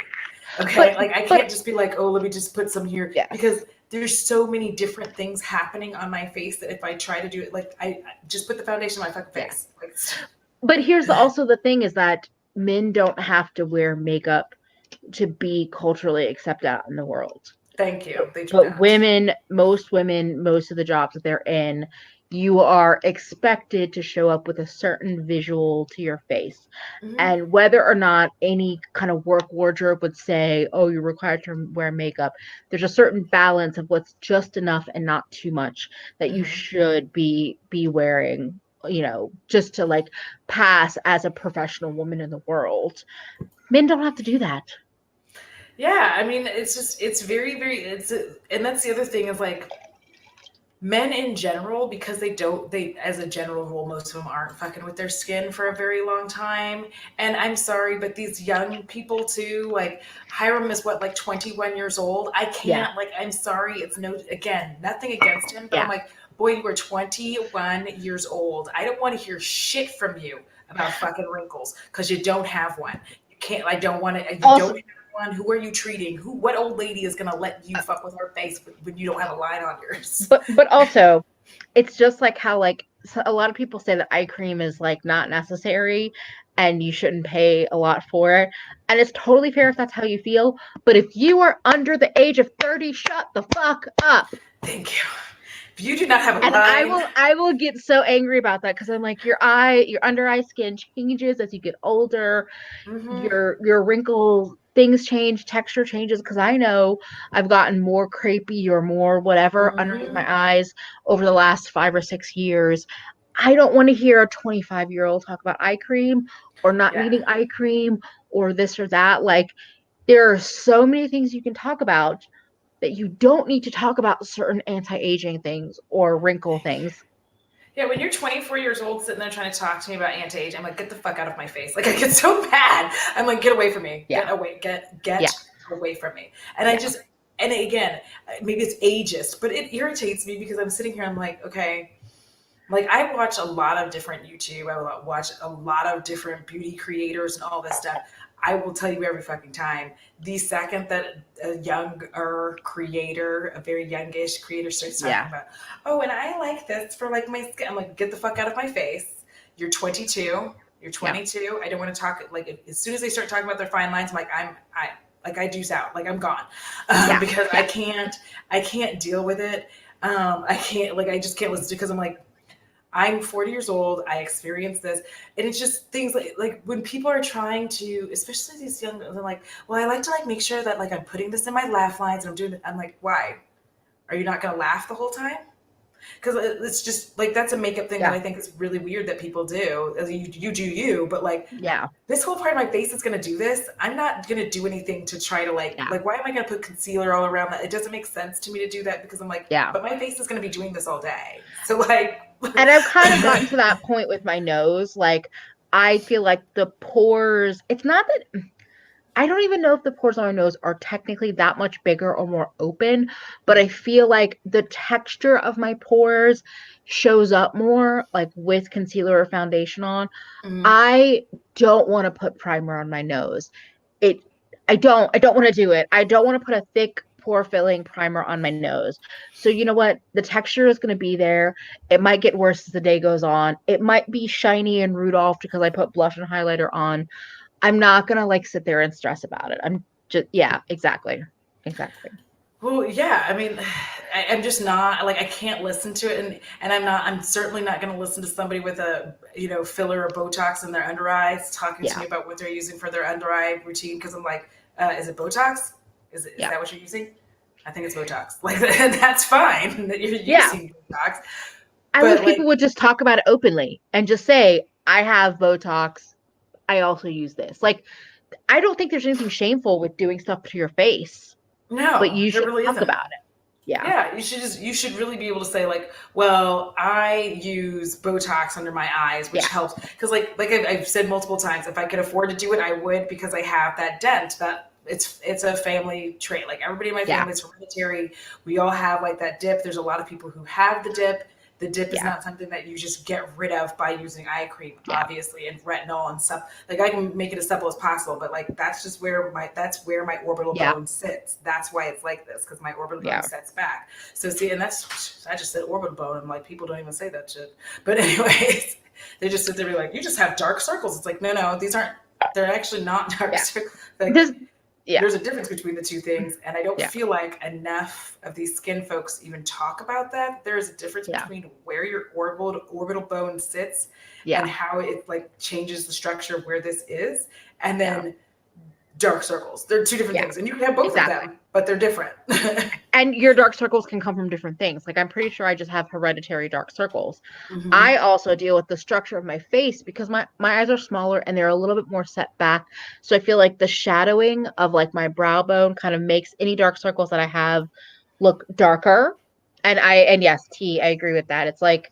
Okay. Like I can't just be like, oh, let me just put some here, because there's so many different things happening on my face that if I try to do it, like I just put the foundation on my fucking face. Like, but here's also the thing is that men don't have to wear makeup to be culturally accepted out in the world. Thank you. They do but not. Most women, most of the jobs that they're in, you are expected to show up with a certain visual to your face. Mm-hmm. And whether or not any kind of work wardrobe would say, oh, you're required to wear makeup, there's a certain balance of what's just enough and not too much that you should be wearing, just to like pass as a professional woman in the world. Men don't have to do that. Yeah, I mean, it's very, very, and that's the other thing is like, Men in general, because they, as a general rule, most of them aren't fucking with their skin for a very long time. And I'm sorry, but these young people too, like Hiram is what, like 21 years old. I Yeah. can't, like, I'm sorry. It's no, again, nothing against him, but I'm Yeah. like, boy, you were 21 years old. I don't want to hear shit from you about fucking wrinkles because you don't have one. You can't, I don't want to, you Also, don't have one. Who are you treating? What old lady is going to let you uh, fuck with her face when you don't have a line on yours? but also, it's just like how like a lot of people say that eye cream is like not necessary and you shouldn't pay a lot for it. And it's totally fair if that's how you feel. But if you are under the age of 30, shut the fuck up. Thank you. If you do not have a And I line, will I will get so angry about that because I'm like your under eye skin changes as you get older, mm-hmm, your wrinkles things change, texture changes because I know I've gotten more crepey or more whatever underneath mm-hmm, my eyes over the last 5 or 6 years. I don't want to hear a 25-year-old talk about eye cream or not yeah, needing eye cream or this or that. Like there are so many things you can talk about that you don't need to talk about certain anti-aging things or wrinkle thank you. things. Yeah, when you're 24 years old sitting there trying to talk to me about anti-age, I'm like, get the fuck out of my face. Like, I get so mad. I'm like, get away from me. Yeah. Get Yeah. away from me. And I Yeah. just, and again, maybe it's ageist, but it irritates me because I'm sitting here, I'm like, okay, like I watch a lot of different YouTube. I watch a lot of different beauty creators and all this stuff. I will tell you every fucking time. The second that a younger creator, a very youngish creator, starts talking Yeah. about, oh, and I like this for like my skin, I'm like, get the fuck out of my face. You're 22. You're Yeah. 22. I don't want to talk. Like as soon as they start talking about their fine lines, I'm like, I like I juice out. Like I'm gone Yeah. because Yeah. I can't deal with it. I can't like I just can't listen to because I'm like I'm 40 years old. I experienced this, and it's just things like when people are trying to, especially these young, they're like, "Well, I like to like make sure that like I'm putting this in my laugh lines and I'm doing it." I'm like, "Why? Are you not going to laugh the whole time?" Because it's just like that's a makeup thing that Yeah. I think is really weird that people do. You do you, but like Yeah. this whole part of my face is going to do this. I'm not going to do anything to try to Yeah. like why am I going to put concealer all around that? It doesn't make sense to me to do that because I'm like, Yeah. but my face is going to be doing this all day. So like And I've kind of gotten to that point with my nose. Like, I feel like the pores, it's not that I don't even know if the pores on my nose are technically that much bigger or more open, but I feel like the texture of my pores shows up more like with concealer or foundation on. mm, I don't want to put primer on my nose. It I don't want to do it. I don't want to put a thick pore filling primer on my nose. So you know what? The texture is going to be there. It might get worse as the day goes on. It might be shiny and Rudolph because I put blush and highlighter on. I'm not going to like sit there and stress about it. I'm just yeah, exactly. Exactly. well, yeah. I mean, I'm just not like I can't listen to it, and I'm not. I'm certainly not going to listen to somebody with a filler or Botox in their under eyes talking to Yeah. me about what they're using for their under eye routine because I'm like, is it Botox? Is Yeah. that what you're using? I think it's Botox. Like that's fine that you're Yeah. using Botox, I wish but people like would just talk about it openly and just say, I have Botox. I also use this. Like I don't think there's anything shameful with doing stuff to your face, but no, you there should really talk isn't. about it. Yeah. Yeah, you should really be able to say like, well, I use Botox under my eyes, which Yeah. helps because like I've said multiple times, if I could afford to do it, I would because I have that dent that it's a family trait. Like everybody in my Yeah. family is hereditary. We all have like that dip. There's a lot of people who have the dip. The dip is Yeah. not something that you just get rid of by using eye cream, Yeah. obviously, and retinol and stuff. Like I can make it as simple as possible, but like that's where my orbital Yeah. bone sits. That's why it's like this because my orbital bone Yeah. sets back. So see, and that's I just said orbital bone, and like people don't even say that shit. But anyways, they just sit there and be like, you just have dark circles. It's like no, these aren't. They're actually not dark Yeah. circles. Like Just yeah. there's a difference between the two things, and I don't Yeah. feel like enough of these skin folks even talk about that. There is a difference Yeah. between where your orbital bone sits and Yeah. how it like changes the structure of where this is, and Yeah. then dark circles. They're two different Yeah. things, and you can have both of Exactly. them, but they're different. And your dark circles can come from different things. Like I'm pretty sure I just have hereditary dark circles. hmm I also deal with the structure of my face because my eyes are smaller and they're a little bit more set back. So I feel like the shadowing of like my brow bone kind of makes any dark circles that I have look darker. And yes, T, I agree with that. It's like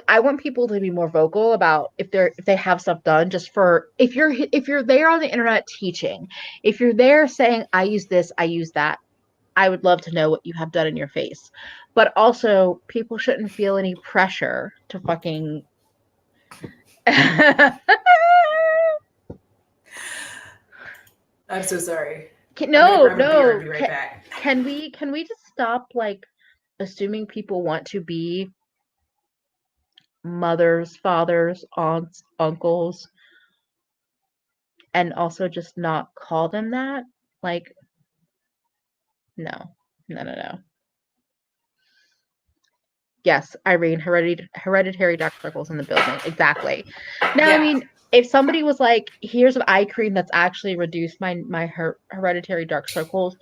I want people to be more vocal about if they have stuff done just for if you're there on the internet teaching, if you're there saying I use this, I use that, I would love to know what you have done in your face. But also people shouldn't feel any pressure to fucking I'm so sorry. I'm gonna No, grab a beer and no. be right back. Can we just stop like assuming people want to be mothers, fathers, aunts, uncles, and also just not call them that? Like, no, no, no, no. Yes, Irene, hereditary dark circles in the building. Exactly. Now, I Yeah. mean, if somebody was like, "Here's an eye cream that's actually reduced my hereditary dark circles,"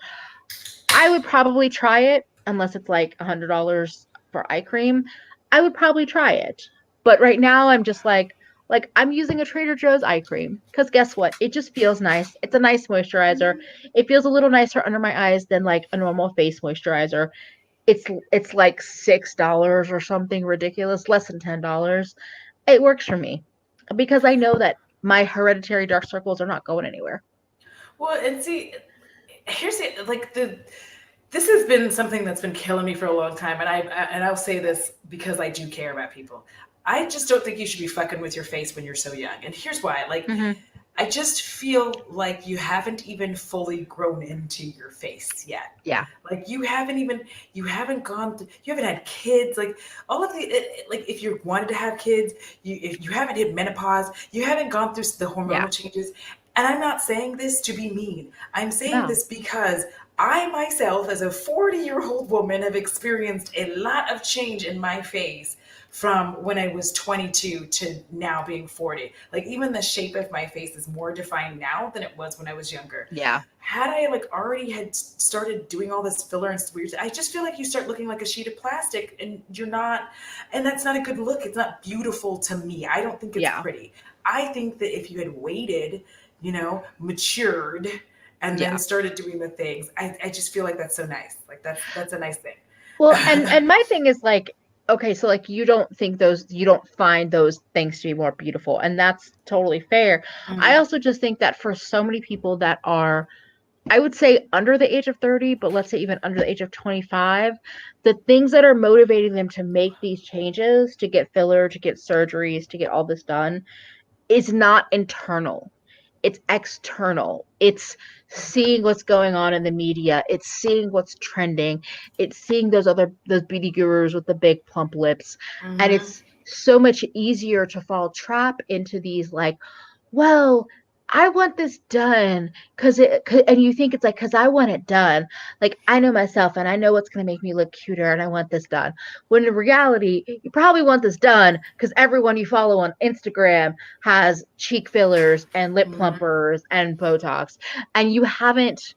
I would probably try it, unless it's like $100 for eye cream. I would probably try it. But right now, I'm just like I'm using a Trader Joe's eye cream because guess what? It just feels nice. It's a nice moisturizer. It feels a little nicer under my eyes than like a normal face moisturizer. It's like $6 or something ridiculous, less than $10. It works for me because I know that my hereditary dark circles are not going anywhere. Well, and see, here's the like the this has been something that's been killing me for a long time, and I'll say this because I do care about people. I just don't think you should be fucking with your face when you're so young, and here's why. Like, Hmm. I just feel like you haven't even fully grown into your face yet. Yeah, Like you haven't gone through, you haven't had kids. Like all of like if you wanted to have kids, if you haven't hit menopause, you haven't gone through the yeah, hormonal changes. And I'm not saying this to be mean. I'm saying no, this because I myself, as a 40-year-old woman, have experienced a lot of change in my face from when I was 22 to now being 40. Like even the shape of my face is more defined now than it was when I was younger. yeah, Had I like already had started doing all this filler and weird, I just feel like you start looking like a sheet of plastic and you're not, and that's not a good look. It's not beautiful to me. I don't think it's yeah, pretty. I think that if you had waited, matured and then yeah. started doing the things, I just feel like that's so nice. Like that's a nice thing. Well, and my thing is like, okay, so like you don't find those things to be more beautiful, and that's totally fair. I Mhm. also just think that for so many people that are, I would say under the age of 30, but let's say even under the age of 25, the things that are motivating them to make these changes, to get filler, to get surgeries, to get all this done, is not internal. It's external. It's seeing what's going on in the media. It's seeing what's trending. It's seeing those beauty gurus with the big plump lips. And Mhm. it's so much easier to fall trap into these like, well, I want this done and you think it's like, because I want it done. Like, I know myself and I know what's going to make me look cuter and I want this done. When in reality, you probably want this done because everyone you follow on Instagram has cheek fillers and lip Mhm. plumpers and Botox. And you haven't,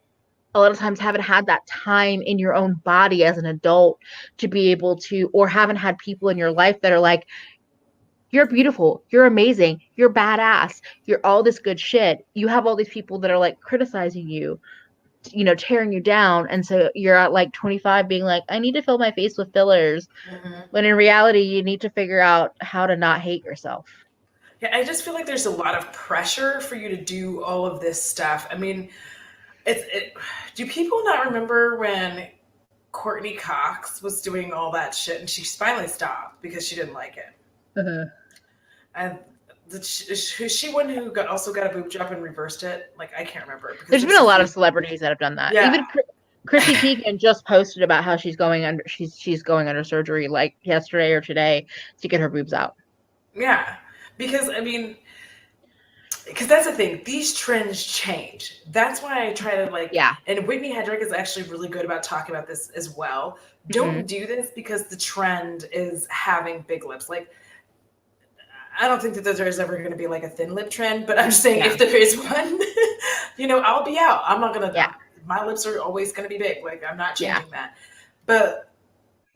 a lot of times, haven't had that time in your own body as an adult to be able to, or haven't had people in your life that are like, you're beautiful, you're amazing, you're badass, you're all this good shit. You have all these people that are like criticizing you, tearing you down. And so you're at like 25 being like, I need to fill my face with fillers. Mhm. When in reality, you need to figure out how to not hate yourself. Yeah, I just feel like there's a lot of pressure for you to do all of this stuff. I mean, do people not remember when Courtney Cox was doing all that shit and she finally stopped because she didn't like it? Mhm. And is she one who also got a boob job and reversed it? Like I can't remember because There's been there's a a lot of few. celebrities that have done that. Yeah, Even Chrissy Teigen just posted about how she's going under surgery like yesterday or today to get her boobs out. yeah. Because I mean, because that's the thing. These trends change. That's why I try to like. Yeah. And Whitney Hedrick is actually really good about talking about this as well. Hmm. Don't do this because the trend is having big lips. Like I don't think that there's ever going to be like a thin lip trend, but I'm just saying Yeah. if there is one, I'll be out. I'm not gonna. Yeah. My lips are always going to be big. Like I'm not Yeah. changing that. But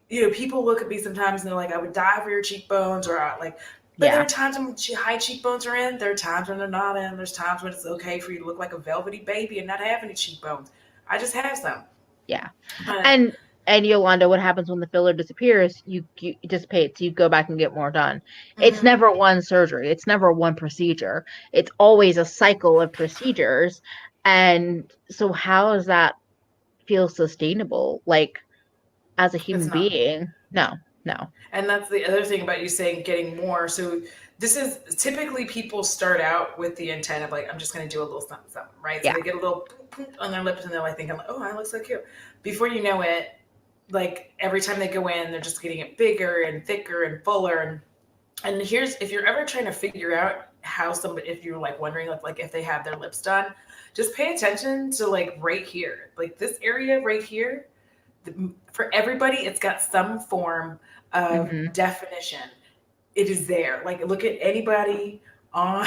people look at me sometimes and they're like, "I would die for your cheekbones," or like. But there Yeah. are times when high cheekbones are in. There are times when they're not in. There's times when it's okay for you to look like a velvety baby and not have any cheekbones. I just have some, Yeah. but And And Yolanda, what happens when the filler disappears? You it dissipates. You go back and get more done. It's Hmm. never one surgery. It's never one procedure. It's always a cycle of procedures. And so how does that feel sustainable? Like as a It's human not. being? No, no. And that's the other thing about you saying getting more. So this is typically people start out with the intent of like, I'm just going to do a little something, something, right? So Yeah. they get a little on their lips and they're like thinking, oh, I look so cute. Before you know it, like every time they go in, they're just getting it bigger and thicker and fuller. And here's, if you're ever trying to figure out how somebody, if you're like wondering like if they have their lips done, just pay attention to like right here, like this area right here. For everybody, it's got some form of Hmm. definition. It is there. Like, look at anybody on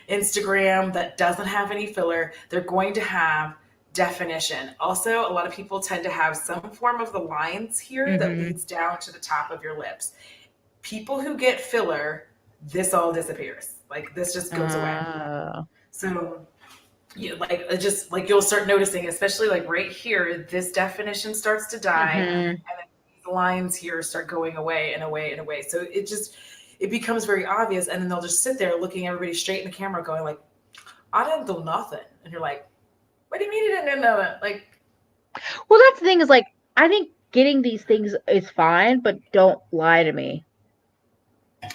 Instagram that doesn't have any filler, they're going to have definition. Also, a lot of people tend to have some form of the lines here that Hmm. leads down to the top of your lips. People who get filler, this all disappears. Like, this just goes away. Uh, So you like it just like you'll start noticing, especially like right here, this definition starts to die, hmm. and then these lines here start going away and away and away. So it becomes very obvious, and then they'll just sit there looking everybody straight in the camera, going like, "I didn't do nothing," and you're like, "What do you mean you didn't do nothing?" Like, Well, that's the thing is like I think getting these things is fine, but don't lie to me.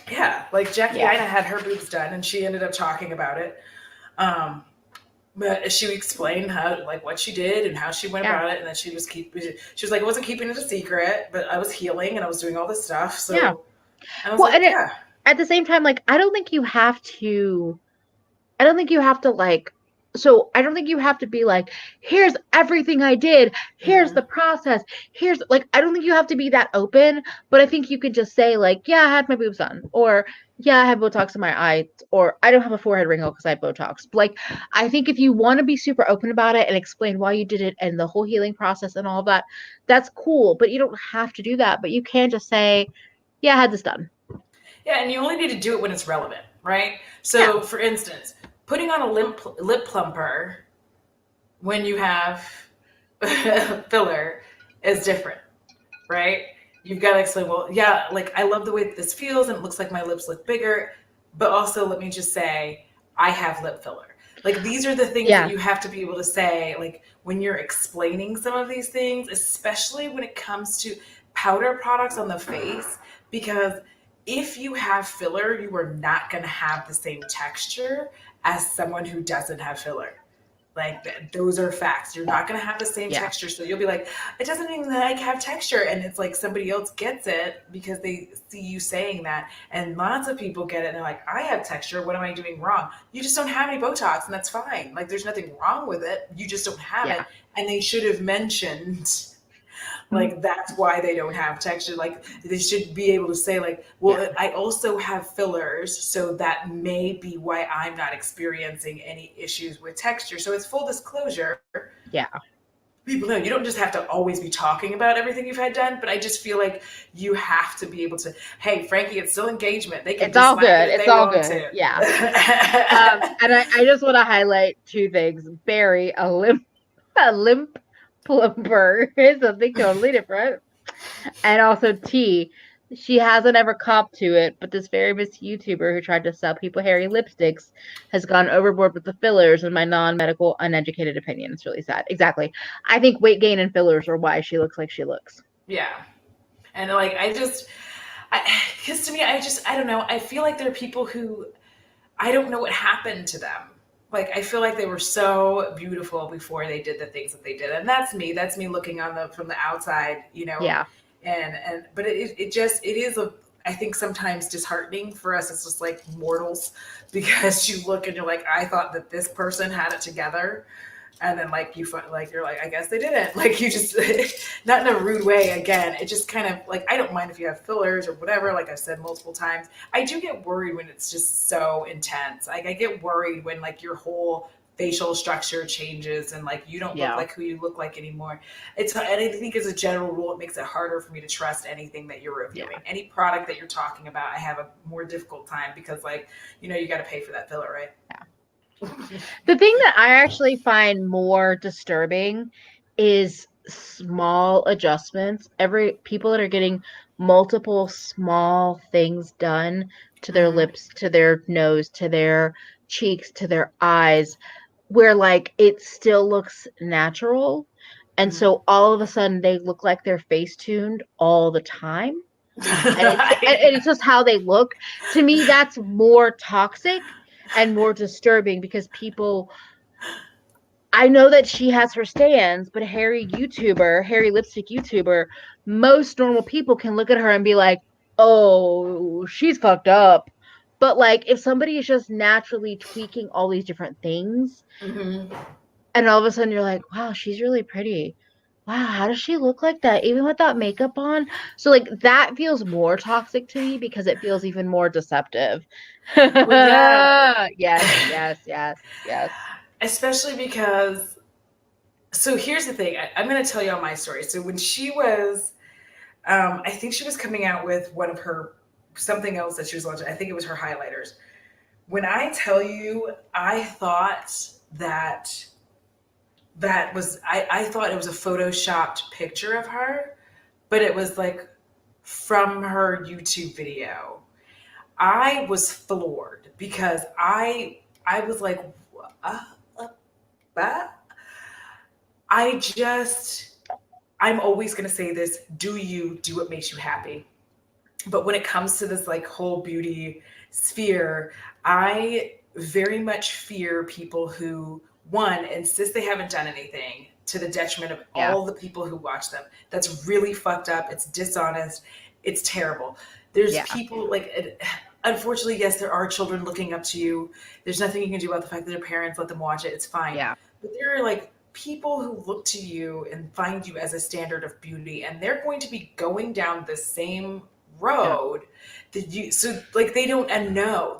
yeah, like Jackie Yeah. Ina had her boobs done, and she ended up talking about it. Um, but she explained how like what she did and how she went Yeah. about it, and then she was like, I wasn't keeping it a secret, but I was healing and I was doing all this stuff. Yeah. So, and I was Well, like, and yeah. at the same time, like I don't think you have to like, so I don't think you have to be like, here's everything I did, here's Mm-hmm. the process, here's like, I don't think you have to be that open, but I think you could just say, like, yeah, I had my boobs done, or yeah, I have Botox in my eyes, or I don't have a forehead wrinkle because I have Botox. Like, I think if you want to be super open about it and explain why you did it and the whole healing process and all of that, that's cool, but you don't have to do that. But you can just say, yeah, I had this done. Yeah, and you only need to do it when it's relevant, right? Yeah. So, for instance, putting on a lip plumper when you have filler is different, right? You've got to explain, well, yeah, like I love the way that this feels and it looks like my lips look bigger, but also let me just say, I have lip filler. Like these are the things that Yeah. you have to be able to say, like when you're explaining some of these things, especially when it comes to powder products on the face, because if you have filler, you are not going to have the same texture as someone who doesn't have filler. Like those are facts. You're not going to have the same Yeah. texture. So you'll be like, it doesn't even like have texture. And it's like somebody else gets it because they see you saying that. And lots of people get it. And they're like, I have texture. What am I doing wrong? You just don't have any Botox and that's fine. Like there's nothing wrong with it. You just don't have Yeah. it. And they should have mentioned like that's why they don't have texture. Like they should be able to say like, Yeah. well, I also have fillers, so that may be why I'm not experiencing any issues with texture. So it's full disclosure. Yeah. People know you don't just have to always be talking about everything you've had done, but I just feel like you have to be able to, hey, Frankie, it's still engagement. They can It's all dislike it good. if It's they all want good. to. Yeah. And I just want to highlight two things. Barry, a limp plumper is something totally different. And also T, she hasn't ever copped to it, but this very famous YouTuber who tried to sell people hairy lipsticks has gone overboard with the fillers, in my non-medical, uneducated opinion. It's really sad. Exactly. I think weight gain and fillers are why she looks like she looks. Yeah. And like, because to me, I don't know. I feel like there are people who I don't know what happened to them. Like I feel like they were so beautiful before they did the things that they did, and that's me. That's me looking on the from the outside, you know. Yeah. And but it is a I think sometimes disheartening for us. It's just like mortals because you look and you're like, I thought that this person had it together, and then like you're like I guess they didn't. Like you just not in a rude way. Again, it just kind of like I don't mind if you have fillers or whatever. Like I've said multiple times, I do get worried when it's just so intense. Like I get worried when like your whole facial structure changes and like you don't look Yeah. like who you look like anymore. And I think as a general rule, it makes it harder for me to trust anything that you're Yeah. reviewing. Any product that you're talking about, I have a more difficult time because like you got to pay for that filler, right? The thing that I actually find more disturbing is small adjustments, every people that are getting multiple small things done to their Hmm. lips, to their nose, to their cheeks, to their eyes, where like it still looks natural. And Hmm. so all of a sudden they look like they're face tuned all the time. And I it's just how they look. To me, that's more toxic and more disturbing because people, I know that she has her stands, but Harry lipstick YouTuber, most normal people can look at her and be like, oh, she's fucked up. But like if somebody is just naturally tweaking all these different things, Mhm. and all of a sudden you're like, wow, she's really pretty. Wow, how does she look like that? Even without makeup on? So like that feels more toxic to me because it feels even more deceptive. Well, yeah, Yes, yes, yes, yes. especially because. So here's the thing. I'm going to tell you all my story. So when she was, I think she was coming out with one of her something else that she was launching. I think it was her highlighters. When I tell you, I thought that I thought it was a photoshopped picture of her, but it was like from her YouTube video. I was floored because I was like, uh, uh, uh, I just I'm always going to say this, do you do what makes you happy? But when it comes to this like whole beauty sphere, I very much fear people who one insist they haven't done anything to the detriment of Yeah, all the people who watch them. That's really fucked up. It's dishonest. It's terrible. There's yeah, people like unfortunately, yes, there are children looking up to you. There's nothing you can do about the fact that their parents let them watch it. It's fine. yeah, But there are like people who look to you and find you as a standard of beauty, and they're going to be going down the same yeah, road that you so like they don't know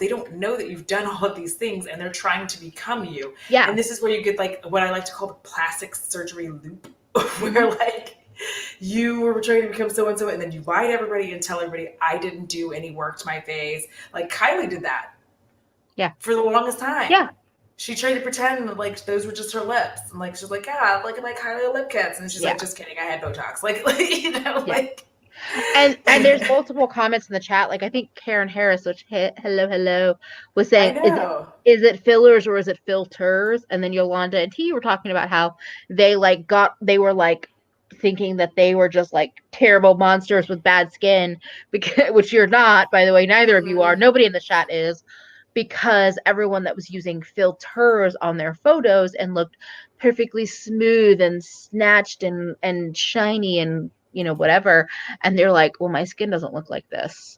that you've done all of these things, and they're trying to become you. yeah. And this is where you get like what I like to call the plastic surgery loop Hmm. where like you were trying to become so and so, and then you lie to everybody and tell everybody I didn't do any work to my face. Like Kylie did that Yeah, for the longest time. yeah, She tried to pretend that like those were just her lips, and like she's like, yeah, look at my Kylie lip kits, and she's like, yeah, just kidding, I had Botox, like yeah. like. And there's multiple comments in the chat. Like I think Karen Harris, which hello hello, was I saying, know. is it fillers or is it filters? And then Yolanda and T were talking about how they were like thinking that they were just like terrible monsters with bad skin, because which you're not, by the way. Neither of you are. Mhm. Nobody in the chat is, because everyone that was using filters on their photos and looked perfectly smooth and snatched and shiny and whatever, and they're like, well, my skin doesn't look like this.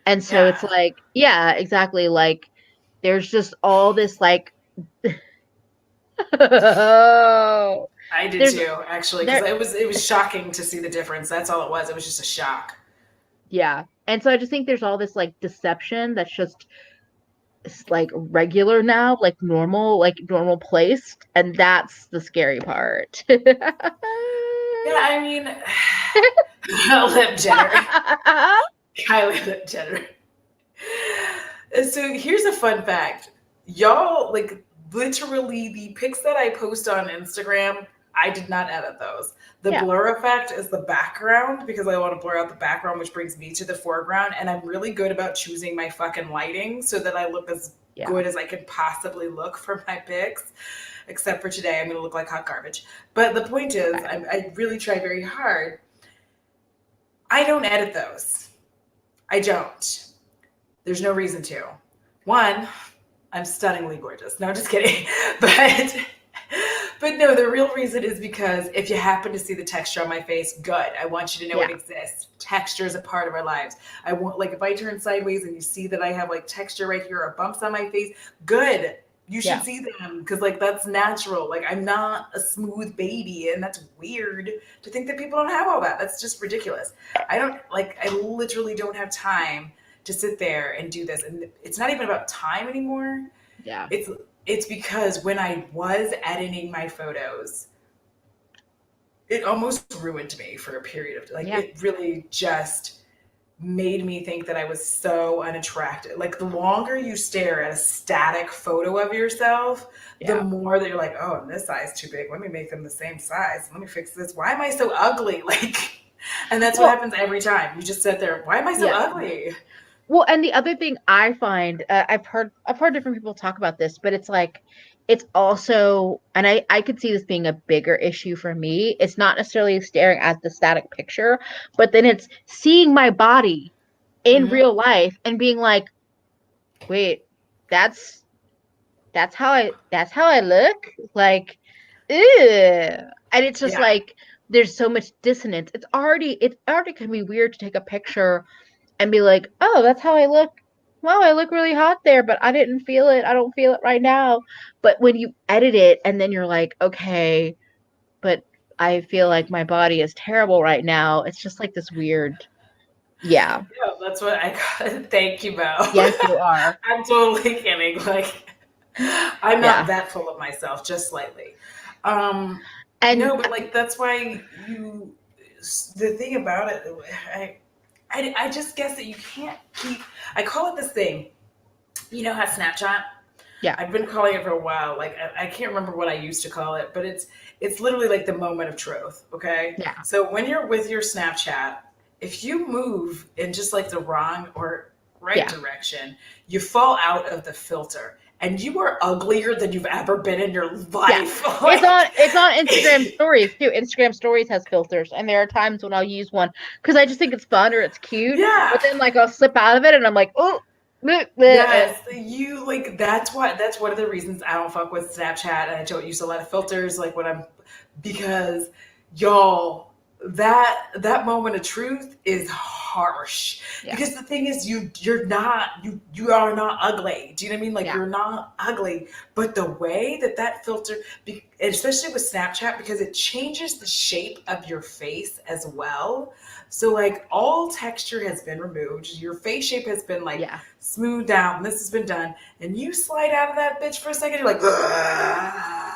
And so it's Yeah, like, yeah, exactly, like there's just all this like oh, I did there's too, actually, because there it was shocking to see the difference. That's all it was. It was just a shock. yeah. And so I just think there's all this like deception that's just like regular now, like normal placed, and that's the scary part. Yeah, I mean, lip Jenner, Kylie lip Jenner. So here's a fun fact, y'all. Like literally, the pics that I post on Instagram, I did not edit those. The Yeah, blur effect is the background because I want to blur out the background, which brings me to the foreground. And I'm really good about choosing my fucking lighting so that I look as yeah, good as I could possibly look for my pics. Except for today, I'm going to look like hot garbage. But the point is, okay, I really try very hard. I don't edit those. I don't. There's no reason to. One, I'm stunningly gorgeous. No, I'm just kidding. But no, the real reason is because if you happen to see the texture on my face, good. I want you to know it yeah, exists. Texture is a part of our lives. I want like if I turn sideways and you see that I have like texture right here or bumps on my face, good. You should yeah, see them because like that's natural. Like I'm not a smooth baby, and that's weird to think that people don't have all that. That's just ridiculous. I don't like. I literally don't have time to sit there and do this, and it's not even about time anymore. yeah, It's it's because when I was editing my photos, it almost ruined me for a period of like yeah, it really just made me think that I was so unattractive. Like the longer you stare at a static photo of yourself, the Yeah. more that you're like, oh, this size too big. Let me make them the same size. Let me fix this. Why am I so ugly? Like, and that's what Well, happens every time. You just sit there. Why am I so yeah. ugly? Well, and the other thing I find, I've heard different people talk about this, but it's like it's also, and I could see this being a bigger issue for me. It's not necessarily staring at the static picture, but then it's seeing my body in Hmm. real life and being like, wait, that's that's how I look? Like, ew. And it's just Yeah. like there's so much dissonance. It's already can be weird to take a picture and be like, oh, that's how I look. Wow, I look really hot there, but I didn't feel it. I don't feel it right now. But when you edit it and then you're like, okay, but I feel like my body is terrible right now. It's just like this weird, yeah. Yeah, that's what I got. Thank you, Bo. Yes, you are. I'm totally kidding. Like, I'm not Yeah. that full of myself, just slightly. Um, And no, but like that's why you. The thing about it, I, I just guess that you can't keep. I call it this thing. You know how Snapchat? yeah, I've been calling it for a while. Like I can't remember what I used to call it, but it's literally like the moment of truth. Okay, yeah, so when you're with your Snapchat, if you move in just like the wrong or right yeah. direction, you fall out of the filter, and you are uglier than you've ever been in your Yeah. life. It's on Like, it's on Instagram stories too. Instagram stories has filters and there are times when I'll use one because I just think it's fun or it's cute, but yeah. then like I'll slip out of it and I'm like, oh, bleh, bleh. Yes, you like that's one of the reasons I don't fuck with Snapchat and I don't use a lot of filters like when I'm because y'all that moment of truth is harsh Yeah, because the thing is you are not ugly. Do you know what I mean? Like yeah, you're not ugly, but the way that filter especially with Snapchat because it changes the shape of your face as well. So like all texture has been removed. Your face shape has been like yeah. smooth down. This has been done, and you slide out of that bitch for a second. You're like,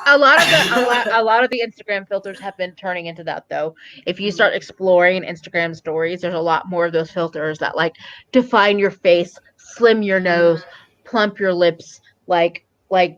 A lot of the Instagram filters have been turning into that though. If you start exploring Instagram stories, there's a lot more of those filters that like define your face, slim your nose, plump your lips, like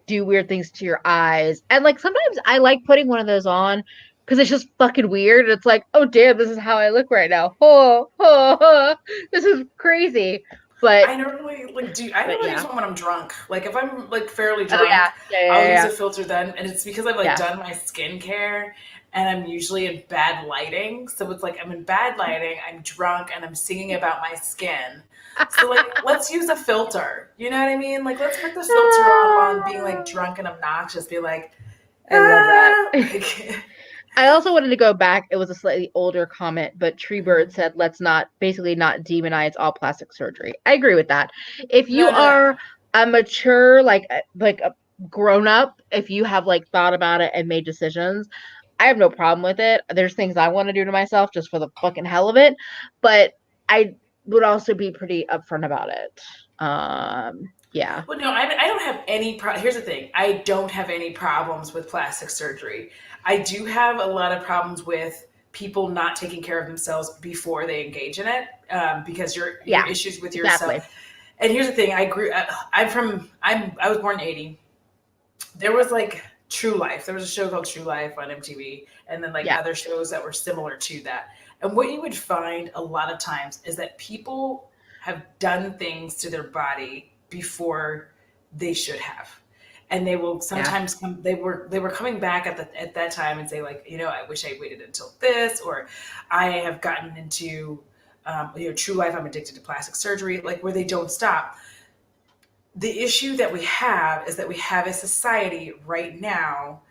do weird things to your eyes. And like sometimes I like putting one of those on because it's just fucking weird. It's like, oh damn, this is how I look right now. Oh, oh, oh, this is crazy. But I normally use yeah. one when I'm drunk. Like if I'm like fairly Oh yeah. drunk, Yeah, yeah, I'll use yeah. a filter then, and it's because I've like Yeah. done my skincare, and I'm usually in bad lighting. So it's like I'm in bad lighting, I'm drunk, and I'm singing about my skin. So like let's use a filter. You know what I mean? Like let's put this filter on while I'm being like drunk and obnoxious. Be like, I love that. like I also wanted to go back. It was a slightly older comment, but Treebird said, let's not basically not demonize all plastic surgery. I agree with that. If you no, no, no. are a mature, like a grown up, if you have like thought about it and made decisions, I have no problem with it. There's things I want to do to myself just for the fucking hell of it, but I would also be pretty upfront about it. Yeah, Well, no, I don't have any. Here's the thing: I don't have any problems with plastic surgery. I do have a lot of problems with people not taking care of themselves before they engage in it, because your yeah, issues with exactly. yourself. And here's the thing: I was born in '80. There was like True Life. There was a show called True Life on MTV, and then like Yeah, other shows that were similar to that. And what you would find a lot of times is that people have done things to their body before they should have. And they will yeah, sometimes come they were coming back at that time and say like, I wish I waited until this, or I have gotten into True Life, I'm addicted to plastic surgery, like where they don't stop. The issue that we have is that we have a society right now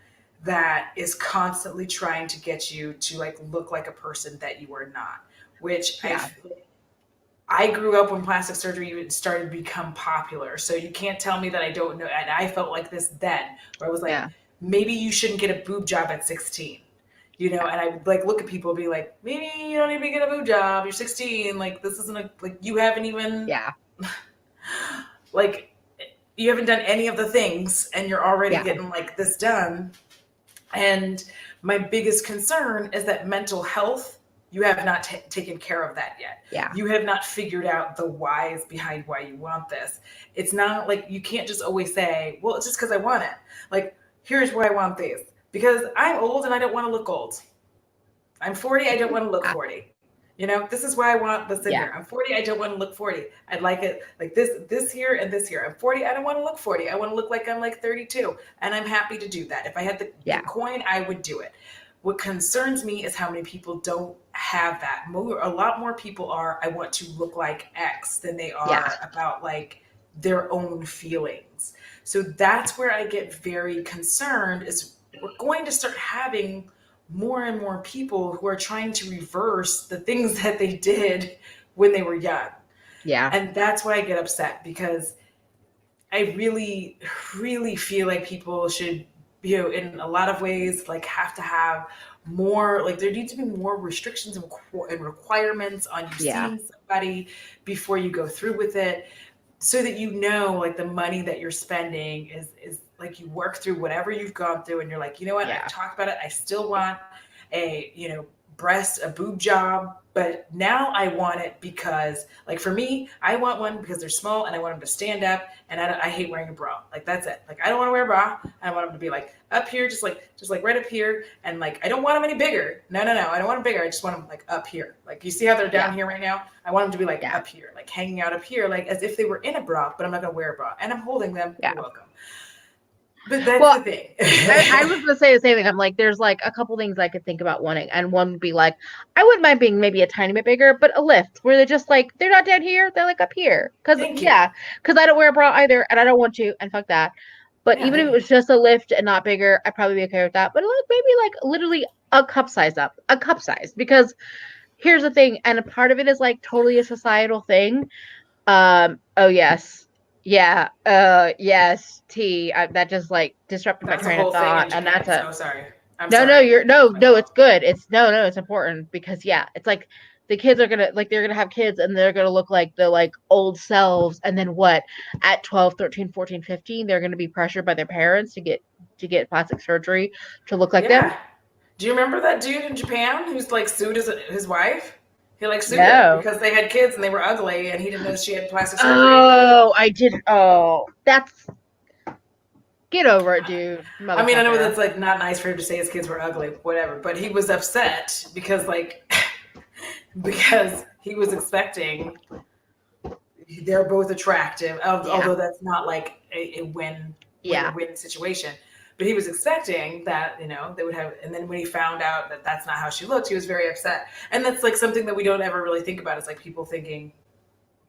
that is constantly trying to get you to like look like a person that you are not, which yeah, I grew up when plastic surgery started to become popular. So you can't tell me that I don't know. And I felt like this then, where I was like, yeah, maybe you shouldn't get a boob job at 16. And I would like look at people and be like, maybe you don't even get a boob job. You're 16. Like this isn't like you haven't even yeah, like you haven't done any of the things and you're already yeah, getting like this done. And my biggest concern is that mental health you have not taken care of that yet. Yeah. You have not figured out the whys behind why you want this. It's not like you can't just always say, well, it's just because I want it. Like, here's why I want these. Because I'm old and I don't want to look old. I'm 40, I don't want to look 40. You know, this is why I want this in Yeah. here. I'm 40, I don't want to look 40. I'd like it like this here and this here. I'm 40, I don't want to look 40. I want to look like I'm like 32. And I'm happy to do that. If I had the coin, I would do it. What concerns me is how many people don't have that. A lot more people are, I want to look like X than they are about like their own feelings. So that's where I get very concerned is we're going to start having more and more people who are trying to reverse the things that they did when they were young. Yeah. And that's why I get upset because I really, really feel like people should, you know, in a lot of ways, like have to have more, like there needs to be more restrictions and requirements on you seeing somebody before you go through with it so that you know, like the money that you're spending is like you work through whatever you've gone through and you're like, you know what, I've talked about it. I still want a, you know, a boob job, but now I want it because like for me, I want one because they're small and I want them to stand up and I hate wearing a bra. Like that's it. Like I don't want to wear a bra. I want them to be like up here, just like right up here. And like, I don't want them any bigger. No. I don't want them bigger. I just want them like up here. Like you see how they're down here right now? I want them to be like up here, like hanging out up here, like as if they were in a bra, but I'm not going to wear a bra and I'm holding them. You're welcome. But that's the thing. I was gonna say the same thing. I'm like, there's like a couple things I could think about wanting, and one would be like, I wouldn't mind being maybe a tiny bit bigger, but a lift where they're just like they're not down here, they're like up here. Because I don't wear a bra either, and I don't want to, and fuck that. But even if it was just a lift and not bigger, I'd probably be okay with that. But like maybe like literally a cup size up, a cup size. Because here's the thing, and a part of it is like totally a societal thing. Oh yes. Yeah. Yes. That just like disrupted my train of thought, and that's so sorry. No. It's good. It's important because it's like the kids are gonna like they're gonna have kids and they're gonna look like the like old selves, and then what at 12, 13, 14, 15 they're gonna be pressured by their parents to get plastic surgery to look like them. Do you remember that dude in Japan who's like sued his wife? He like sued her because they had kids and they were ugly and he didn't know she had plastic surgery. Oh, I didn't. Oh, that's. Get over it, dude. I mean, I know that's like not nice for him to say his kids were ugly, whatever, but he was upset because like because he was expecting they're both attractive, although that's not like a win situation. But he was expecting that, you know, they would have, and then when he found out that that's not how she looked, he was very upset. And that's like something that we don't ever really think about. It's like people thinking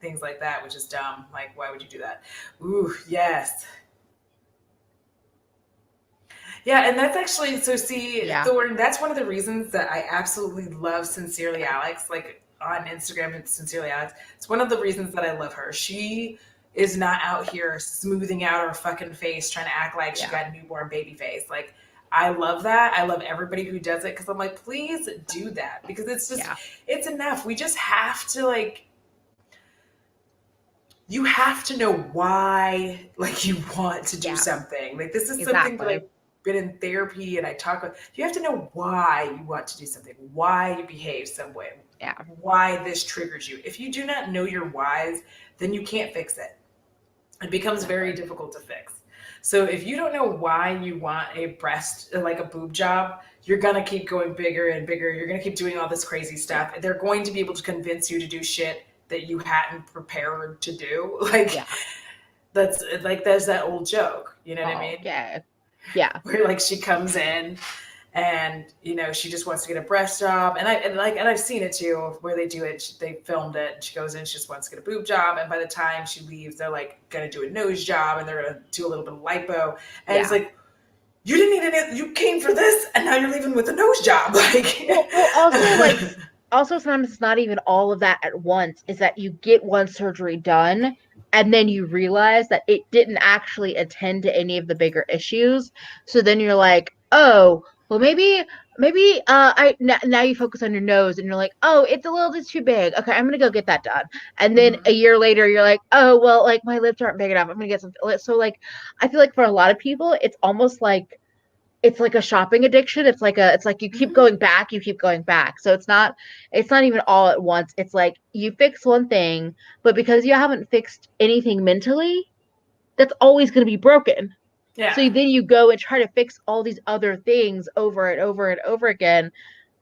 things like that, which is dumb. Like, why would you do that? Ooh, yes. Yeah, and that's actually, so see, Thorn, that's one of the reasons that I absolutely love Sincerely Alex, like on Instagram, it's Sincerely Alex. It's one of the reasons that I love her. She is not out here smoothing out her fucking face, trying to act like she got a newborn baby face. Like, I love that. I love everybody who does it because I'm like, please do that because it's just, it's enough. We just have to like, you have to know why, like, you want to do something. Like, this is something that I've been in therapy and I talk about. You have to know why you want to do something, why you behave some way, why this triggers you. If you do not know your whys, then you can't fix it. It becomes very difficult to fix. So if you don't know why you want a breast, like a boob job, you're going to keep going bigger and bigger. You're going to keep doing all this crazy stuff. They're going to be able to convince you to do shit that you hadn't prepared to do. Like, that's like, there's that old joke, you know what I mean? Yeah. Where like she comes in and, you know, she just wants to get a breast job. And I've seen it too, where they do it. They filmed it and she goes in, she just wants to get a boob job. And by the time she leaves, they're like going to do a nose job and they're going to do a little bit of lipo. And it's like, you didn't need any, you came for this and now you're leaving with a nose job. Like, also sometimes it's not even all of that at once. Is that you get one surgery done and then you realize that it didn't actually attend to any of the bigger issues. So then you're like, oh, well, maybe now you focus on your nose and you're like, oh, it's a little bit too big. Okay, I'm gonna go get that done. And then a year later, you're like, oh, well, like my lips aren't big enough. I'm gonna get some. So like, I feel like for a lot of people, it's almost like it's like a shopping addiction. It's like you keep Mhm. going back, you keep going back. So it's not even all at once. It's like you fix one thing, but because you haven't fixed anything mentally, that's always going to be broken. So Yeah. then you go and try to fix all these other things over and over and over again,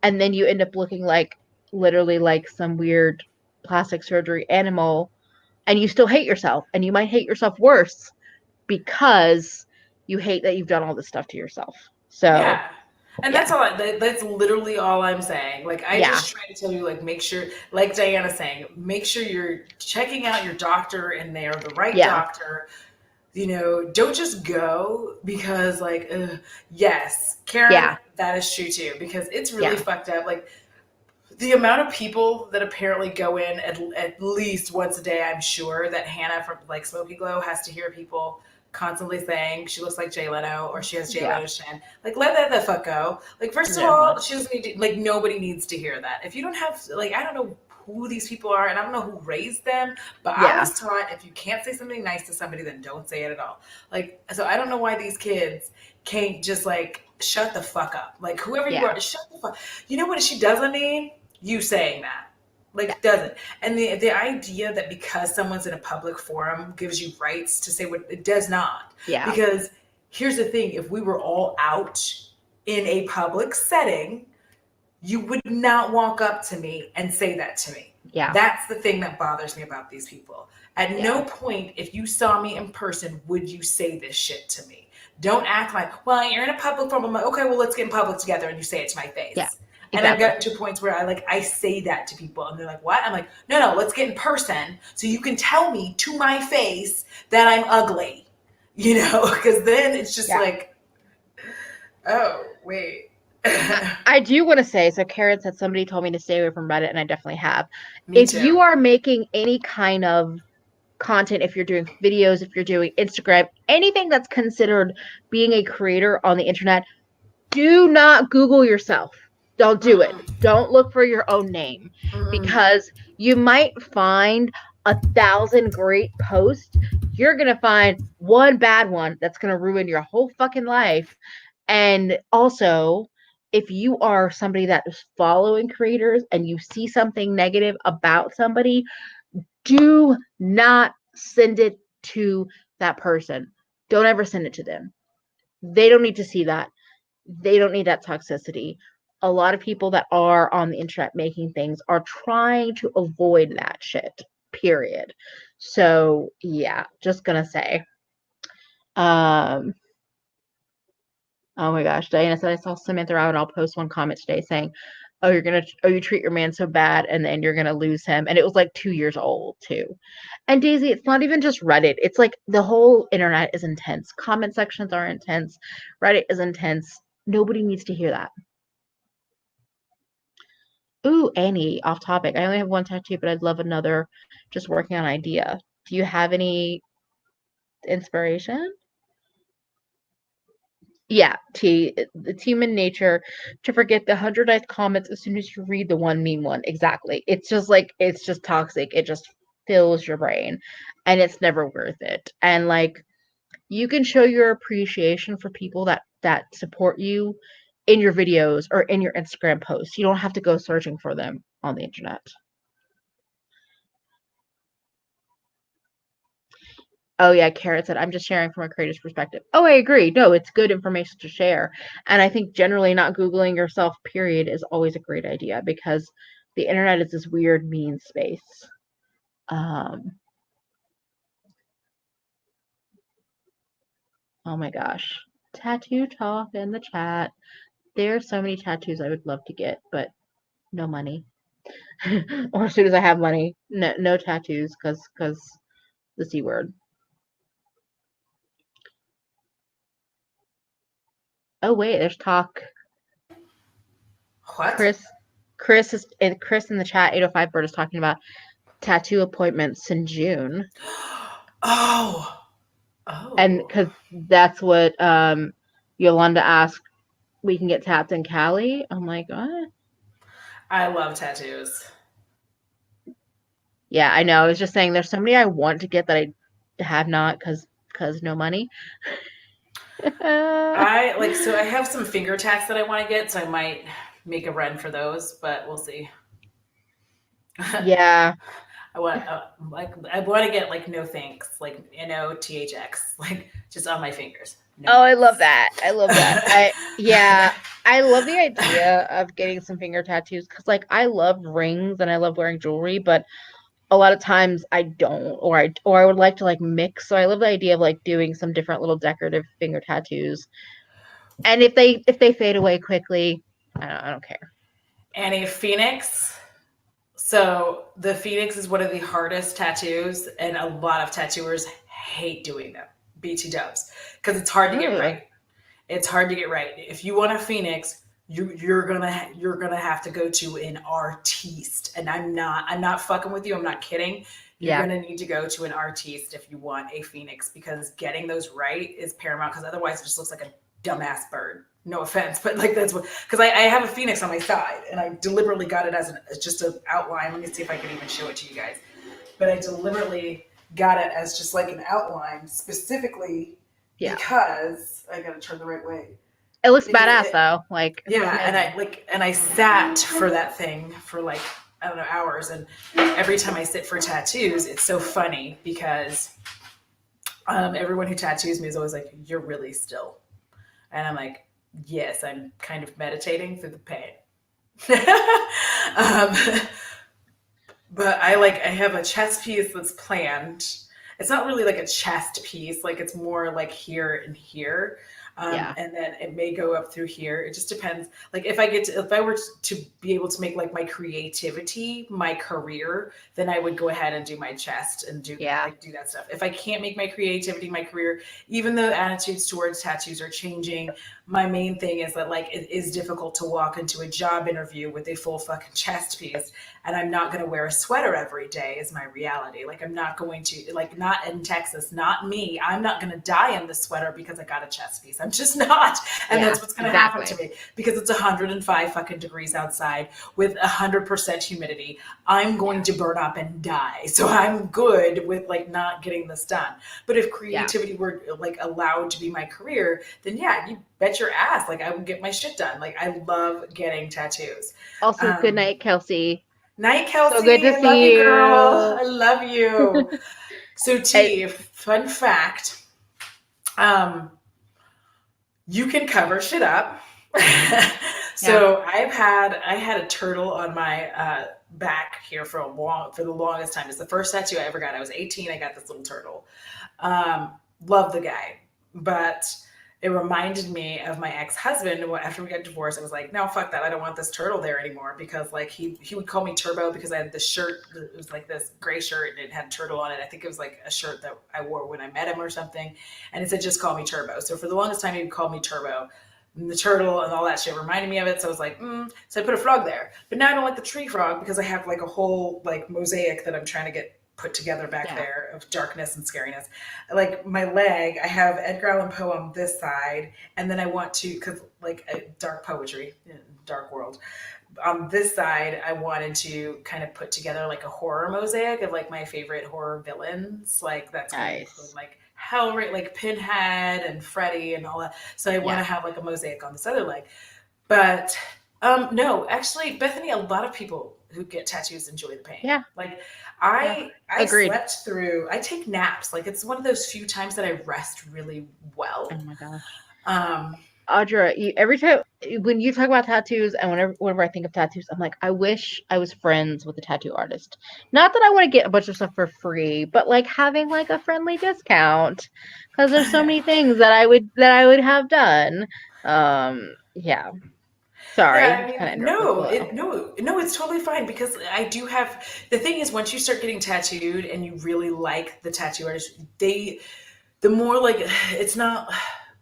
and then you end up looking like literally like some weird plastic surgery animal, and you still hate yourself, and you might hate yourself worse because you hate that you've done all this stuff to yourself. So, Yeah. And yeah. that's literally all I'm saying. Like I Yeah. just try to tell you, like, make sure, like Diana's saying, make sure you're checking out your doctor and they're the right Yeah. doctor. Don't just go because, like, yes, Karen, Yeah. that is true too, because it's really Yeah. fucked up. Like, the amount of people that apparently go in at least once a day, I'm sure that Hannah from like Smoky Glow has to hear people constantly saying she looks like Jay Leno or she has Jay Yeah. Leno's chin. Like, let that the fuck go. Like, first of Yeah. all, she doesn't need to, like, nobody needs to hear that. If you don't have, like, I don't know who these people are and I don't know who raised them, but I Yeah. was taught if you can't say something nice to somebody, then don't say it at all. Like, so I don't know why these kids can't just like shut the fuck up. Like, whoever you Yeah. are, shut the fuck. You know what she doesn't need? You saying that. Yeah. Like, doesn't. And the idea that because someone's in a public forum gives you rights to say what it does not. Yeah. Because here's the thing, if we were all out in a public setting, you would not walk up to me and say that to me. Yeah. That's the thing that bothers me about these people. At Yeah. no point, if you saw me in person, would you say this shit to me. Don't act like, well, you're in a public forum. I'm like, okay, well, let's get in public together, and you say it to my Yeah. face. And I've Exactly. gotten to points where I say that to people, and they're like, "What?" I'm like, "No, let's get in person, so you can tell me to my face that I'm ugly." Because then it's just Yeah. like, oh wait, I do want to say, so Karen said somebody told me to stay away from Reddit, and I definitely have. me If too. you are making any kind of content, if you're doing videos, if you're doing Instagram, anything that's considered being a creator on the internet, do not Google yourself. Don't do it. Mm-mm, Don't look for your own name mm-mm. because you might find 1,000 great posts. You're going to find one bad one that's going to ruin your whole fucking life. And also, if you are somebody that is following creators and you see something negative about somebody, do not send it to that person. Don't ever send it to them. They don't need to see that. They don't need that toxicity. A lot of people that are on the internet making things are trying to avoid that shit, period. So, yeah, just gonna say. Um, oh my gosh, Diana said I saw Samantha Rao and I'll post one comment today saying, oh, you treat your man so bad and then you're gonna lose him. And it was like 2 years old too. And Daisy, it's not even just Reddit. It's like the whole internet is intense. Comment sections are intense. Reddit is intense. Nobody needs to hear that. Ooh, Annie, off topic. I only have one tattoo, but I'd love another. Just working on an idea. Do you have any inspiration? Yeah, it's human nature to forget the 100th comments as soon as you read the one mean one. Exactly. It's just like it's just toxic. It just fills your brain, and it's never worth it. And like you can show your appreciation for people that support you in your videos or in your Instagram posts. You don't have to go searching for them on the internet. Oh yeah, Carrot said, I'm just sharing from a creator's perspective. Oh, I agree. No, it's good information to share. And I think generally not Googling yourself, period, is always a great idea because the internet is this weird mean space. Um, oh my gosh. Tattoo talk in the chat. There are so many tattoos I would love to get, but no money. Or as soon as I have money, no tattoos because the C word. Oh wait, there's talk. What? Chris Chris in the chat 805 bird is talking about tattoo appointments in June. Oh, And oh. because that's what Yolanda asked, we can get tapped in Cali. I'm like, what? I love tattoos. Yeah, I know. I was just saying there's so many I want to get that I have not because no money. So I have some finger tats that I want to get, so I might make a run for those, but we'll see. Yeah. I want to get like no thanks, like NOTHX, like just on my fingers. No Oh, I love thanks. that. I love that. Yeah, I love the idea of getting some finger tattoos because like I love rings and I love wearing jewelry, but a lot of times I don't, or I would like to like mix. So I love the idea of like doing some different little decorative finger tattoos. And if they fade away quickly, I don't care. And a phoenix. So the phoenix is one of the hardest tattoos, and a lot of tattooers hate doing them. BT dubs, because it's hard to get Oh, right. It's hard to get right. If you want a phoenix, you're gonna have to go to an artiste, and I'm not fucking with you. I'm not kidding. You're yeah, gonna need to go to an artiste if you want a phoenix, because getting those right is paramount. Because otherwise, it just looks like a dumbass bird. No offense, but like that's what. Because I have a phoenix on my side, and I deliberately got it as just an outline. Let me see if I can even show it to you guys. But I deliberately got it as just like an outline, specifically yeah. because I gotta turn the right way. It looks Because badass though. Like it looks yeah, amazing. and I sat for that thing for like I don't know hours, and every time I sit for tattoos, it's so funny because everyone who tattoos me is always like, "You're really still," and I'm like, "Yes, I'm kind of meditating through the pain." um, but I have a chest piece that's planned. It's not really like a chest piece, like it's more like here and here. Yeah, And then it may go up through here. It just depends. Like if I were to be able to make like my creativity my career, then I would go ahead and do my chest and yeah, do that stuff. If I can't make my creativity my career, even though attitudes towards tattoos are changing, my main thing is that like it is difficult to walk into a job interview with a full fucking chest piece, and I'm not going to wear a sweater every day is my reality. Like I'm not going to, like, not in Texas, not me. I'm not going to die in the sweater because I got a chest piece. I'm just not. And yeah. that's what's going to happen to Exactly. me because it's 105 fucking degrees outside with 100% humidity. I'm going Yeah, to burn up and die. So I'm good with like not getting this done. But if yeah. creativity were like allowed to be my career, then yeah, you bet your ass. Like I would get my shit done. Like I love getting tattoos. Also, good Um, night, Kelsey. Night, So good Kelsey. to I love you, see girl. you. I love you. So, I, T, fun fact, um, you can cover shit up. yeah, So I had a turtle on my back here for the longest time. It's the first tattoo I ever got. I was 18. I got this little turtle. Um, Love the guy, but it reminded me of my ex-husband. After we got divorced, I was like, no, fuck that. I don't want this turtle there anymore, because like he would call me Turbo because I had this shirt. It was like this gray shirt and it had turtle on it. I think it was like a shirt that I wore when I met him or something, and it said just call me Turbo. So for the longest time, he would call me Turbo. And the turtle and all that shit reminded me of it. So I was like, So I put a frog there. But now I don't like the tree frog because I have like a whole like mosaic that I'm trying to get put together back yeah, there of darkness and scariness. Like my leg, I have Edgar Allan Poe on this side, and then I want to, because like dark poetry, dark world. On this side, I wanted to kind of put together like a horror mosaic of like my favorite horror villains. Like that's going to include nice. like Hellraiser, like Pinhead and Freddy and all that. So I want Yeah, to have like a mosaic on this other leg. But no, actually, Bethany, a lot of people who get tattoos enjoy the pain. yeah, Like yeah. I Agreed. slept through. I take naps. Like it's one of those few times that I rest really Oh well. my gosh. Um, Audra, every time when you talk about tattoos and whenever I think of tattoos, I'm like, I wish I was friends with a tattoo artist. Not that I want to get a bunch of stuff for free, but like having like a friendly discount because there's so many things that I would have done. Yeah. yeah, Sorry, I kind of mean, interrupt the flow. no, it's totally fine because I do have the thing is once you start getting tattooed and you really like the tattoo artist, the more like it's not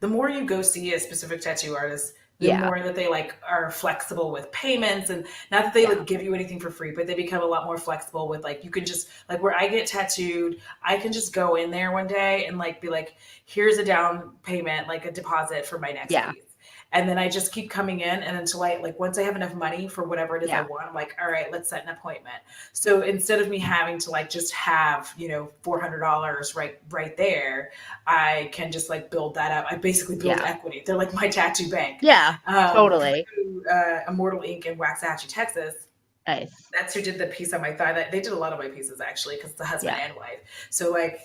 the more you go see a specific tattoo artist, the Yeah, more that they like are flexible with payments, and not that they yeah, like give you anything for free, but they become a lot more flexible with like you can just like where I get tattooed, I can just go in there one day and like be like, here's a down payment, like a deposit for my next yeah, piece. And then I just keep coming in, and until I like once I have enough money for whatever it is I Yeah. want, I'm like, all right, let's set an appointment. So instead of me having to like just have, $400 right there, I can just like build that up. I basically build Yeah. equity. They're like my tattoo bank. Yeah. Totally. Through Immortal Ink in Waxahachie, Texas. Nice. That's who did the piece on my thigh. That they did a lot of my pieces actually, because it's a husband Yeah. and wife. So like,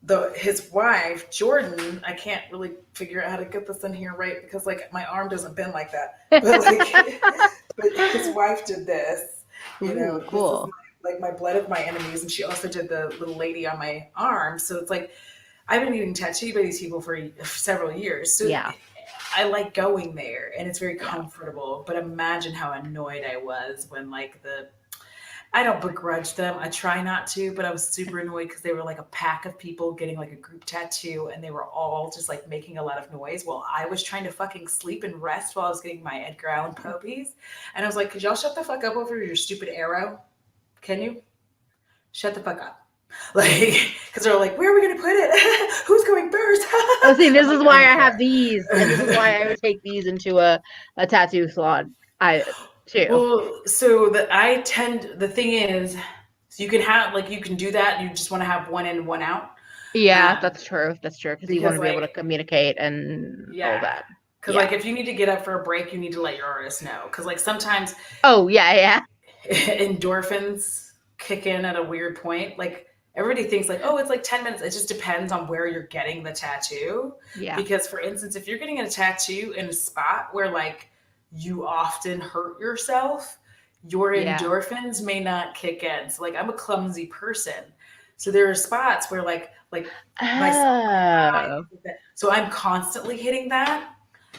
the his wife Jordan, I can't really figure out how to get this in here right because like my arm doesn't bend like that. But like, but his wife did this. Ooh, This is cool. my blood of my enemies, and she also did the little lady on my arm. So it's like I've been getting tattooed by these people for several years. So Yeah. I like going there and it's very Yeah. comfortable. But imagine how annoyed I was when like I don't begrudge them. I try not to, but I was super annoyed because they were like a pack of people getting like a group tattoo and they were all just like making a lot of noise while I was trying to fucking sleep and rest while I was getting my Edgar Allan Poe piece. And I was like, could y'all shut the fuck up over your stupid arrow? Can you? Shut the fuck up. Like, because they're like, where are we going to put it? Who's going first? Oh, see, this I'm is like, I why don't I have care. these, and this is why I would take these into a tattoo salon. I too. Well, the thing is, so you can have, like, you can do that. You just want to have one in, one out. Yeah, Um, that's true. That's true. Because you want because, to be able to like, communicate and all yeah. that. Because, Yeah. like, if you need to get up for a break, you need to let your artist know. Because, like, sometimes Oh, yeah, yeah. endorphins kick in at a weird point. Like, everybody thinks, like, oh, it's like 10 minutes. It just depends on where you're getting the tattoo. Yeah. Because, for instance, if you're getting a tattoo in a spot where, like, you often hurt yourself, your Yeah. endorphins may not kick in. So, like, I'm a clumsy person. So there are spots where, like my eye, Oh. so I'm constantly hitting that.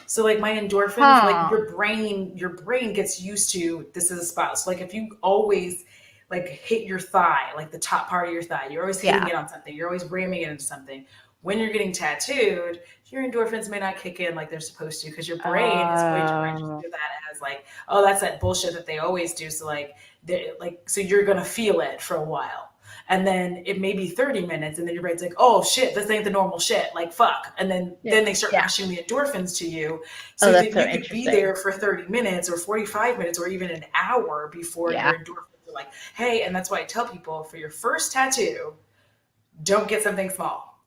So like my endorphins, like Huh. your brain gets used to this is a spot. So like if you always like hit your thigh, like the top part of your thigh, you're always hitting Yeah. it on something, you're always ramming it into something. When you're getting tattooed, your endorphins may not kick in like they're supposed to because your brain is going to Oh. register that as like, oh, that's that bullshit that they always do. So so you're gonna feel it for a while. And then it may be 30 minutes, and then your brain's like, oh shit, this ain't the normal shit. Like fuck. And then Yeah. then they start Yeah. rushing the endorphins to you Oh, so that's that so you could be interesting. there for 30 minutes or 45 minutes or even an hour before Yeah. your endorphins are like, hey, and that's why I tell people for your first tattoo, don't get something small.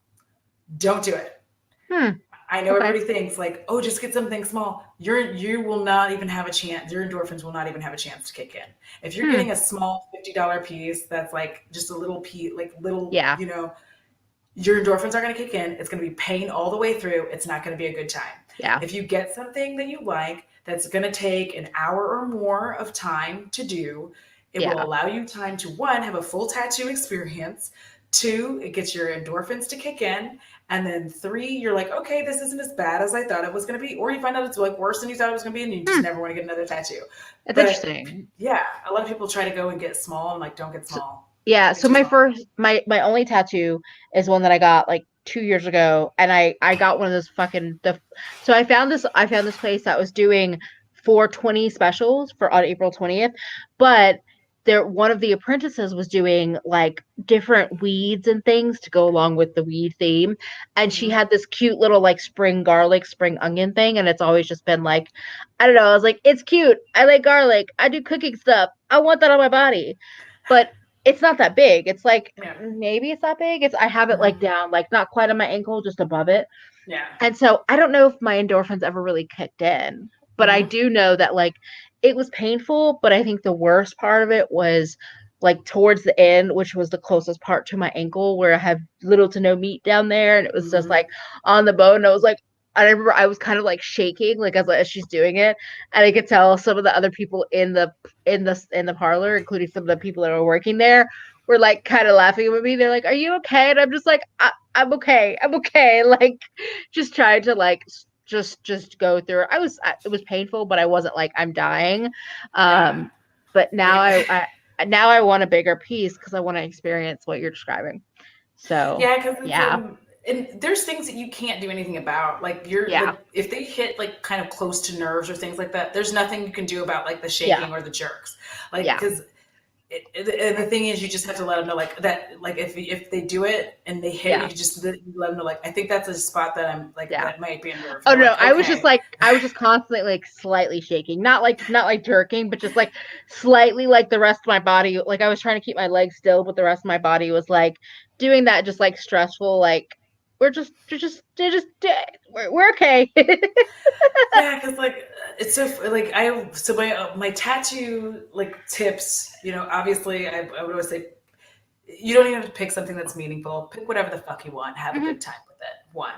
Don't do it. Hmm. I know Okay. everybody thinks like, oh, just get something small. You will not even have a chance. Your endorphins will not even have a chance to kick in. If you're Hmm. getting a small $50 piece that's like just a little piece, like little, Yeah. your endorphins are going to kick in. It's going to be pain all the way through. It's not going to be a good time. Yeah. If you get something that you like that's going to take an hour or more of time to do, it will Yeah. allow you time to one, have a full tattoo experience, two, it gets your endorphins to kick in, and then three, you're like, okay, this isn't as bad as I thought it was going to be, or you find out it's like worse than you thought it was going to be, and you just Hmm. never want to get another tattoo. That's But interesting. yeah, a lot of people try to go and get small and like don't get So, small. yeah, Get so too my small. first my only tattoo is one that I got like 2 years ago, and I got one of those fucking the so I found this place that was doing 420 specials for on April 20th, but there one of the apprentices was doing like different weeds and things to go along with the weed theme, and she Mm-hmm. had this cute little like spring garlic, spring onion thing, and it's always just been like I don't know, I was like it's cute. I like garlic. I do cooking stuff. I want that on my body. But it's not that big. It's like Yeah. maybe it's that big. I have it like Mm-hmm. down, like not quite on my ankle, just above it. Yeah. And so I don't know if my endorphins ever really kicked in, but I Mm-hmm. do know that like it was painful, but I think the worst part of it was like towards the end, which was the closest part to my ankle where I have little to no meat down there. And it was just Mm-hmm. like on the bone. And I was like, I remember I was kind of like shaking, like as she's doing it, and I could tell some of the other people in the parlor, including some of the people that were working there, were like kind of laughing at me. They're like, "Are you okay?" And I'm just like, I'm okay. I'm okay." Like just trying to like just go through it. It was painful, but I wasn't like I'm dying. Yeah. Um, but now Yeah. now I want a bigger piece because I want to experience what you're describing. So Yeah, because it's yeah, and there's things that you can't do anything about. Like you're yeah, like if they hit like kind of close to nerves or things like that, there's nothing you can do about like the yeah, shaking or the jerks. Like yeah, because and the thing is, you just have to let them know like that. Like if they do it and they hit, Yeah. you just let them know like I think that's a spot that I'm like Yeah. that might be a nerve. Oh And they're no, like, okay, I was just constantly like slightly shaking. Not like jerking, but just like slightly like the rest of my body. Like I was trying to keep my legs still, but the rest of my body was like doing that just like stressful like we're okay. yeah, because like it's so like my tattoo like tips. You know, obviously I would always say you don't even have to pick something that's meaningful. Pick whatever the fuck you want. Have a Mhm. good time with it. One.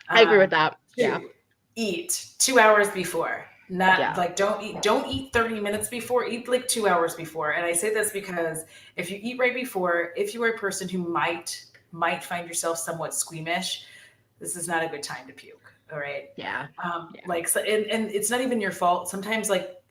I agree with Um, that. Yeah. Two, eat 2 hours before. Not Yeah. like don't eat 30 minutes before, eat like 2 hours before. And I say this because if you eat right before, if you are a person who might find yourself somewhat squeamish, this is not a good time to puke. All right. Yeah. Yeah. Like so, and it's not even your fault. Sometimes like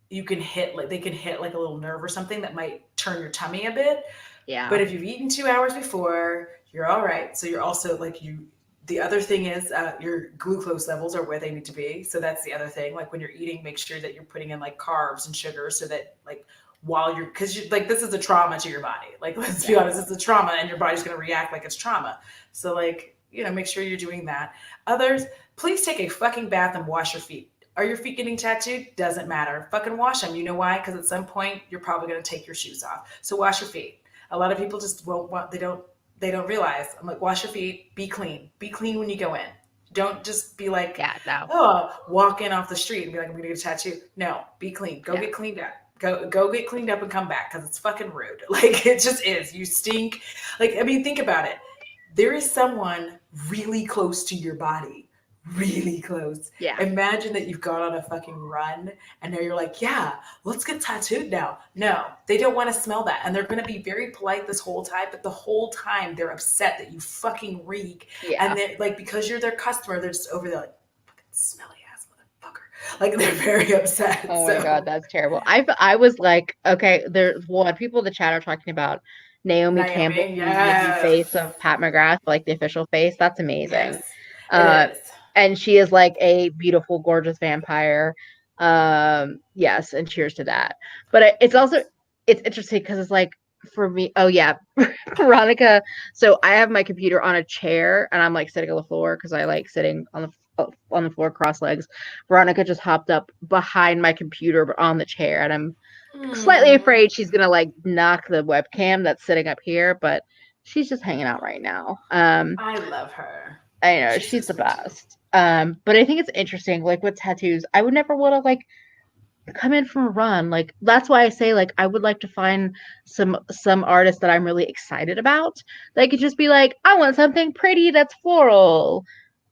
you can hit like they can hit like a little nerve or something that might turn your tummy a bit, Yeah. but if you've eaten 2 hours before, you're all right. So you're also like you. The other thing is your glucose levels are where they need to be. So that's the other thing. Like when you're eating, make sure that you're putting in like carbs and sugar so that like while you're because you like this is a trauma to your body. Like let's be Yeah. honest, it's a trauma and your body's going to react like it's trauma. So like make sure you're doing that. Others, please take a fucking bath and wash your feet. Are your feet getting tattooed? Doesn't matter. Fucking wash them. You know why? Because at some point you're probably going to take your shoes off. So wash your feet. A lot of people just won't want. They don't realize. I'm like, wash your feet. Be clean. Be clean when you go in. Don't just be like, Yeah. No. oh, walk in off the street and be like, I'm gonna get a tattoo. No, be clean. Go Yeah. get cleaned up. Go get cleaned up and come back because it's fucking rude. Like it just is. You stink. Like I mean, think about it. There is someone really close to your body, really close. Yeah. Imagine that you've gone on a fucking run and now you're like, yeah, let's get tattooed now. No, they don't want to smell that. And they're going to be very polite this whole time, but the whole time they're upset that you fucking reek. And Yeah. they're like, because you're their customer, they're just over there like, fucking smelly ass motherfucker. Like they're very upset. Oh my God, So, that's terrible. I was like, okay, there's one people in the chat are talking about Naomi Campbell Naomi, being the new face yes. of Pat McGrath, like the official face. That's amazing. Yes, it Uh, is. and she is like a beautiful, gorgeous vampire. Yes, and cheers to that. But it's also Cheers. it's interesting because it's like for me, oh yeah, Veronica. So I have my computer on a chair and I'm like sitting on the floor because I like sitting on the floor cross legs. Veronica just hopped up behind my computer but on the chair and I'm slightly Mm, afraid she's gonna like knock the webcam that's sitting up here, but she's just hanging out right now. I love her. I know She's so she's the sweet too. best. But I think it's interesting, like with tattoos, I would never want to like come in from a run. Like that's why I say like I would like to find some artists that I'm really excited about. They could just be like, I want something pretty that's floral.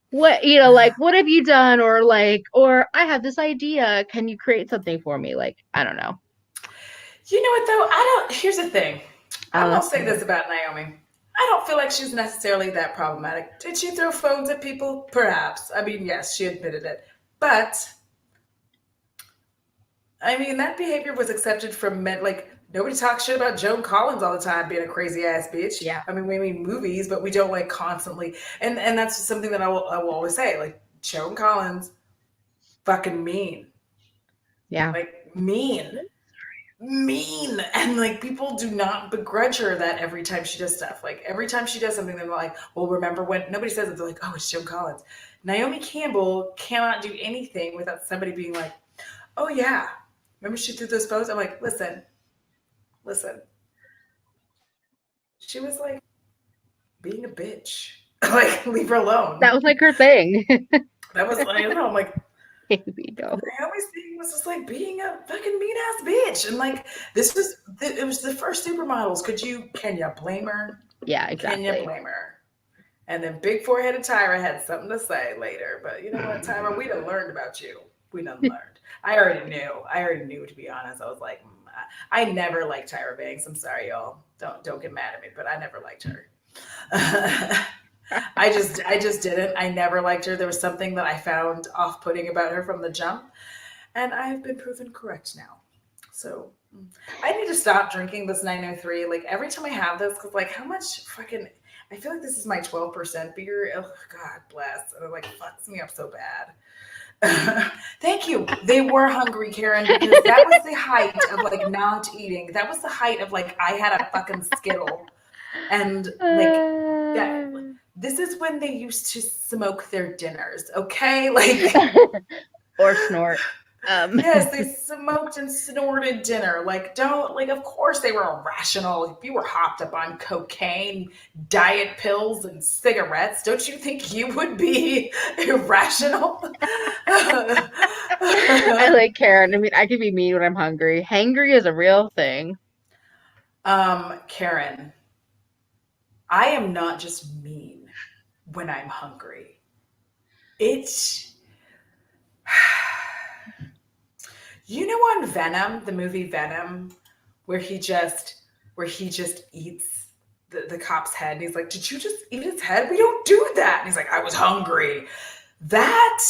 What like what have you done? Or I have this idea. Can you create something for me? Like, I don't know. You know what though? I don't. Here's the thing. I'm Let's gonna say see. this about Naomi. I don't feel like she's necessarily that problematic. Did she throw phones at people? Perhaps. I mean, yes, she admitted it. But I mean, that behavior was accepted from men. Like nobody talks shit about Joan Collins all the time being a crazy ass bitch. Yeah. I mean, we mean movies, but we don't like constantly. And that's something that I will always say. Like Joan Collins, fucking mean. Yeah. Like mean and like people do not begrudge her that every time she does stuff. Like every time she does something they're like, well, remember when nobody says it, they're like, oh, it's Joan Collins. Naomi Campbell cannot do anything without somebody being like, oh yeah, remember she threw those photos. I'm like, listen, she was like being a bitch. Like leave her alone. That was like her thing. That was like, I don't know. I'm like, Maybe no. Naomi's thing was just like being a fucking mean ass bitch, and like it was the first supermodels. Can you blame her? Yeah, Can you exactly. blame her? And then big foreheaded Tyra had something to say later. But you know what, Tyra, we done learned about you. We done learned. I already knew. I already knew, to be honest. I was like, I never liked Tyra Banks. I'm sorry, y'all. Don't get mad at me, but I never liked her. I just didn't. I never liked her. There was something that I found off putting about her from the jump, and I have been proven correct now. So I need to stop drinking this 903. Like every time I have this, because like how much fucking I feel like this is my 12% beer. Oh God bless. And it like fucks me up so bad. Thank Thank you. They were hungry, Karen, because that was the height of like not eating. That was the height of like I had a fucking Skittle. And like that this is when they used to smoke their dinners, okay? Like or snort. yes, they smoked and snorted dinner. Like, don't, like, of course they were irrational. If you were hopped up on cocaine, diet pills, and cigarettes, don't you think you would be irrational? I like Karen. I mean, I could be mean when I'm hungry. Hangry is a real thing. Karen, I am not just mean when I'm hungry. It's you know on Venom, the movie Venom, where he just eats the cop's head and he's like, "Did you just eat his head? We don't do that." And he's like, "I was hungry." That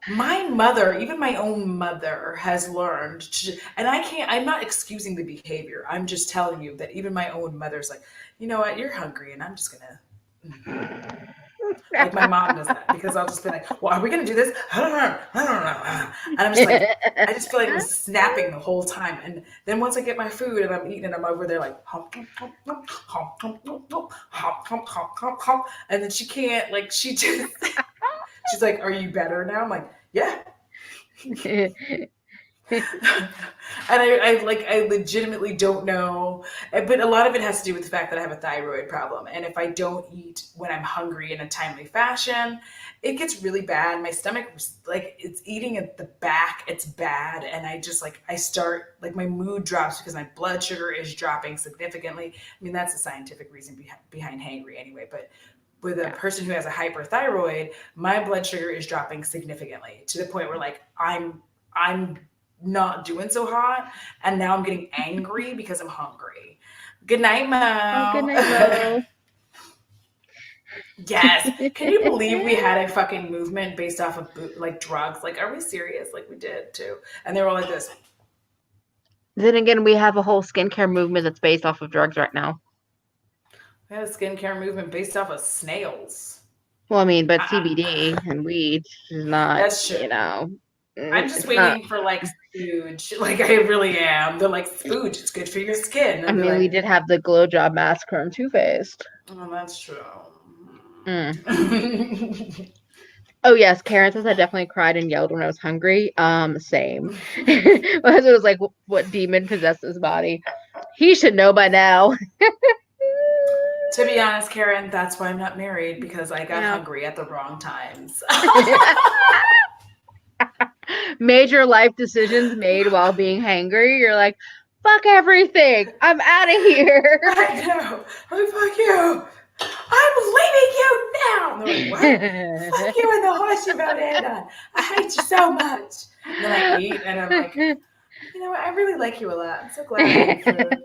my mother, even my own mother, has learned to, and I'm not excusing the behavior. I'm just telling you that even my own mother's like, you know what, you're hungry, and I'm just gonna like my mom does that because I'll just be like, "Well, are we gonna do this?" I don't know. I don't know. And I'm just like, I just feel like I'm snapping the whole time. And then once I get my food and I'm eating it, I'm over there like hop, hop, hop, hop, hop, hop, hop, hop, hop, hop, hop. And then she can't like she's like, "Are you better now?" I'm like, "Yeah." And I legitimately don't know, but a lot of it has to do with the fact that I have a thyroid problem, and if I don't eat when I'm hungry in a timely fashion, it gets really bad. My stomach like it's eating at the back, it's bad, and I just like I start like my mood drops because my blood sugar is dropping significantly. I mean that's the scientific reason behind hangry anyway, but with a person who has a hyperthyroid, my blood sugar is dropping significantly to the point where like I'm not doing so hot, and now I'm getting angry because I'm hungry. Good night, Oh, good night, Mo. Mo. Yes. Can you believe we had a fucking movement based off of like drugs? Like, are we serious? Like we did too. And they were all like this. Then again, we have a whole skincare movement that's based off of drugs right now. We had a skincare movement based off of snails. Well, I mean, but I, CBD and weed is not, that's true. I'm just it's not. waiting for like spooge. Like I really am. They're like spooge. It's good for your skin. And I I'd be mean, we like, did have the Glow Job mask from Too Faced. oh, that's true. Mm. Oh yes, Karen says I definitely cried and yelled when I was hungry. Same. It was like, what demon possessed his body? He should know by now. To be honest, Karen, that's why I'm not married because I got Yeah. hungry at the wrong times. Major life decisions made while being hangry. You're like, fuck everything. I'm out of here. I know. Like, fuck you. I'm leaving you now. And they're like, what? Fuck you in the horse you about head on. I hate you so much. And then I eat and I'm like, you know what? I really like you a lot. I'm so glad I ate food.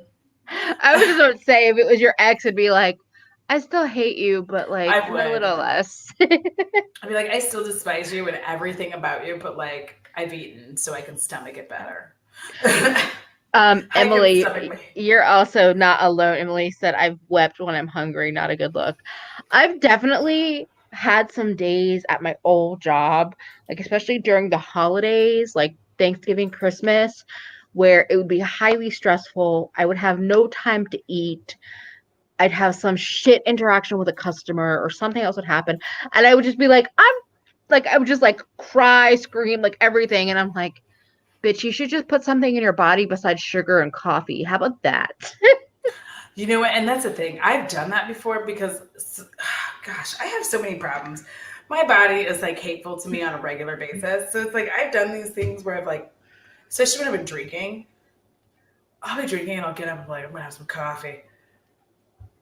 I would just say if it was your ex, it'd be like, I still hate you, but like I a would. little less. I'd be like, I still despise you and everything about you, but like I've eaten so I can stomach it better. Emily, you're also not alone. Emily said, I've wept when I'm hungry. Not a good look. I've definitely had some days at my old job, like especially during the holidays, like Thanksgiving, Christmas, where it would be highly stressful. I would have no time to eat. I'd have some shit interaction with a customer or something else would happen. And I would just be like, I would just like cry, scream, like everything. And I'm like, bitch, you should just put something in your body besides sugar and coffee. How about that? You know what? And that's the thing. I've done that before because, gosh, I have so many problems. My body is like hateful to me on a regular basis. So it's like I've done these things where I've like, especially when I've been drinking, I'll be drinking and I'll get up and be like, I'm going to have some coffee.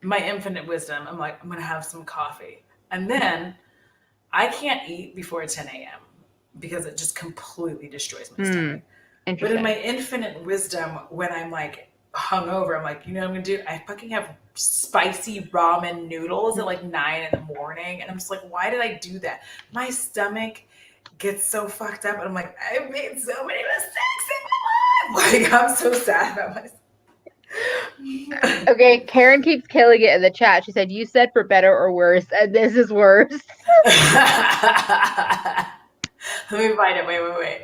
My infinite wisdom, I'm like, I'm going to have some coffee. And then I can't eat before 10 a.m. because it just completely destroys my stomach. But in my infinite wisdom, when I'm like hungover, I'm like, you know what I'm gonna do? I fucking have spicy ramen noodles at like 9 in the morning, and I'm just like, why did I do that? My stomach gets so fucked up, and I'm like, I've made so many mistakes in my life. Like I'm so sad about myself. Okay, Karen keeps killing it in the chat. She said, you said for better or worse, and this is worse. Let me find it. Wait.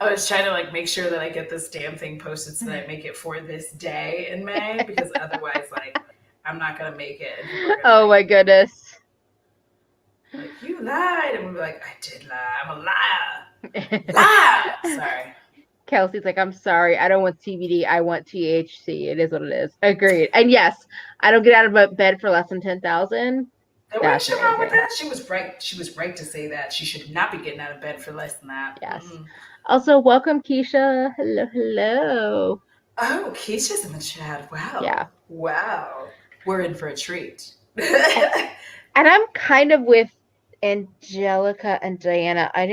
I was trying to like make sure that I get this damn thing posted so that I make it for this day in May because otherwise, like, I'm not gonna make it, and people are gonna Oh my goodness. like you lied, and we'll be like, I did lie. I'm a liar. Lie. Sorry. Kelsey's like, I'm sorry, I don't want CBD, I want THC. It is what it is. Agreed. And yes, I don't get out of bed for less than 10,000. There wasn't That's shit wrong with amazing. that. She was right. She was right to say that. She should not be getting out of bed for less than that. Yes. Mm-mm. Also, welcome, Keisha. Hello. Oh, Keisha's in the chat. Wow. Yeah. Wow. We're in for a treat. And I'm kind of with Angelica and Diana. I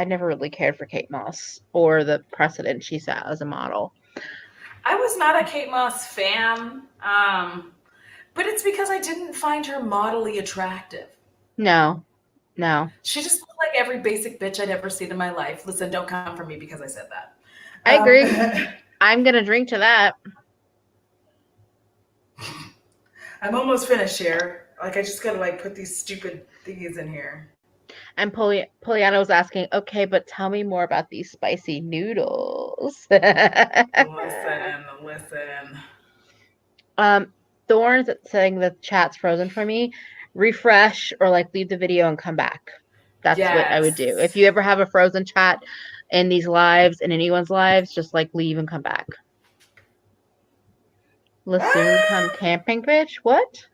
never really cared for Kate Moss or the precedent she set as a model. I was not a Kate Moss fan, but it's because I didn't find her modelly attractive. No. She just looked like every basic bitch I'd ever seen in my life. Listen, don't come for me because I said that. I agree. I'm going to drink to that. I'm almost finished here. Like, I just got to, like, put these stupid thingies in here. And Poliana was asking, okay, but tell me more about these spicy noodles. Listen. Thorns saying the chat's frozen for me. Refresh or like leave the video and come back. That's what I would do. If you ever have a frozen chat in these lives, in anyone's lives, just like leave and come back. Lasoon come camping, bitch? What?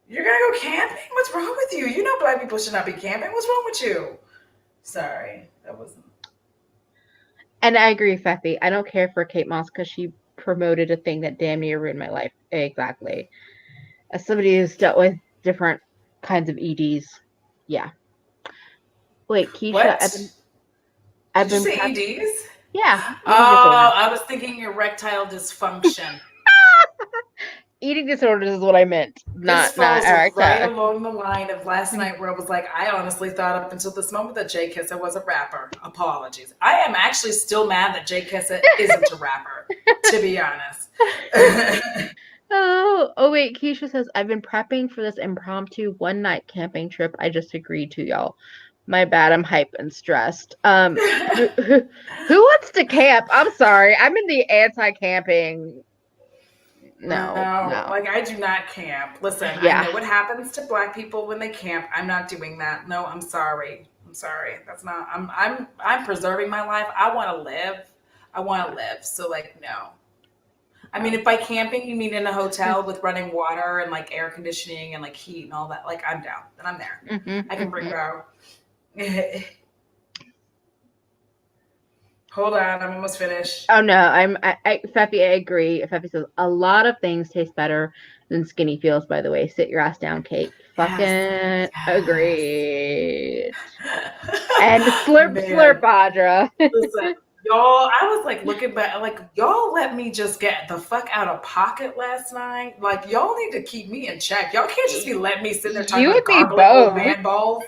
You're gonna go camping? What's wrong with you? You know black people should not be camping. What's wrong with you? Sorry, that wasn't. And I agree, Feffy. I don't care for Kate Moss because she promoted a thing that damn near ruined my life. Exactly. As somebody who's dealt with different kinds of EDs, yeah. Wait, Keisha, What? I've Did been you say EDs? Yeah. Oh, I was thinking erectile dysfunction. Eating disorders is what I meant. This falls erectile. right along the line of last night where I was like, I honestly thought up until this moment that Jay Kissa was a rapper. Apologies. I am actually still mad that Jay Kissa isn't a rapper, to be honest. Oh wait, Keisha says, I've been prepping for this impromptu one-night camping trip I just agreed to, y'all. My bad, I'm hype and stressed. Who wants to camp? I'm sorry, I'm in the anti-camping. No. Like, I do not camp. Listen, Yeah. I know what happens to black people when they camp. I'm not doing that. No, I'm sorry. That's not. I'm preserving my life. I want to live. So, like, no. I mean, if by camping you mean in a hotel with running water and like air conditioning and like heat and all that, like, I'm down. Then I'm there. I can bring power. Hold on, I'm almost finished. Oh no, Feffy, I agree. Feffy says a lot of things taste better than skinny feels. By the way, sit your ass down, Kate. Fucking agreed. And slurp, Audra. Listen, y'all, I was like looking back, like, y'all let me just get the fuck out of pocket last night. Like, y'all need to keep me in check. Y'all can't just be letting me sit there talking about gargling old man balls.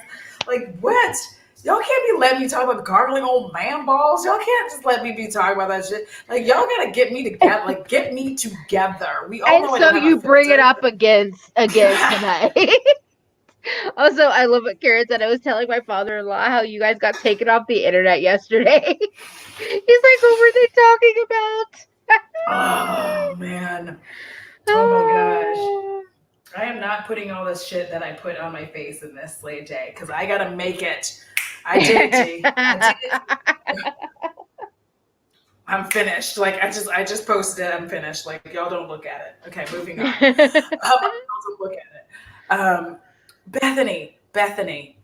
Like, what? Y'all can't be letting me talk about gargling old man balls. Y'all can't just let me be talking about that shit. Like, y'all gotta get me together. Like, get me together. We all know. And so you bring it up again tonight. Also, I love what Karen said. I was telling my father-in-law how you guys got taken off the internet yesterday. He's like, what were they talking about? Oh, man. Oh, my gosh. I am not putting all this shit that I put on my face in this slay day because I gotta make it. I did it, G. I did it. I'm finished. Like, I just posted it. I'm finished. Like, y'all don't look at it. Okay, moving on. Don't look at it. Bethany.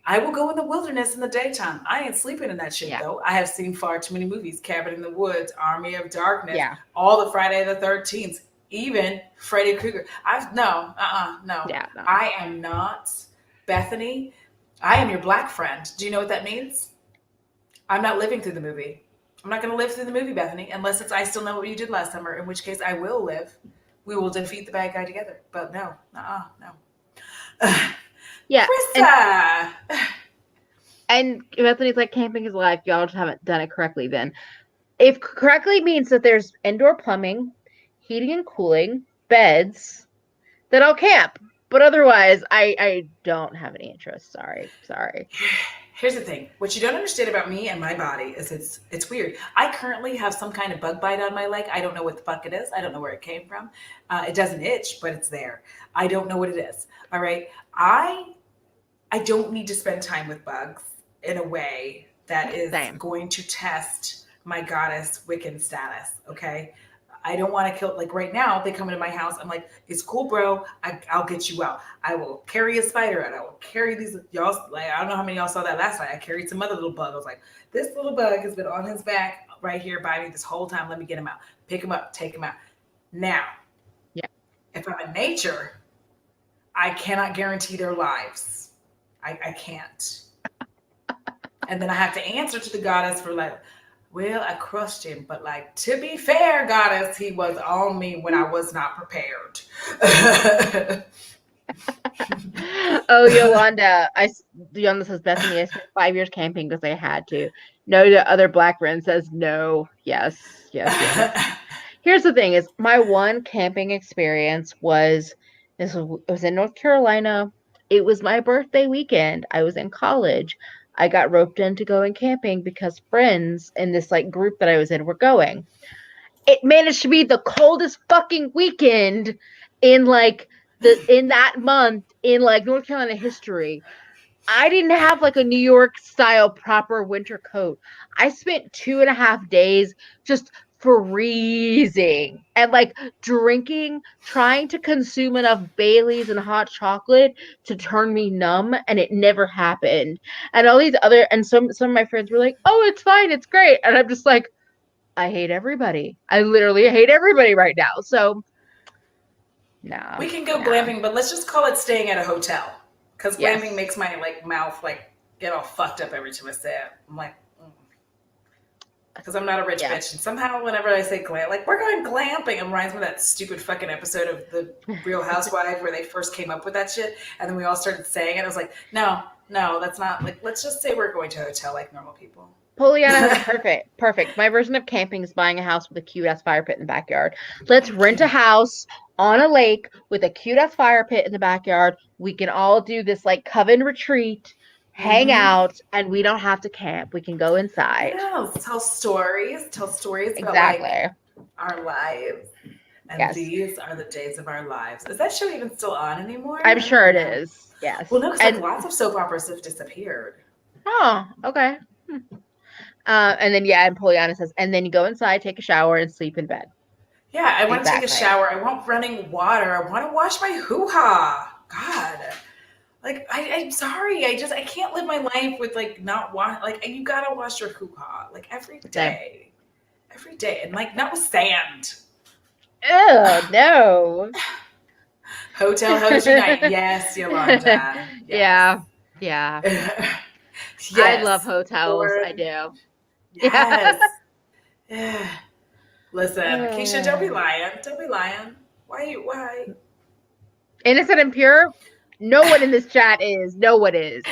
I will go in the wilderness in the daytime. I ain't sleeping in that shit, though. I have seen far too many movies. Cabin in the Woods, Army of Darkness, all the Friday the 13th, even Freddy Krueger. No. Yeah, no. I am not Bethany. I am your black friend. Do you know what that means? I'm not living through the movie. I'm not going to live through the movie, Bethany, unless it's I Still Know What You Did Last Summer, in which case I will live. We will defeat the bad guy together. But no. Yeah. Krista! And Bethany's like, camping is life. Y'all just haven't done it correctly then. If correctly means that there's indoor plumbing, heating and cooling, beds, then I'll camp. But otherwise, I don't have any interest. Sorry. Here's the thing. What you don't understand about me and my body is it's weird. I currently have some kind of bug bite on my leg. I don't know what the fuck it is. I don't know where it came from. It doesn't itch, but it's there. I don't know what it is. All right. I don't need to spend time with bugs in a way that is Same. going to test my goddess Wiccan status. Okay. I don't want to kill, like right now, they come into my house. I'm like, it's cool, bro. I'll get you out. I will carry a spider out. I will carry these, y'all, like, I don't know how many of y'all saw that last night. I carried some other little bug. I was like, this little bug has been on his back right here by me this whole time. Let me get him out. Pick him up, take him out. Now, Yeah. if I'm in nature, I cannot guarantee their lives. I can't. And then I have to answer to the goddess for like, well, I crushed him, but like to be fair, goddess, he was on me when I was not prepared. Oh, Yolanda says, Bethany, I spent 5 years camping because I had to. No, the other black friend says no. Yes. Here's the thing: is my one camping experience was it was in North Carolina. It was my birthday weekend. I was in college. I got roped into going camping because friends in this like group that I was in were going. It managed to be the coldest fucking weekend in like in that month in like North Carolina history. I didn't have like a New York style proper winter coat. I spent 2.5 days just freezing and like drinking, trying to consume enough Baileys and hot chocolate to turn me numb, and it never happened. And all these other and some of my friends were like, "Oh, it's fine, it's great," and I'm just like, I hate everybody. I literally hate everybody right now. So, We nah, can go nah. glamping, but let's just call it staying at a hotel. Because glamping Yes. makes my like mouth like get all fucked up every time I say it. I'm like, because I'm not a rich Yeah. bitch. And somehow, whenever I say glam, like we're going glamping, it reminds me of that stupid fucking episode of The Real Housewives where they first came up with that shit, and then we all started saying it. I was like, no, that's not like. Let's just say we're going to a hotel like normal people. Poliana has perfect. My version of camping is buying a house with a cute ass fire pit in the backyard. Let's Thank rent you. a house on a lake with a cute ass fire pit in the backyard. We can all do this like coven retreat, hang Mm-hmm. out, and we don't have to camp. We can go inside. Yeah, tell stories about like Exactly. our lives. And Yes. these are the days of our lives. Is that show even still on anymore? I'm I don't sure even it know. is. Yes. Well, no, because like And lots of soap operas have disappeared. oh, okay. Hmm. And then and Poliana says, and then you go inside, take a shower, and sleep in bed. Yeah, I want to take a Exactly. shower. I want running water. I want to wash my hoo ha. God, like I'm sorry. I can't live my life with like not wash. Like you gotta wash your hoo ha like Same. every day, and like not with sand. Oh no. Hotel hose unite. Yes, Yolanda. Yes. Yeah. Yeah. I love Yes. hotels. I Lord. do. Yeah. Yes. Yeah. Listen, Keisha, don't be Uh, lying. Don't be lying. Why? innocent and pure. No one in this chat is. No one is.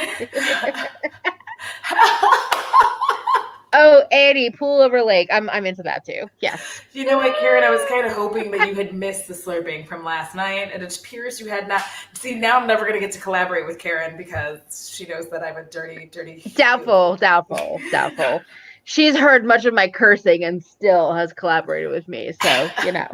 Oh, Annie, pool over lake. I'm into that too. Yes. You know what, Karen? I was kind of hoping that you had missed the slurping from last night, and it appears you had not. See, now I'm never going to get to collaborate with Karen because she knows that I'm a dirty Doubtful, heel. doubtful, doubtful. She's heard much of my cursing and still has collaborated with me. So, you know.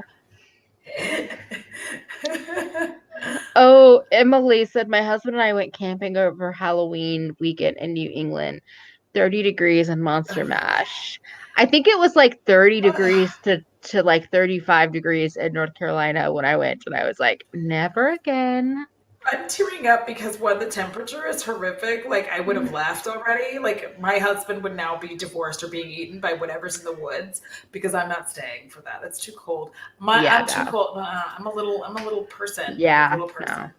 Oh, Emily said my husband and I went camping over Halloween weekend in New England. 30 degrees and Monster Mash. I think it was like 30 degrees to like 35 degrees in North Carolina when I went, and I was like, never again. I'm tearing up because one, the temperature is horrific. Like I would have left already. Like my husband would now be divorced or being eaten by whatever's in the woods because I'm not staying for that. It's too cold. Yeah, I'm too no. cold. I'm a little person. I'm a Yeah, little person.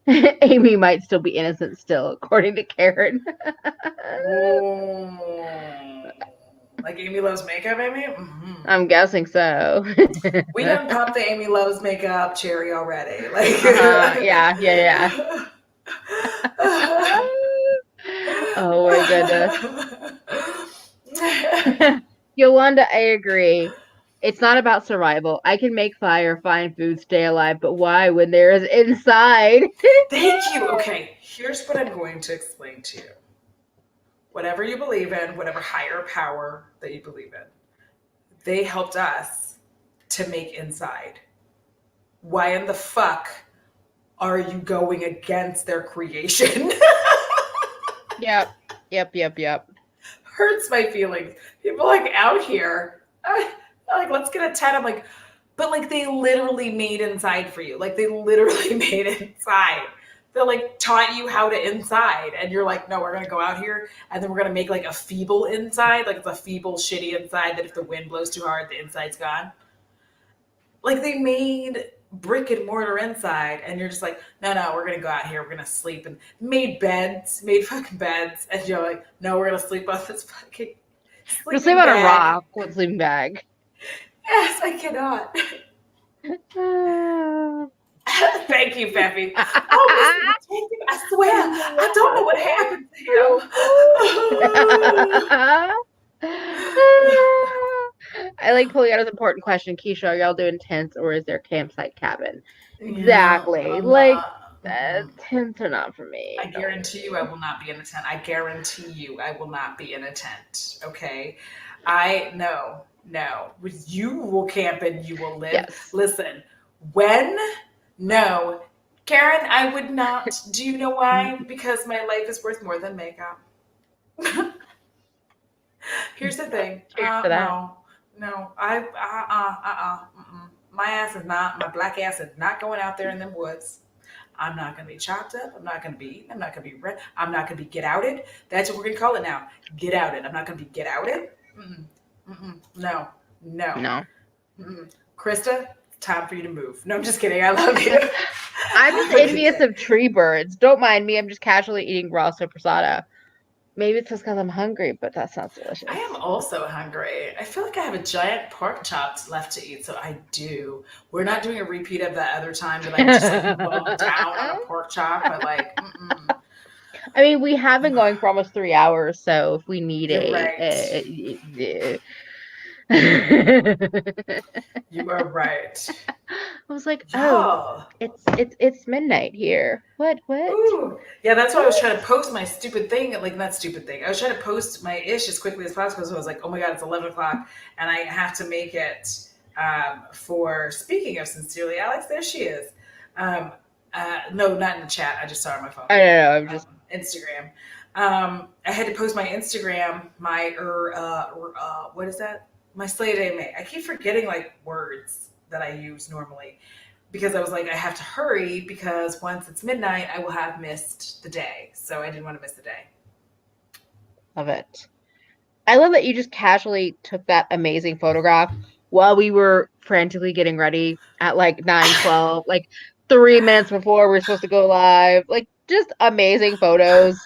no. Amy might still be innocent still, according to Karen. Oh, like Amy loves makeup, Amy. I'm guessing so. We done popped the Amy loves makeup cherry already. Like, Yeah. Oh my goodness. Yolanda, I agree. It's not about survival. I can make fire, find food, stay alive, but why when there is inside? Thank you. Okay, here's what I'm going to explain to you. Whatever you believe in, whatever higher power that you believe in, they helped us to make inside. Why in the fuck are you going against their creation? Yep. Yep. Hurts my feelings. People like out here, like, let's get a 10. I'm like, but like they literally made inside for you. Like they literally made inside. They like taught you how to inside. And you're like, no, we're going to go out here and then we're going to make like a feeble inside. Like it's a feeble, shitty inside that if the wind blows too hard, the inside's gone. Like they made brick and mortar inside and you're just like, no, we're gonna go out here, we're gonna sleep, and made fucking beds, and you're like, no, we're gonna sleep on this fucking Just sleeping sleep on a bag. rock with sleeping bag. Yes, I cannot. Thank you, Peppy. Oh, Mr. Detective, I swear, I don't know what happened to him. I like pulling out an important question. Keisha, are y'all doing tents or is there campsite cabin? Yeah, Exactly. I'm Like, not. Mm-mm. tents are not for me. I guarantee you I will not be in a tent. I guarantee you I will not be in a tent. Okay. No. You will camp and you will live. Yes. Listen, when? No. Karen, I would not. Do you know why? Because my life is worth more than makeup. Here's the thing. Cheers to that. No. My ass is not, my black ass is not going out there in them woods. I'm not going to be chopped up. I'm not going to be eaten. I'm not going to be red. I'm not going to be get outed. That's what we're going to call it now. Get outed. I'm not going to be get outed. No. No. Krista, time for you to move. No, I'm just kidding. I love you. I'm just envious of tree birds. Don't mind me. I'm just casually eating raw sopressata. Maybe it's just because I'm hungry, but that sounds delicious. I am also hungry. I feel like I have a giant pork chop left to eat, so I do. We're not doing a repeat of that other time that I just like logged down on a pork chop, but like, I mean, we have been going for almost 3 hours, so if we need you're right. You are right. I was like, oh, Y'all. it's midnight here. What? Ooh. Yeah, that's why I was trying to post my stupid thing. Like, not stupid thing. I was trying to post my ish as quickly as possible. So I was like, oh my God, it's 11 o'clock. And I have to make it for, speaking of Sincerely Alex, there she is. No, not in the chat. I just saw her on my phone. I don't know. I'm just Instagram. I had to post my Instagram, what is that? My Slay Day May. I keep forgetting like words that I use normally because I was like, I have to hurry because once it's midnight, I will have missed the day. So I didn't want to miss the day. love it. I love that you just casually took that amazing photograph while we were frantically getting ready at like 9:12, like 3 minutes before we are supposed to go live. Like just amazing photos.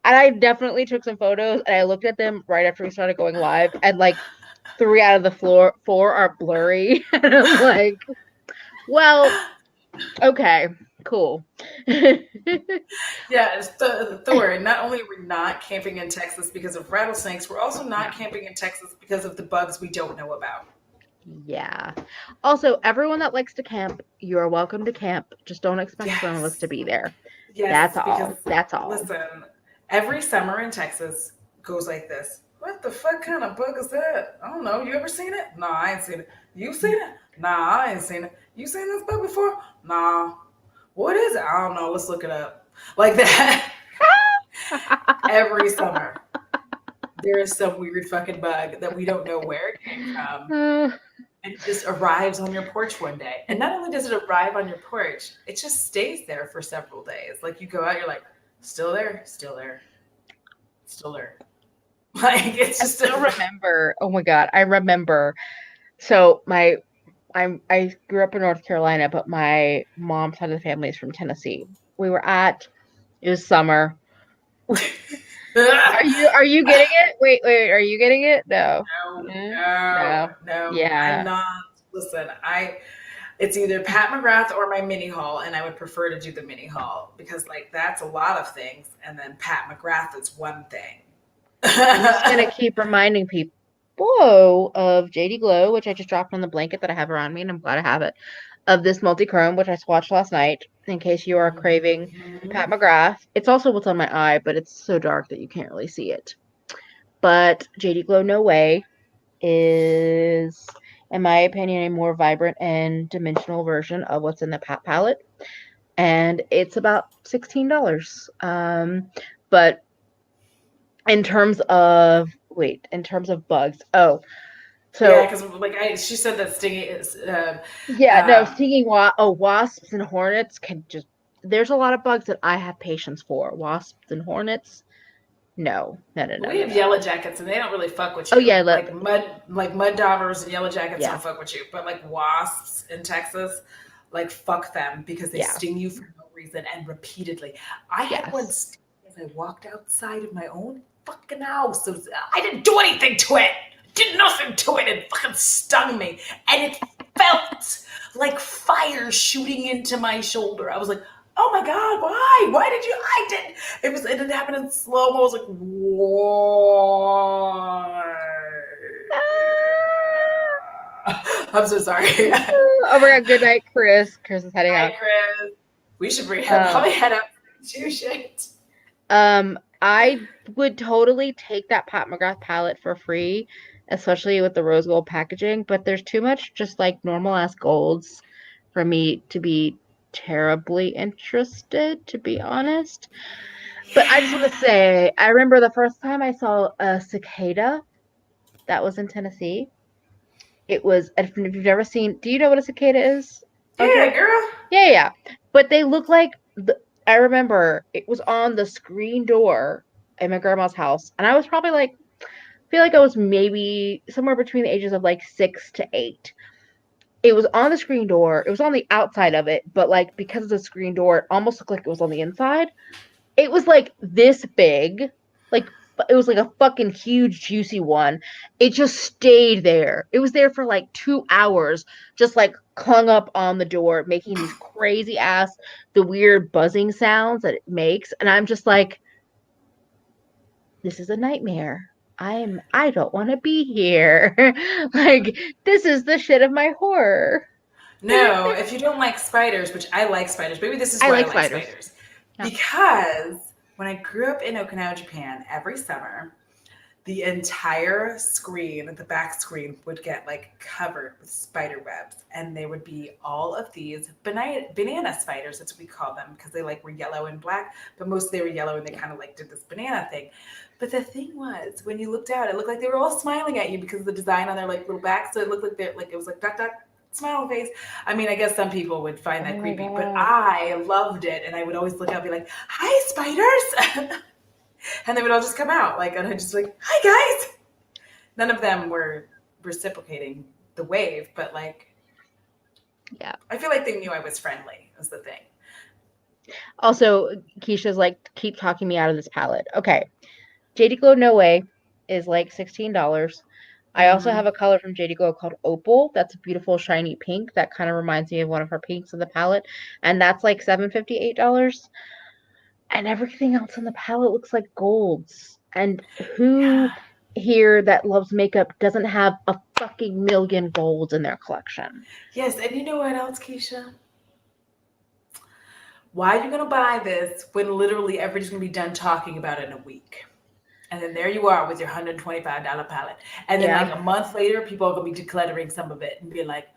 And I definitely took some photos and I looked at them right after we started going live and like 3 out of the four are blurry. And I'm like, well, okay, cool. Yeah, Thor. Not only are we not camping in Texas because of rattlesnakes, we're also not camping in Texas because of the bugs we don't know about. Yeah. Also, everyone that likes to camp, you are welcome to camp. Just don't expect journalists to Yes. be there. Yes, That's all. because That's all. listen, every summer in Texas goes like this. What the fuck kind of bug is that? I don't know. You ever seen it? Nah, I ain't seen it. You seen it? Nah, I ain't seen it. You seen this bug before? Nah. What is it? I don't know. Let's look it up. Like that. Every summer, there is some weird fucking bug that we don't know where it came from. And it just arrives on your porch one day. And not only does it arrive on your porch, it just stays there for several days. Like you go out, you're like, still there, still there, still there. Like it's I just still remember. Oh my God, I remember. So I grew up in North Carolina, but my mom's side of the family is from Tennessee. It was summer. Are you getting it? Wait, are you getting it? No. No. I'm Yeah. not. Listen, it's either Pat McGrath or my mini haul, and I would prefer to do the mini haul because like that's a lot of things, and then Pat McGrath is one thing. I'm just gonna keep reminding people bow of JD Glow, which I just dropped on the blanket that I have around me, and I'm glad I have it, of this multi-chrome, which I swatched last night, in case you are craving Mhm. Pat McGrath. It's also what's on my eye, but it's so dark that you can't really see it. But JD Glow No Way is, in my opinion, a more vibrant and dimensional version of what's in the Pat palette. And it's about $16. But in terms of bugs, Yeah, so because like she said that stinging is. yeah, no, Um, wasps and hornets can just, there's a lot of bugs that I have patience for. Wasps and hornets, no, no, no, no, we no, have yellow no. jackets and they don't really fuck with Oh you. yeah, Like mud daubers and yellow jackets yeah, don't fuck with you. But like wasps in Texas, like fuck them because they yeah, sting you for no reason and repeatedly. I had one yes. sting as I walked outside of my own fucking house. So I didn't do anything to it. Did nothing to it. It fucking stung me. And it felt like fire shooting into my shoulder. I was like, oh my God, why? Why did you? I did. It didn't happen in slow mo. I was like, why? I'm so sorry. Oh my god, good night, Chris. Chris is heading Hi, out. Chris. We should Um, probably head out to shit. I would totally take that Pat McGrath palette for free, especially with the rose gold packaging, but there's too much just like normal ass golds for me to be terribly interested, to be honest. But I just want to Yeah. say, I remember the first time I saw a cicada that was in Tennessee. It was, if you've never seen, do you know what a cicada is, Yeah, Audrey? girl. Yeah, yeah, yeah. But they look like I remember it was on the screen door at my grandma's house, and I was probably like, I feel like I was maybe somewhere between the ages of like 6 to 8. It was on the screen door. It was on the outside of it, but like because of the screen door, it almost looked like it was on the inside. It was like this big, like it was like a fucking huge juicy one. It just stayed there. It was there for like 2 hours, just like clung up on the door, making these crazy ass, the weird buzzing sounds that it makes. And I'm just like, this is a nightmare. I don't want to be here. Like, this is the shit of my horror. No, if you don't like spiders, which I like spiders, maybe this is I why I like like spiders. spiders. Yeah. Because when I grew up in Okinawa, Japan, every summer, the entire screen, the back screen, would get like covered with spider webs, and there would be all of these banana spiders. That's what we call them because they like were yellow and black, but most they were yellow and they Yeah. kind of like did this banana thing. But the thing was, when you looked out, it looked like they were all smiling at you because of the design on their like little backs. So it looked like they're like it was like duck duck smile face. I mean, I guess some people would find that Oh my creepy, but God. I loved it, and I would always look out and be like, "Hi, spiders." And they would all just come out like, and I just like, hi guys. None of them were reciprocating the wave, but like, Yeah. I feel like they knew I was friendly. Was the thing. Also, Keisha's like, keep talking me out of this palette. Okay. JD Glow No Way is like $16. I also have Mm-hmm. a color from JD Glow called Opal. That's a beautiful shiny pink. That kind of reminds me of one of her pinks in the palette. And that's like $758. And everything else in the palette looks like golds. And who Yeah. here that loves makeup doesn't have a fucking million golds in their collection? Yes, and you know what else, Keisha? Why are you gonna buy this when literally everybody's gonna be done talking about it in a week? And then there you are with your $125 palette. And then like Yeah. a month later, people are gonna be decluttering some of it and be like,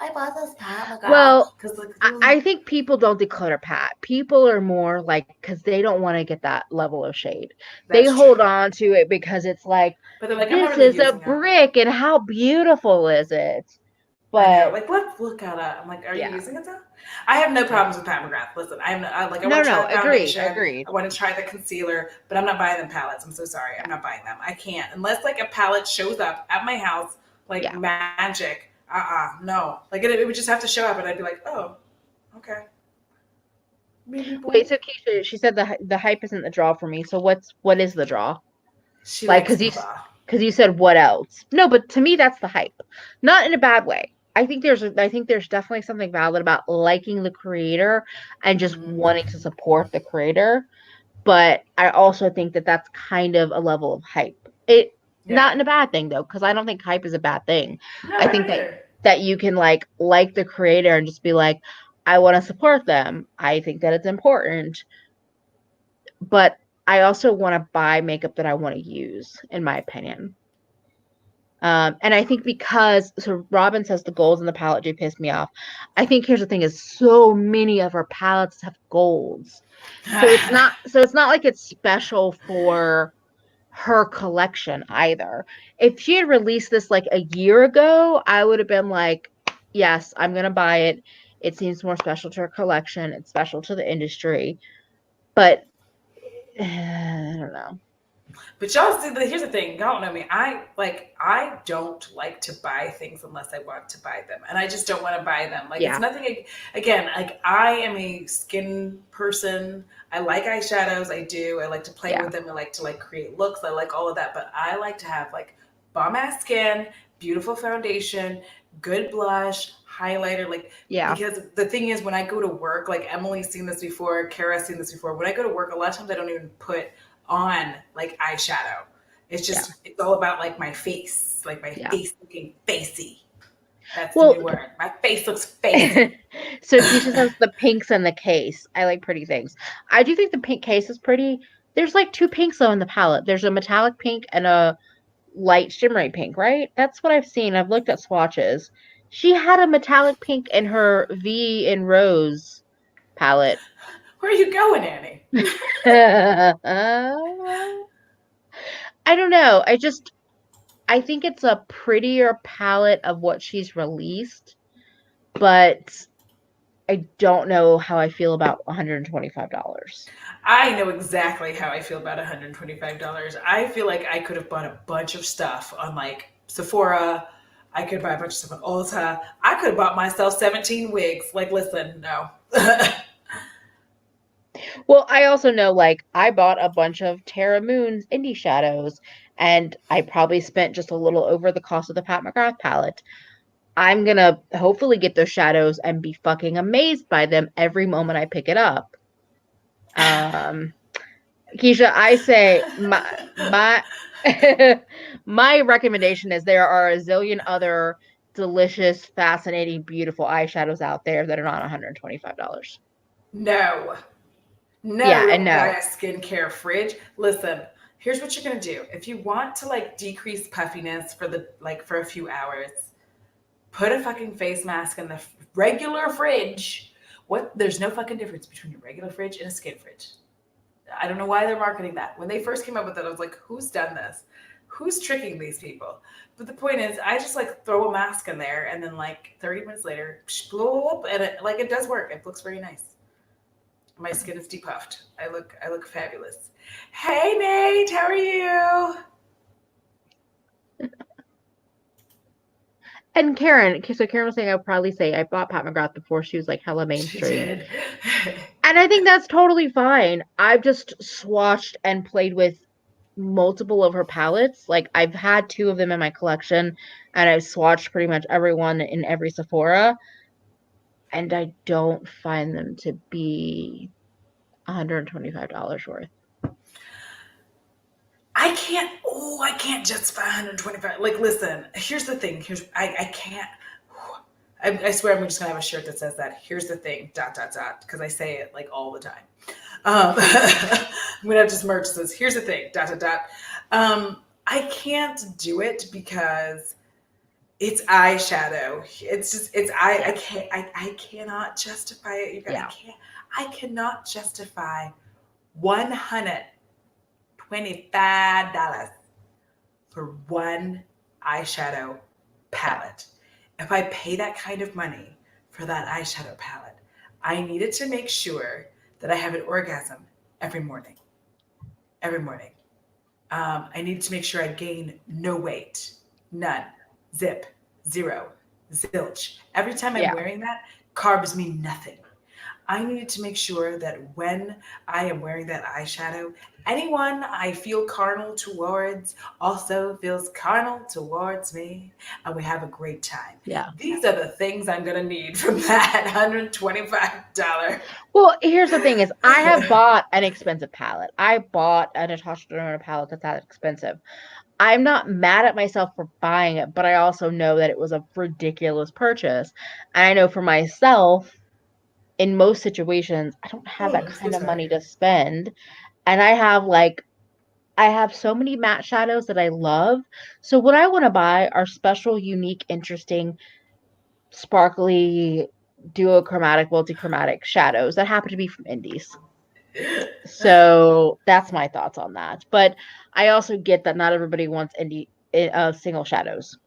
I bought this Pat McGrath Well, because like I think people don't declutter Pat. People are more like, because they don't want to get that level of shade. They that's hold true. on to it because it's like, But they're like, I'm not this really is a using it. brick and how beautiful is it? I know. But Like, let's look at it. I'm like, are you yeah, using it though? I have no yeah. problems with Pat McGrath. Listen, I No, want to try no, the agreed, foundation. agreed. I want to try the concealer, but I'm not buying them palettes. I'm so sorry. I'm Yeah, not buying them. I can't unless like a palette shows up at my house like yeah. magic. No. Like it would just have to show up, and I'd be like, oh, okay, maybe Wait, boom. so Keisha, she said the hype isn't the draw for me. So what is the draw? She Like, likes the draw. because you said what else? No, but to me that's the hype. Not in a bad way. I think there's definitely something valid about liking the creator and just Mm-hmm. wanting to support the creator, but I also think that that's kind of a level of hype. It Yeah. Not in a bad thing though, because I don't think hype is a bad thing. No, I I think don't either. that you can like the creator and just be like, I want to support them. I think that it's important, but I also want to buy makeup that I want to use, in my opinion. And I think because so Robin says the golds in the palette do piss me off. I think here's the thing: is so many of her palettes have golds, so it's not like it's special for her collection either. If she had released this like a year ago, I would have been like, yes, I'm gonna buy it. It seems more special to her collection. It's special to the industry, but I don't know. But y'all see, here's the thing. Y'all don't know me. I don't like to buy things unless I want to buy them, and I just don't want to buy them. Like it's Yeah, nothing. Again, like I am a skin person. I like eyeshadows. I do. I like to play yeah, with them. I like to like create looks. I like all of that. But I like to have like bomb ass skin, beautiful foundation, good blush, highlighter. Like yeah, because the thing is, when I go to work, like Emily's seen this before, Kara's seen this before. When I go to work, a lot of times I don't even put on like eyeshadow. It's yeah, just it's all about like my face, like my yeah. face looking facey. That's the Well, new word. My face looks facey. so Keisha says the pinks in the case. I like pretty things. I do think the pink case is pretty. There's like two pinks though in the palette. There's a metallic pink and a light shimmery pink, right? That's what I've seen. I've looked at swatches. She had a metallic pink in her V in Rose palette. Where are you going, Annie? I don't know. I think it's a prettier palette of what she's released, but I don't know how I feel about $125. I know exactly how I feel about $125. I feel like I could have bought a bunch of stuff on like Sephora. I could buy a bunch of stuff on Ulta. I could have bought myself 17 wigs. Like, listen, no. Well, I also know like I bought a bunch of Terra Moon's indie shadows and I probably spent just a little over the cost of the Pat McGrath palette. I'm gonna hopefully get those shadows and be fucking amazed by them every moment I pick it up. Um, Keisha, I say my my recommendation is there are a zillion other delicious, fascinating, beautiful eyeshadows out there that are not $125. No. No, Yeah, and don't buy no. a skincare fridge. Listen, here's what you're gonna do. If you want to like decrease puffiness for the like for a few hours, put a fucking face mask in the regular fridge. What? There's no fucking difference between a regular fridge and a skin fridge. I don't know why they're marketing that. When they first came up with it, I was like, who's done this? Who's tricking these people? But the point is, I just like throw a mask in there, and then like 30 minutes later, blow up, and it does work. It looks very nice. My skin is depuffed. I look fabulous. Hey Nate, how are you? And Karen, so Karen was saying I would probably say I bought Pat McGrath before she was like hella She mainstream. did. And I think that's totally fine. I've just swatched and played with multiple of her palettes. Like I've had two of them in my collection and I've swatched pretty much every one in every Sephora and I don't find them to be $125 worth. I can't justify 125. Like, listen, here's the thing. I can't. I swear I'm just gonna have a shirt that says that. Here's the thing. Dot dot dot. Because I say it like all the time. I'm gonna have just merch says. Here's the thing. Dot dot dot. I can't do it because it's eyeshadow. It's just it's I Yeah. can't I cannot justify it. You guys, Yeah. I cannot justify $125 for one eyeshadow palette. If I pay that kind of money for that eyeshadow palette, I needed to make sure that I have an orgasm every morning. Every morning. I needed to make sure I gain no weight, none, zip, zero, zilch. Every time I'm Yeah. wearing that, carbs mean nothing. I needed to make sure that when I am wearing that eyeshadow, anyone I feel carnal towards also feels carnal towards me, and we have a great time. Yeah. These are the things I'm gonna need from that $125. Well, here's the thing is I have bought an expensive palette. I bought a Natasha Denona palette that's that expensive. I'm not mad at myself for buying it, but I also know that it was a ridiculous purchase. And I know for myself, in most situations, I don't have that Oh, so kind of sorry. money to spend. And I have so many matte shadows that I love. So what I want to buy are special, unique, interesting, sparkly, duochromatic, multichromatic shadows that happen to be from indies. So that's my thoughts on that. But I also get that not everybody wants single shadows.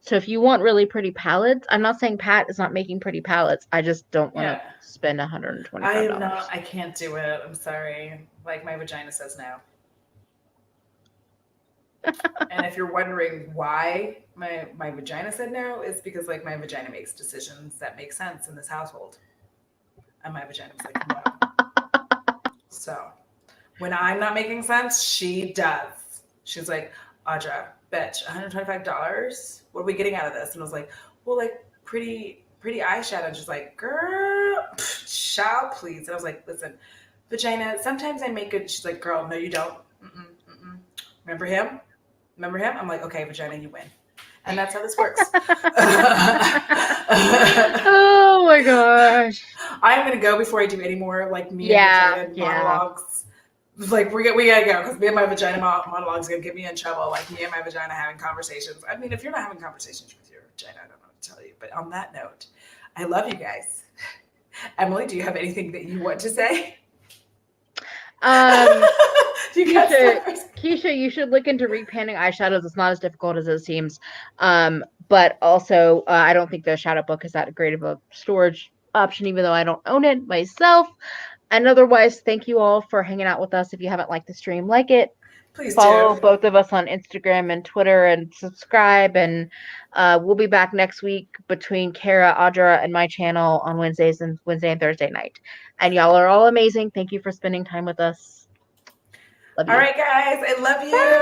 So if you want really pretty palettes, I'm not saying Pat is not making pretty palettes. I just don't want to Yeah. spend I am not, $125. I can't do it. I'm sorry. Like, my vagina says no. And if you're wondering why my vagina said no, it's because like my vagina makes decisions that make sense in this household. And my vagina was like, no. So when I'm not making sense, she does. She's like, Audra, bitch, $125? What are we getting out of this? And I was like, well, like pretty eyeshadow. And she's like, girl, child, please. And I was like, listen, vagina, sometimes I make good. She's like, girl, no, you don't. Mm-mm, mm-mm. Remember him? Remember him? I'm like, okay, vagina, you win. And that's how this works. Oh my gosh. I'm gonna go before I do any more like me and Yeah, vagina yeah. monologues. Like we gotta go because me and my vagina monologues gonna get me in trouble. Like me and my vagina having conversations. I mean, if you're not having conversations with your vagina, I don't know what to tell you. But on that note, I love you guys. Emily, do you have anything that you want to say? Um, Do you got Keisha, stuff? Keisha, you should look into repainting eyeshadows. It's not as difficult as it seems. But also, I don't think the shadow book is that great of a storage option, even though I don't own it myself. And otherwise, thank you all for hanging out with us. If you haven't liked the stream, like it. Please do. Follow both of us on Instagram and Twitter and subscribe. And we'll be back next week between Kara, Audra, and my channel on Wednesday and Thursday night. And y'all are all amazing. Thank you for spending time with us. Love All you. right, guys, I love you. Bye.